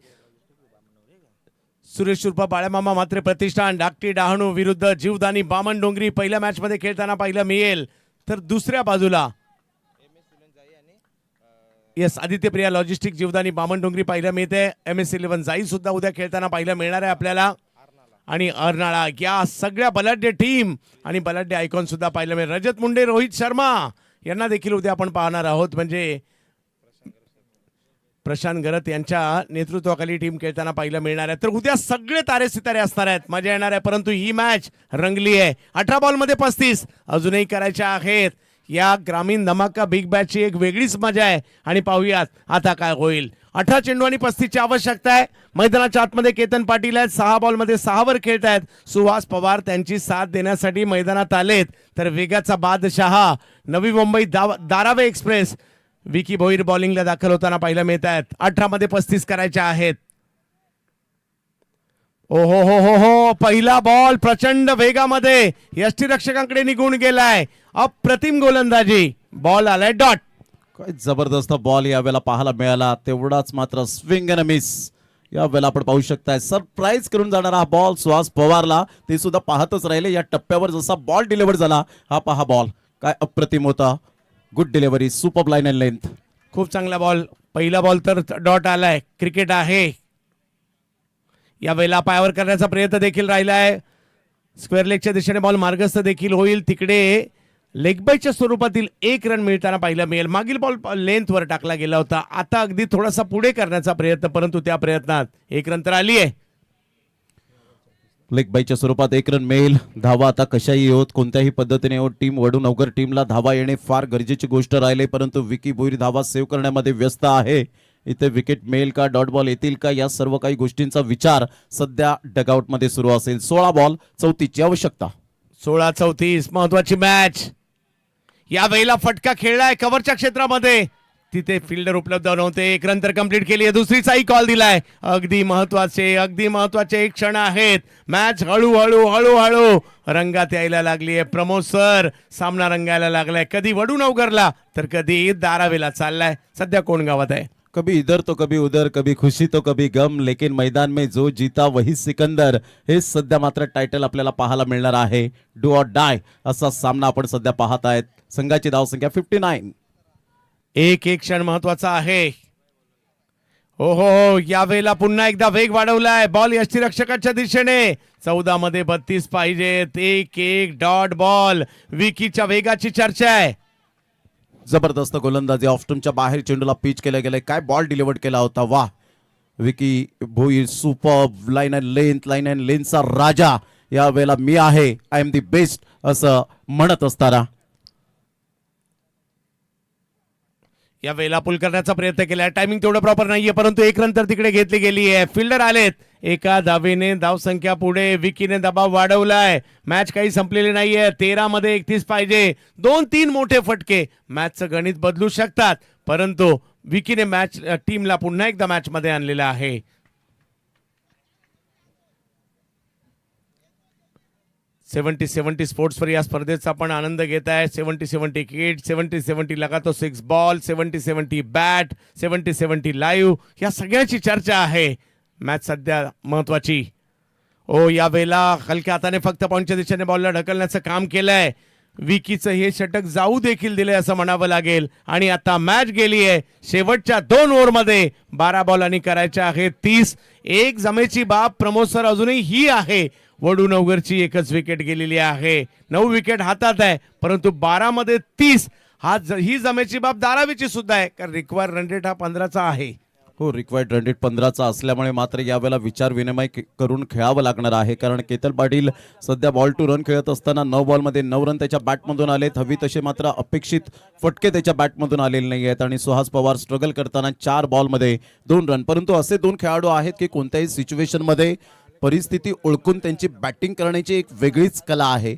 सुरेश उर्फ बाळामामा मात्र प्रतिष्ठान धाकटी डहाणू विरुद्ध जीवदानी बामण डोंगरी पहिल्या मॅच मध्ये खेळताना पाहायला मिळेल. तर दुसऱ्या बाजूला येस आदित्यप्रिया लॉजिस्टिक जीवदानी बामण डोंगरी पाहायला मिळते. MS11 जाई सुद्धा उद्या खेळताना पाहायला मिळणार आहे आपल्याला. आणि अर्नाळा या सगळ्या बलाढ्य टीम आणि बलाढ्य आयकॉन सुद्धा पाहायला मिळेल. रजत मुंडे, रोहित शर्मा यांना देखील उद्या आपण पाहणार आहोत. म्हणजे प्रशांत गरत यांच्या नेतृत्वाखाली टीम खेळताना पाहायला मिळणार आहे. तर उद्या सगळे तारे सितारे असणार आहेत, मजा येणार आहे. परंतु ही मॅच रंगली आहे. 18 बॉलमध्ये 35 अजूनही करायच्या आहेत. या ग्रामीण धमाका बिग बॅचची एक वेगळीच मजा आहे आणि पाहूयात आता काय होईल. 18 चेंडू आणि 35ची आवश्यकता आहे. मैदानाच्या आतमध्ये केतन पाटील आहेत, 6 बॉलमध्ये 6 वर खेळत आहेत. सुहास पवार त्यांची साथ देण्यासाठी मैदानात आलेत. तर वेगाचा बादशहा नवी मुंबई धारावी एक्सप्रेस विकी भोईर बॉलिंगला दाखल होताना पाहायला मिळत आहेत. 18 मध्ये 35 करायच्या आहेत. ओहो हो हो हो, पहिला बॉल प्रचंड वेगामध्ये यष्टीरक्षकांकडे निघून गेलाय. अप्रतिम गोलंदाजी, बॉल आलाय डॉट. काय जबरदस्त बॉल यावेळेला पाहायला मिळाला. तेवढाच मात्र स्विंग अँड मिस यावेळेला आपण पाहू शकताय. सरप्राईज करून जाणारा हा बॉल सुहास पवारला, ते सुद्धा पाहतच राहिले. या टप्प्यावर जसा बॉल डिलिव्हर झाला, हा पहा बॉल काय अप्रतिम होता. Good delivery, super line and length. खूप चांगला बॉल. पहिला बॉल तर डॉट आलाय. क्रिकेट आहे. या वेळेला पायावर करण्याचा प्रयत्न देखील राहिला आहे. स्क्वेअर लेगच्या दिशेने बॉल मार्गस्थ देखील होईल. तिकडे लेगबायच्या स्वरूपातील 1 रन मिळताना पाहायला मिळेल. मागील बॉल लेंथवर टाकला गेला होता. आता अगदी थोडासा पुढे करण्याचा प्रयत्न, परंतु त्या प्रयत्नात 1 रन तर आली आहे. लेग बायच्या स्वरूपात 1 रन मिळेल. धावा आता कशाही होत, कोणत्याही पद्धतीने होत, टीम वडूनवगर टीमला धावा येणे फार गरजेची गोष्ट राहिले. परंतु विकी भोईर धावा सेव्ह करण्यामध्ये व्यस्त आहे. इथे विकेट मिळेल का, डॉट बॉल येतील का, या सर्व काही गोष्टींचा विचार सध्या डगआउट मध्ये सुरू असेल. 16 बॉल 34ची आवश्यकता. 16-34 महत्वाची मॅच. या वेळेला फटका खेळलाय कव्हरच्या क्षेत्रामध्ये, तिथे फिल्डर उपलब्ध नव्हते. 1 रन तर कंप्लीट केली आहे. दुसरीचाही कॉल दिलाय. अगदी महत्वाचे क्षण आहेत. मॅच हळूहळू हळूहळू रंगात यायला लागली आहे. प्रमोद सर, सामना रंगायला लागलाय. कधी वडूनवगरला तर कधी धारावीला चाललाय. सध्या कोण गावात आहे? कभी इधर तो कभी उधर, कभी खुशी तो कभी गम, लेकिन मैदान में जो जीता वही सिकंदर. हे सध्या मात्र टायटल आपल्याला पाहायला मिळणार आहे. डू ऑर डाय असा सामना आपण सध्या पाहत आहेत. संघाची धावसंख्या 59. एक क्षण महत्वाचा आहे. हो हो, यावेळेला पुन्हा एकदा वेग वाढवलाय. बॉल यष्टीरक्षकाच्या दिशेने. 14 मध्ये 32 पाहिजेत. 1-1 डॉट बॉल. विकीच्या वेगाची चर्चा आहे. जबरदस्त गोलंदाजी. ऑफस्टंपच्या बाहेर चेंडूला पिच केलं गेलंय. काय बॉल डिलिव्हर्ड केला होता. वाह, Vicky Bhoir super. Line and लेंथचा राजा. यावेळेला मी आहे, आय एम दी बेस्ट असं म्हणत असताना या वेळेला पुल करण्याचा प्रयत्न केलाय. टायमिंग तेवढं प्रॉपर नाहीये, परंतु एक रन तर तिकडे घेतली गेली आहे. फिल्डर आलेत, एका धावेने धावसंख्या पुढे. विकीने दबाव वाढवलाय. मॅच काही संपलेली नाहीये. 13 मध्ये 31 पाहिजे. 2-3 मोठे फटके मॅचचं गणित बदलू शकतात, परंतु विकीने मॅच टीमला पुन्हा एकदा मॅच मध्ये आणलेलं आहे. 70-70 स्पोर्ट्सवर या स्पर्धेचा आपण आनंद घेत आहे. 70-70 किट, 70-70 लगातो 6 बॉल, 70-70 बॅट, 70-70 लाईव्ह, या सगळ्याची चर्चा आहे. मॅच सध्या महत्वाची. या वेळेला हलक्या हाताने फक्त पॉईंटच्या दिशेने बॉलला ढकलण्याचं काम केलंय. विकीचं हे षटक जाऊ देखील दिलंय असं म्हणावं लागेल. आणि आता मॅच गेली आहे. शेवटच्या 2 ओव्हरमध्ये 12 बॉलांनी करायच्या आहेत 30. एक जमेची बाब प्रमोद सर अजूनही ही आहे. वडूनवगरची एकच विकेट गेलेली आहे. 9 विकेट हातात आहे, परंतु 12 मध्ये 30 ही जमेची बाब धारावीची सुद्धा आहे, कारण रिक्वायर्ड रन रेट हा 15चा आहे. हो, रिक्वायर्ड रन रेट 15चा असल्यामुळे मात्र यावेळेला विचार विनिमय करून खेळावं लागणार आहे. कारण केतन पाटील सध्या बॉल टू रन खेळत असताना 9 बॉलमध्ये 9 रन त्याच्या बॅटमधून आलेत. हवी तसे मात्र अपेक्षित फटके त्याच्या बॅटमधून आलेले नाही आहेत. आणि सुहास पवार स्ट्रगल करताना 4 बॉलमध्ये 2 रन. परंतु असे 2 खेळाडू आहेत की कोणत्याही सिच्युएशनमध्ये परिस्थिती ओळखून त्यांची बॅटिंग करण्याची एक वेगळीच कला आहे.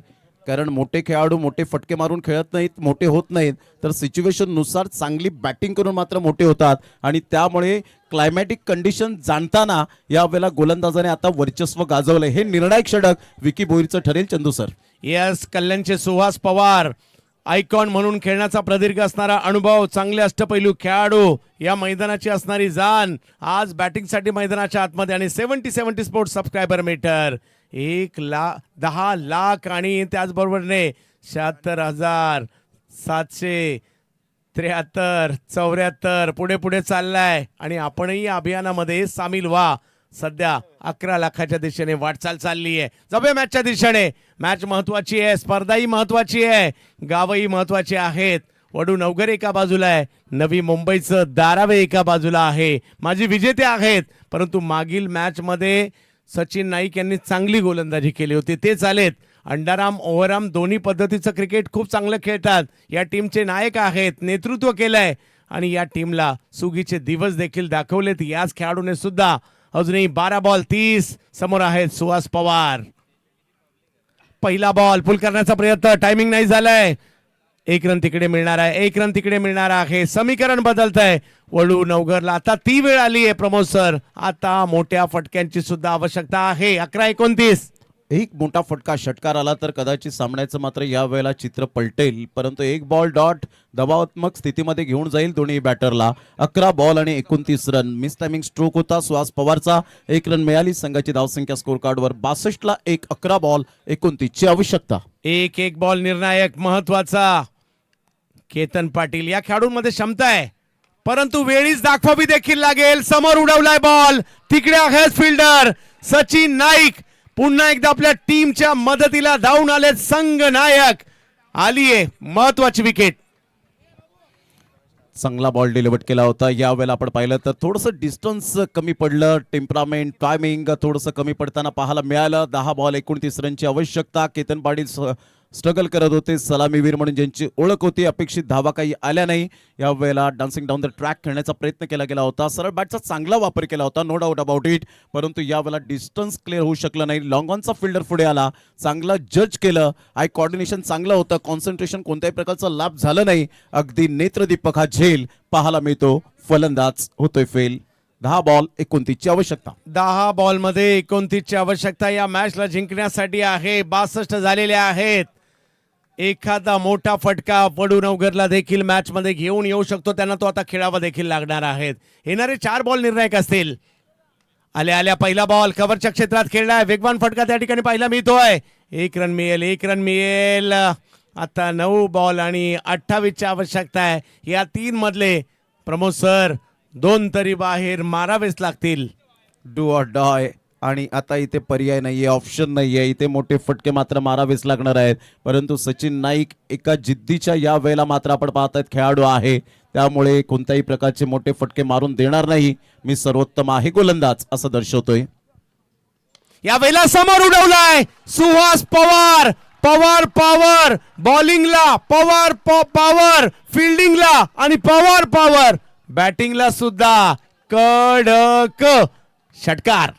कारण मोठे खेळाडू मोठे फटके मारून खेळत नाहीत, मोठे होत नाहीत, तर सिच्युएशननुसार चांगली बॅटिंग करून मात्र मोठे होतात. आणि त्यामुळे क्लायमॅटिक कंडिशन जाणताना यावेळेला गोलंदाजाने आता वर्चस्व गाजवलंय. हे निर्णायक षटक विकी भोईरचं ठरेल. चंदू सर. यस, कल्याणचे सुहास पवार आयकॉन म्हणून खेळण्याचा प्रदीर्घ असणारा अनुभव, चांगले अष्टपैलू खेळाडू, या मैदानाची असणारी जाण, आज बॅटिंगसाठी मैदानाच्या आतमध्ये. आणि 70-70 स्पोर्ट्स सबस्क्रायबर मीटर 10 लाख आणि त्याचबरोबरने 76,773 74 पुढे पुढे चाललाय. आणि आपणही या अभियानामध्ये सामील व्हा. सध्या 11 लाखाच्या दिशेने वाटचाल चालली आहे. जाऊया मॅचच्या दिशेने. मॅच महत्वाची आहे, स्पर्धाही महत्वाची आहे, गावही महत्वाची आहेत. वडूनवगर एका बाजूला आहे, नवी मुंबईचं धारावे एका बाजूला आहे. माझी विजेते आहेत, परंतु मागील मॅच मध्ये सचिन नाईक यांनी चांगली गोलंदाजी केली होती, ते चालेत. अंडाराम ओव्हराम दोन्ही पद्धतीचं क्रिकेट खूप चांगलं खेळतात. या टीमचे नायक आहेत, नेतृत्व केलंय आणि या टीमला सुगीचे दिवस देखील दाखवलेत याच खेळाडूने सुद्धा. अजूनही 12 बॉल 30 समोर आहेत सुहास पवार. पहिला बॉल पुल करण्याचा प्रयत्न, टायमिंग नाही झालाय. 1 रन तिकडे मिळणार आहे, 1 रन तिकडे मिळणार आहे. समीकरण बदलत आहे. वडूनवगरला आता ती वेळ आली आहे प्रमोद सर, आता मोठ्या फटक्यांची सुद्धा आवश्यकता आहे. 11-29. एक मोठा फटका षटकार आला तर कदाचित सामन्याचं मात्र या वेळेला चित्र पलटेल. परंतु 1 बॉल डॉट दबावात्मक स्थितीमध्ये घेऊन जाईल दोन्ही बॅटरला. 11 बॉल आणि 29 रन. मिस टायमिंग स्ट्रोक होता सुहास पवारचा. 1 रन मिळाली. संघाची धावसंख्या स्कोर कार्डवर 62ला 1. 11 बॉल 29 ची आवश्यकता. एक बॉल निर्णायक महत्वाचा. केतन पाटील, या खेळाडूंमध्ये क्षमता आहे, परंतु वेळीच दाखवावी देखील लागेल. समोर उडवलाय बॉल, तिकडे आहेत फिल्डर सचिन नाईक. पुन्हा एकदा आपल्या टीमच्या मदतीला धावून आले संघ नायक. आलीये महत्वाची विकेट. चांगला बॉल डिलिव्हर केला होता. यावेळेला आपण पाहिलं तर थोडंसं डिस्टन्स कमी पडलं, टेम्परामेंट टायमिंग थोडंसं कमी पडताना पाहायला मिळालं. 10 बॉल 29 रनची आवश्यकता. केतन पाटील स्ट्रगल करत होते, सलामीवीर म्हणून ज्यांची ओळख होती. अपेक्षित धावा काही आल्या नाही. यावेळेला डान्सिंग डाऊन द ट्रॅक खेळण्याचा प्रयत्न केला गेला होता. सरळ बॅटचा चांगला वापर केला होता, नो डाऊट अबाउट इट. परंतु यावेळेला डिस्टन्स क्लिअर होऊ शकलं नाही. लॉंग ऑनचा फिल्डर पुढे आला, चांगलं जज केलं. आय कॉर्डिनेशन चांगलं होतं, कॉन्सन्ट्रेशन कोणत्याही प्रकारचं लाभ झालं नाही. अगदी नेत्रदीपक हा झेल पाहायला मिळतो. फलंदाज होतोय फेल. 10 बॉल 29 ची आवश्यकता. 10 बॉल मध्ये 29 ची आवश्यकता या मॅचला जिंकण्यासाठी आहे. 62 झालेले आहेत. एखादा मोठा फटका वडूनवगरला देखील मॅच मध्ये घेऊन येऊ शकतो, त्यांना तो आता खेळावा देखील लागणार आहेत. येणारे 4 बॉल निर्णायक असतील. आल्या पहिला बॉल कव्हरच्या क्षेत्रात खेळलाय, वेगवान फटका त्या ठिकाणी पाहायला मिळतोय. 1 रन मिळेल, 1 रन मिळेल. आता 9 बॉल आणि 28 ची आवश्यकता आहे. या 3 मधले प्रमोद सर 2 तरी बाहेर मारावेच लागतील. Do or die. आणि आता इथे पर्याय नाहीये, ऑप्शन नाहीये. इथे मोठे फटके मात्र मारावेच लागणार आहेत. परंतु सचिन नाईक एका जिद्दीच्या या वेळेला मात्र आपण पाहत आहेत खेळाडू आहे, त्यामुळे कोणत्याही प्रकारचे मोठे फटके मारून देणार नाही. मी सर्वोत्तम आहे गोलंदाज असं दर्शवतोय. या वेळेला समोर उडवलाय सुहास पवार. पवार पॉवर बॉलिंगला, पवार पॉवर फिल्डिंगला आणि पवार पॉवर बॅटिंगला सुद्धा. कडक षटकार.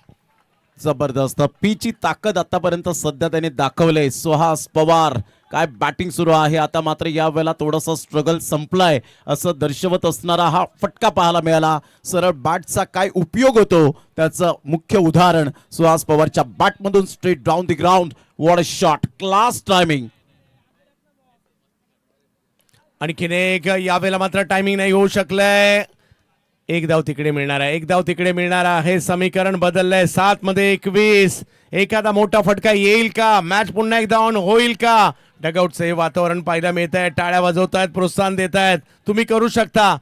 जबरदस्त पीची ताकद आतापर्यंत सध्या त्याने दाखवले सुहास पवार. काय बॅटिंग सुरू आहे. आता मात्र या वेळेला थोडासा स्ट्रगल संपलाय असं दर्शवत असणारा हा फटका पाहायला मिळाला. सरळ बॅटचा काय उपयोग होतो त्याचं मुख्य उदाहरण सुहास पवारच्या बॅटमधून straight down the ground. What a shot, class timing. आणखीन एक यावेळेला मात्र टायमिंग नाही होऊ शकलंय. एक धाव तिकडे मिळणार आहे, एक धाव तिकडे मिळणार आहे. समीकरण बदललंय. 7 मध्ये 21. एखादा मोठा फटका येईल का? मॅच पुन्हा एकदा ऑन होईल का? डगआउटचं हे वातावरण पाहायला मिळत आहे. टाळ्या वाजवतायत, प्रोत्साहन देत आहेत. तुम्ही करू शकता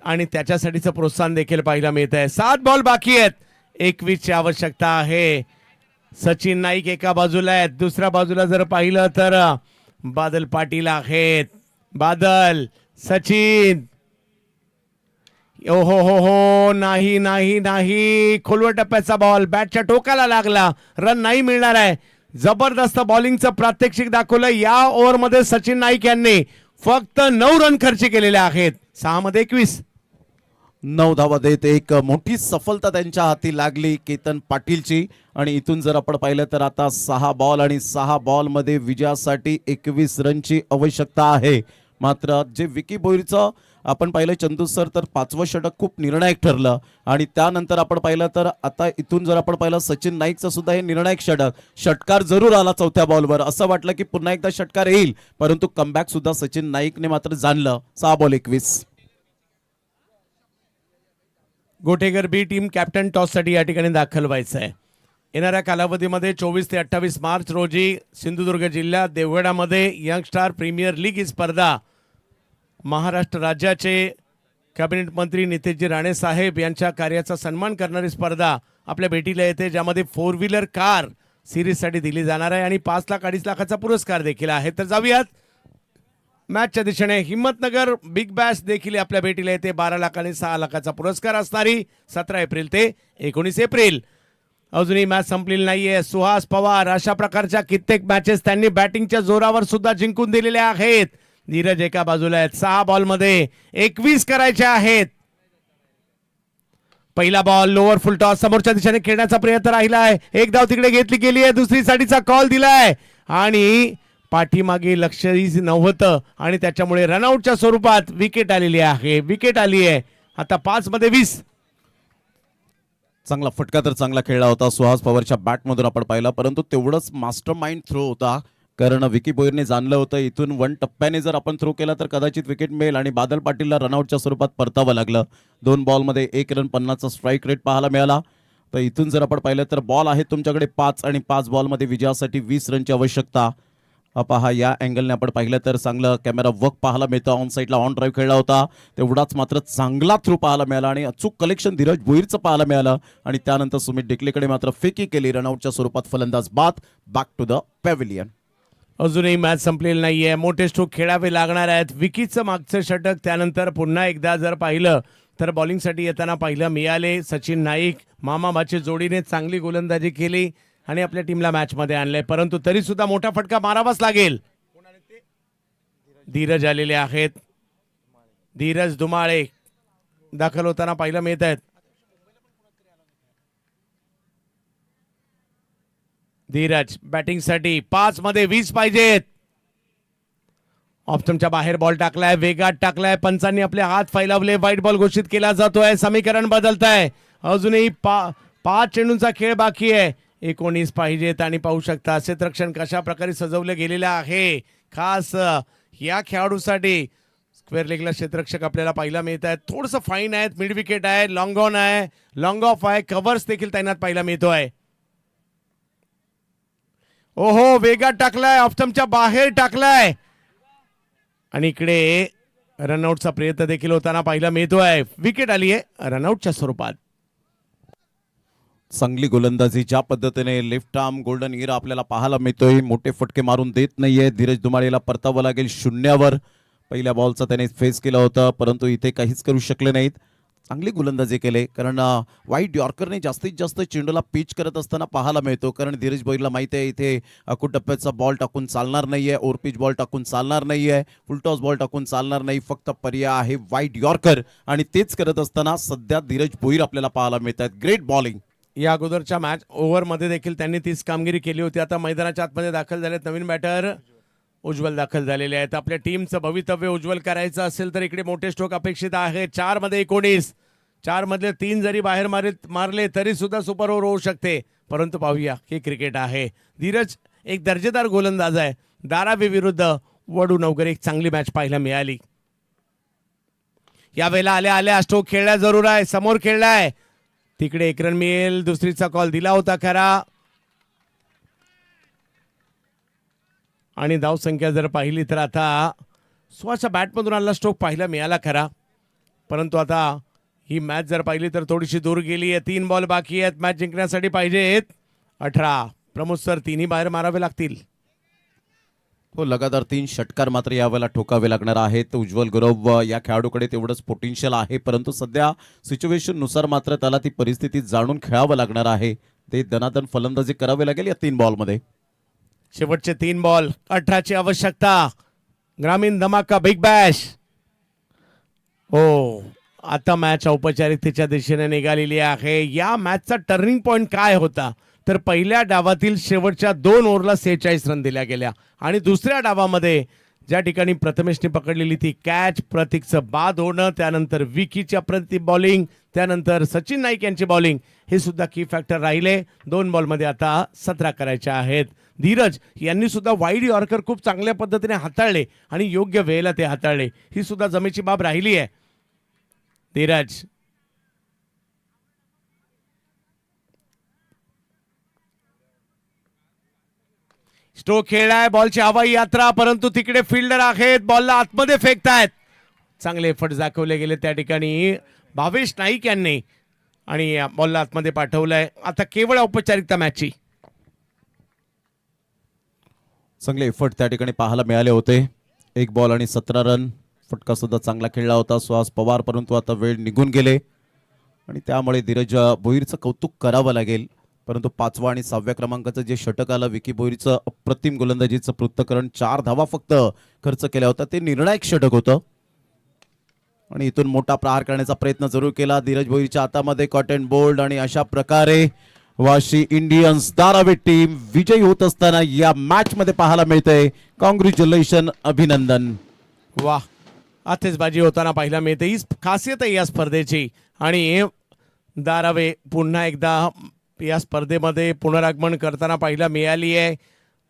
आणि त्याच्यासाठीचं प्रोत्साहन देखील पाहायला मिळत आहे. 7 बॉल बाकी आहेत. 21 ची आवश्यकता आहे. सचिन नाईक एका बाजूला आहेत, दुसऱ्या बाजूला जर पाहिलं तर बादल पाटील आहेत. बादल, सचिन. ओ हो, नाही नाही नाही, खोलवर टप्प्याचा बॉल बॅटच्या टोकाला लागला. रन नाही मिळणार आहे. जबरदस्त बॉलिंगचं प्रात्यक्षिक दाखवलं या ओव्हरमध्ये सचिन नाईक यांनी. फक्त 9 रन खर्च केलेले आहेत. 6 मध्ये 21. 9 धावा देत एक मोठी सफलता त्यांच्या हाती लागली केतन पाटीलची. आणि इथून जर आपण पाहिलं तर आता 6 बॉल आणि 6 बॉल मध्ये विजयासाठी 21 रनची आवश्यकता आहे. मात्र जे विकी भोईरचं आपण पाहिलं चंदू सर तर 5वं षटक खूप निर्णायक ठरलं. आणि त्यानंतर आपण पाहिलं तर आता इथून जर आपण पाहिलं सचिन नाईकचं सुद्धा हे निर्णायक षटकार जरूर आला 4थ्या बॉलवर. असं वाटलं की पुन्हा एकदा षटकार येईल, परंतु कमबॅक सुद्धा सचिन नाईकने मात्र जाणलं. 6 बॉल 21. गोटेकर बी टीम कॅप्टन टॉस साठी या ठिकाणी दाखल व्हायचं आहे. येणाऱ्या कालावधीमध्ये 24 ते 28 मार्च रोजी सिंधुदुर्ग जिल्ह्यात देवगडामध्ये यंग स्टार प्रीमियर लीग ही स्पर्धा महाराष्ट्र राज्याचे कॅबिनेट मंत्री नितेशजी राणे साहेब यांच्या कार्याचा सन्मान करणारी स्पर्धा आपल्या भेटीला येते, ज्यामध्ये 4 व्हीलर कार सिरीजसाठी दिली जाणार आहे आणि 5 लाख 2.5 लाखाचा पुरस्कार देखील आहे. तर जाऊयात मॅचच्या दिशेने. हिम्मतनगर बिग बॅश देखील आपल्या भेटीला येते. 12 लाख आणि 6 लाखाचा पुरस्कार असणारी 17 एप्रिल ते 19 एप्रिल. अजूनही मॅच संपलेली नाहीये. सुहास पवार अशा प्रकारच्या कित्येक मॅचेस त्यांनी बॅटिंगच्या जोरावर सुद्धा जिंकून दिलेल्या आहेत. धीरज एका बाजूला आहेत. 6 बॉल मध्ये 21 करायचे आहेत. पहिला बॉल लोअर फुल टॉस समोरच्या दिशेने खेळण्याचा प्रयत्न राहिला आहे. एक धाव तिकडे घेतली गेली आहे. दुसरी साठीचा कॉल दिलाय आणि पाठीमागे लक्षही नव्हतं आणि त्याच्यामुळे रनआउटच्या स्वरूपात विकेट आलेली आहे. विकेट आली आहे. आता 5 मध्ये 20. चांगला फटका तर चांगला खेळला होता सुहास पवारच्या बॅटमधून आपण पाहिला, परंतु तेवढंच मास्टर माइंड थ्रो होता. कारण विकी भोईरने जाणलं होतं इथून 1 टप्प्याने जर आपण थ्रो केला तर कदाचित विकेट मिळेल आणि बादल पाटीलला रनआउटच्या स्वरूपात परतावं लागलं. 2 बॉलमध्ये 1 रन 50चा स्ट्राईक रेट पाहायला मिळाला. तर इथून जर आपण पाहिलं तर बॉल आहे तुमच्याकडे 5 आणि 5 बॉलमध्ये विजयासाठी 20 रनची आवश्यकता. पहा या अँगलने आपण पाहिलं तर चांगलं कॅमेरा वर्क पाहायला मिळतं. ऑन साईडला ऑन ड्राईव्ह खेळला होता, तेवढाच मात्र चांगला थ्रू पाहायला मिळाला आणि अचूक कलेक्शन धीरज भोईरचं पाहायला मिळालं. आणि त्यानंतर सुमित डिकलेकडे मात्र फेकी केली. रनआउटच्या स्वरूपात फलंदाज बाद. Back to the pavilion. अजूनही मॅच संपलेली नाहीये. मोठे स्ट्रोक खेळावे लागणार आहेत. विकीचं मागचं षटक त्यानंतर पुन्हा एकदा जर पाहिलं तर बॉलिंगसाठी येताना पाहिलं मिळाले. सचिन नाईक मामाबाची जोडीने चांगली गोलंदाजी केली आणि आपल्या टीमला मॅच मध्ये आणलंय, परंतु तरी सुद्धा मोठा फटका मारावाच लागेल. धीरज आलेले आहेत. धीरज धुमाळे दाखल होताना पाहिलं मिळत आहेत. धीरज बॅटिंगसाठी 5 मध्ये 20 पाहिजेत. ऑप्शनच्या बाहेर बॉल टाकलाय, वेगात टाकलाय. पंचांनी आपले हात फैलावले. व्हाईट बॉल घोषित केला जातोय. समीकरण बदलत आहे. अजूनही 5 चेंडूंचा खेळ बाकी आहे. 19 पाहिजेत आणि पाहू शकता क्षेत्ररक्षण कशा प्रकारे सजवलं गेलेलं आहे. खास या खेळाडूसाठी स्क्वेअर लेगला क्षेत्ररक्षक आपल्याला पाहायला मिळत आहेत. थोडंसं फाईन आहेत. मिड विकेट आहे, लॉंग ऑन आहे, लॉंग ऑफ आहे, कव्हर्स देखील तैनात पाहायला मिळतोय. ओहो, वेगात टाकलाय, ऑप्शनच्या बाहेर टाकलाय आणि इकडे रनआउटचा प्रयत्न देखील होताना पाहायला मिळतोय. विकेट आली आहे रनआउटच्या स्वरूपात. चांगली गोलंदाजी ज्या पद्धतीने लेफ्ट आर्म गोल्डन इरा आपल्याला पाहायला मिळतोय. मोठे फटके मारून देत नाहीये. धीरज धुमाळेला परतावं लागेल 0वर. पहिल्या बॉलचा त्याने फेस केला होता, परंतु इथे काहीच करू शकले नाहीत. चांगली गोलंदाजी केले कारण वाईट यॉर्करने जास्तीत जास्त चेंडूला पिच करत असताना पाहायला मिळतो कारण धीरज भोईरला माहिती आहे इथे अकुटप्प्याचा बॉल टाकून चालणार नाहीये, ओव्हरपिच बॉल टाकून चालणार नाहीये, फुलटॉस बॉल टाकून चालणार नाही, फक्त पर्याय आहे वाईट यॉर्कर आणि तेच करत असताना सध्या धीरज भोईर आपल्याला पाहायला मिळतात. Great bowling. या अगोदरच्या मॅच ओव्हरमध्ये देखील त्यांनी तीच कामगिरी केली होती. आता मैदानाच्या आतमध्ये दाखल झालेत नवीन बॅटर उज्ज्वल दाखल झालेले आहेत. आपल्या टीमचं भवितव्य उज्ज्वल करायचं असेल तर इकडे मोठे स्ट्रोक अपेक्षित आहे. 4 मध्ये 19, 4 मधले 3 जरी बाहेर मारले तरी सुद्धा सुपर ओव्हर होऊ शकते. परंतु पाहूया हे क्रिकेट आहे. धीरज एक दर्जेदार गोलंदाज आहे. धारावी विरुद्ध वडू नवगर एक चांगली मॅच पाहायला मिळाली. यावेळेला आल्या स्ट्रोक खेळला जरूर आहे, समोर खेळलाय, तिकडे एक रन मिळेल. दुसरीचा कॉल दिला होता खरा आणि धावसंख्या जर पाहिली तर आता स्वतःच्या बॅटमधून आलेला स्ट्रोक पाहायला मिळाला खरा, परंतु आता ही मॅच जर पाहिली तर थोडीशी दूर गेली आहे. 3 बॉल बाकी आहेत मॅच जिंकण्यासाठी पाहिजेत 18. प्रमोद सर 3ही बाहेर मारावे लागतील. हो, लगातार 3 षटकार मात्र यावेळेला ठोकावे लागणार आहेत. उज्ज्वल गुरव या खेळाडूकडे तेवढंच पोटेन्शियल आहे, परंतु सध्या सिच्युएशन नुसार मात्र त्याला ती परिस्थिती जाणून खेळावं लागणार आहे. ते दनादन फलंदाजी करावी लागेल या 3 बॉलमध्ये. शेवटचे 3 बॉल, 18ची आवश्यकता. ग्रामीण धमाका बिग बॅश. हो, आता मॅच औपचारिकतेच्या दिशेने निघालेली आहे. या मॅचचा टर्निंग पॉइंट काय होता तर पहिल्या डावातील शेवटच्या 2 ओव्हरला 46 रन दिल्या गेल्या आणि दुसऱ्या डावामध्ये ज्या ठिकाणी प्रथमेशने पकडलेली ती कॅच, प्रतीकचं बाद होणं, त्यानंतर विकीच्या बॉलिंग, त्यानंतर सचिन नाईक यांची बॉलिंग, हे सुद्धा की फॅक्टर राहिले. 2 बॉलमध्ये आता 17 करायच्या आहेत. धीरज यांनी सुद्धा वाईड यॉर्कर खूप चांगल्या पद्धतीने हाताळले आणि योग्य वेळेला ते हाताळले, ही सुद्धा जमेची बाब राहिली आहे. धीरज स्ट्रोक खेळलाय, बॉलची हवाई यात्रा, परंतु तिकडे फिल्डर आहेत, बॉलला आतमध्ये फेकतायत. चांगले एफर्ट दाखवले गेले त्या ठिकाणी भावेश नाईक यांनी आणि बॉलला आतमध्ये पाठवलंय. आता केवळ औपचारिकता मॅचची. चांगले एफर्ट त्या ठिकाणी पाहायला मिळाले होते. 1 बॉल आणि 17 रन. फटका सुद्धा चांगला खेळला होता सुहास पवार, परंतु आता वेळ निघून गेले आणि त्यामुळे धीरज भोईरचं कौतुक करावं लागेल. परंतु 5व्या आणि 6व्या क्रमांकाचं जे षटक आलं, विकी भोईरचं अप्रतिम गोलंदाजीचं पृथक्करण, 4 धावा फक्त खर्च केल्या होता, ते निर्णायक षटक होतं आणि इथून मोठा प्रहार करण्याचा प्रयत्न जरूर केला. धीरज भोईरच्या हातामध्ये कॉटन बोल्ड आणि अशा प्रकारे वाशी इंडियन्स धारावी टीम विजयी होत असताना या मॅच मध्ये पाहायला मिळतंय. कॉंग्रॅच्युलेशन, अभिनंदन. वा, आतिषबाजी होताना पाहायला मिळते. ही खासियत आहे या स्पर्धेची आणि धारावे पुन्हा एकदा या स्पर्धेमध्ये पुनरागमन करताना पाहायला मिळाली आहे.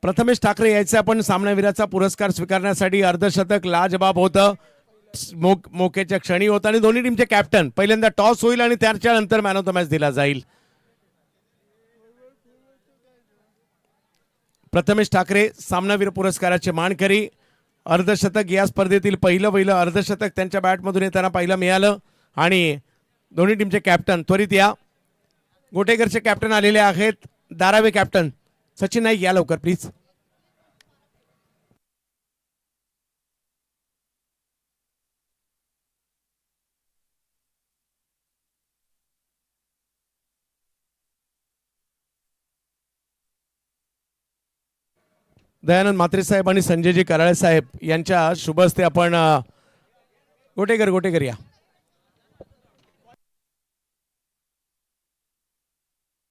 प्रथमेश ठाकरे यायचे आपण सामनावीराचा पुरस्कार स्वीकारण्यासाठी. अर्धशतक लाजबाब होतं, मोक्याच्या क्षणी होतं आणि दोन्ही टीमचे कॅप्टन. पहिल्यांदा टॉस होईल आणि त्याच्यानंतर मॅन ऑफ द मॅच दिला जाईल. प्रथमेश ठाकरे सामनावीर पुरस्काराचे मानकरी. अर्धशतक या स्पर्धेतील पहिलं अर्धशतक त्यांच्या बॅटमधून येताना पाहायला मिळालं आणि दोन्ही टीमचे कॅप्टन त्वरित या. गोटेकरचे कॅप्टन आलेले आहेत. धारावे कॅप्टन सचिन नाईक या लवकर प्लीज. दयानंद म्हात्रे साहेब आणि संजयजी कराळे साहेब यांच्या शुभ हस्ते आपण गोटेकर या.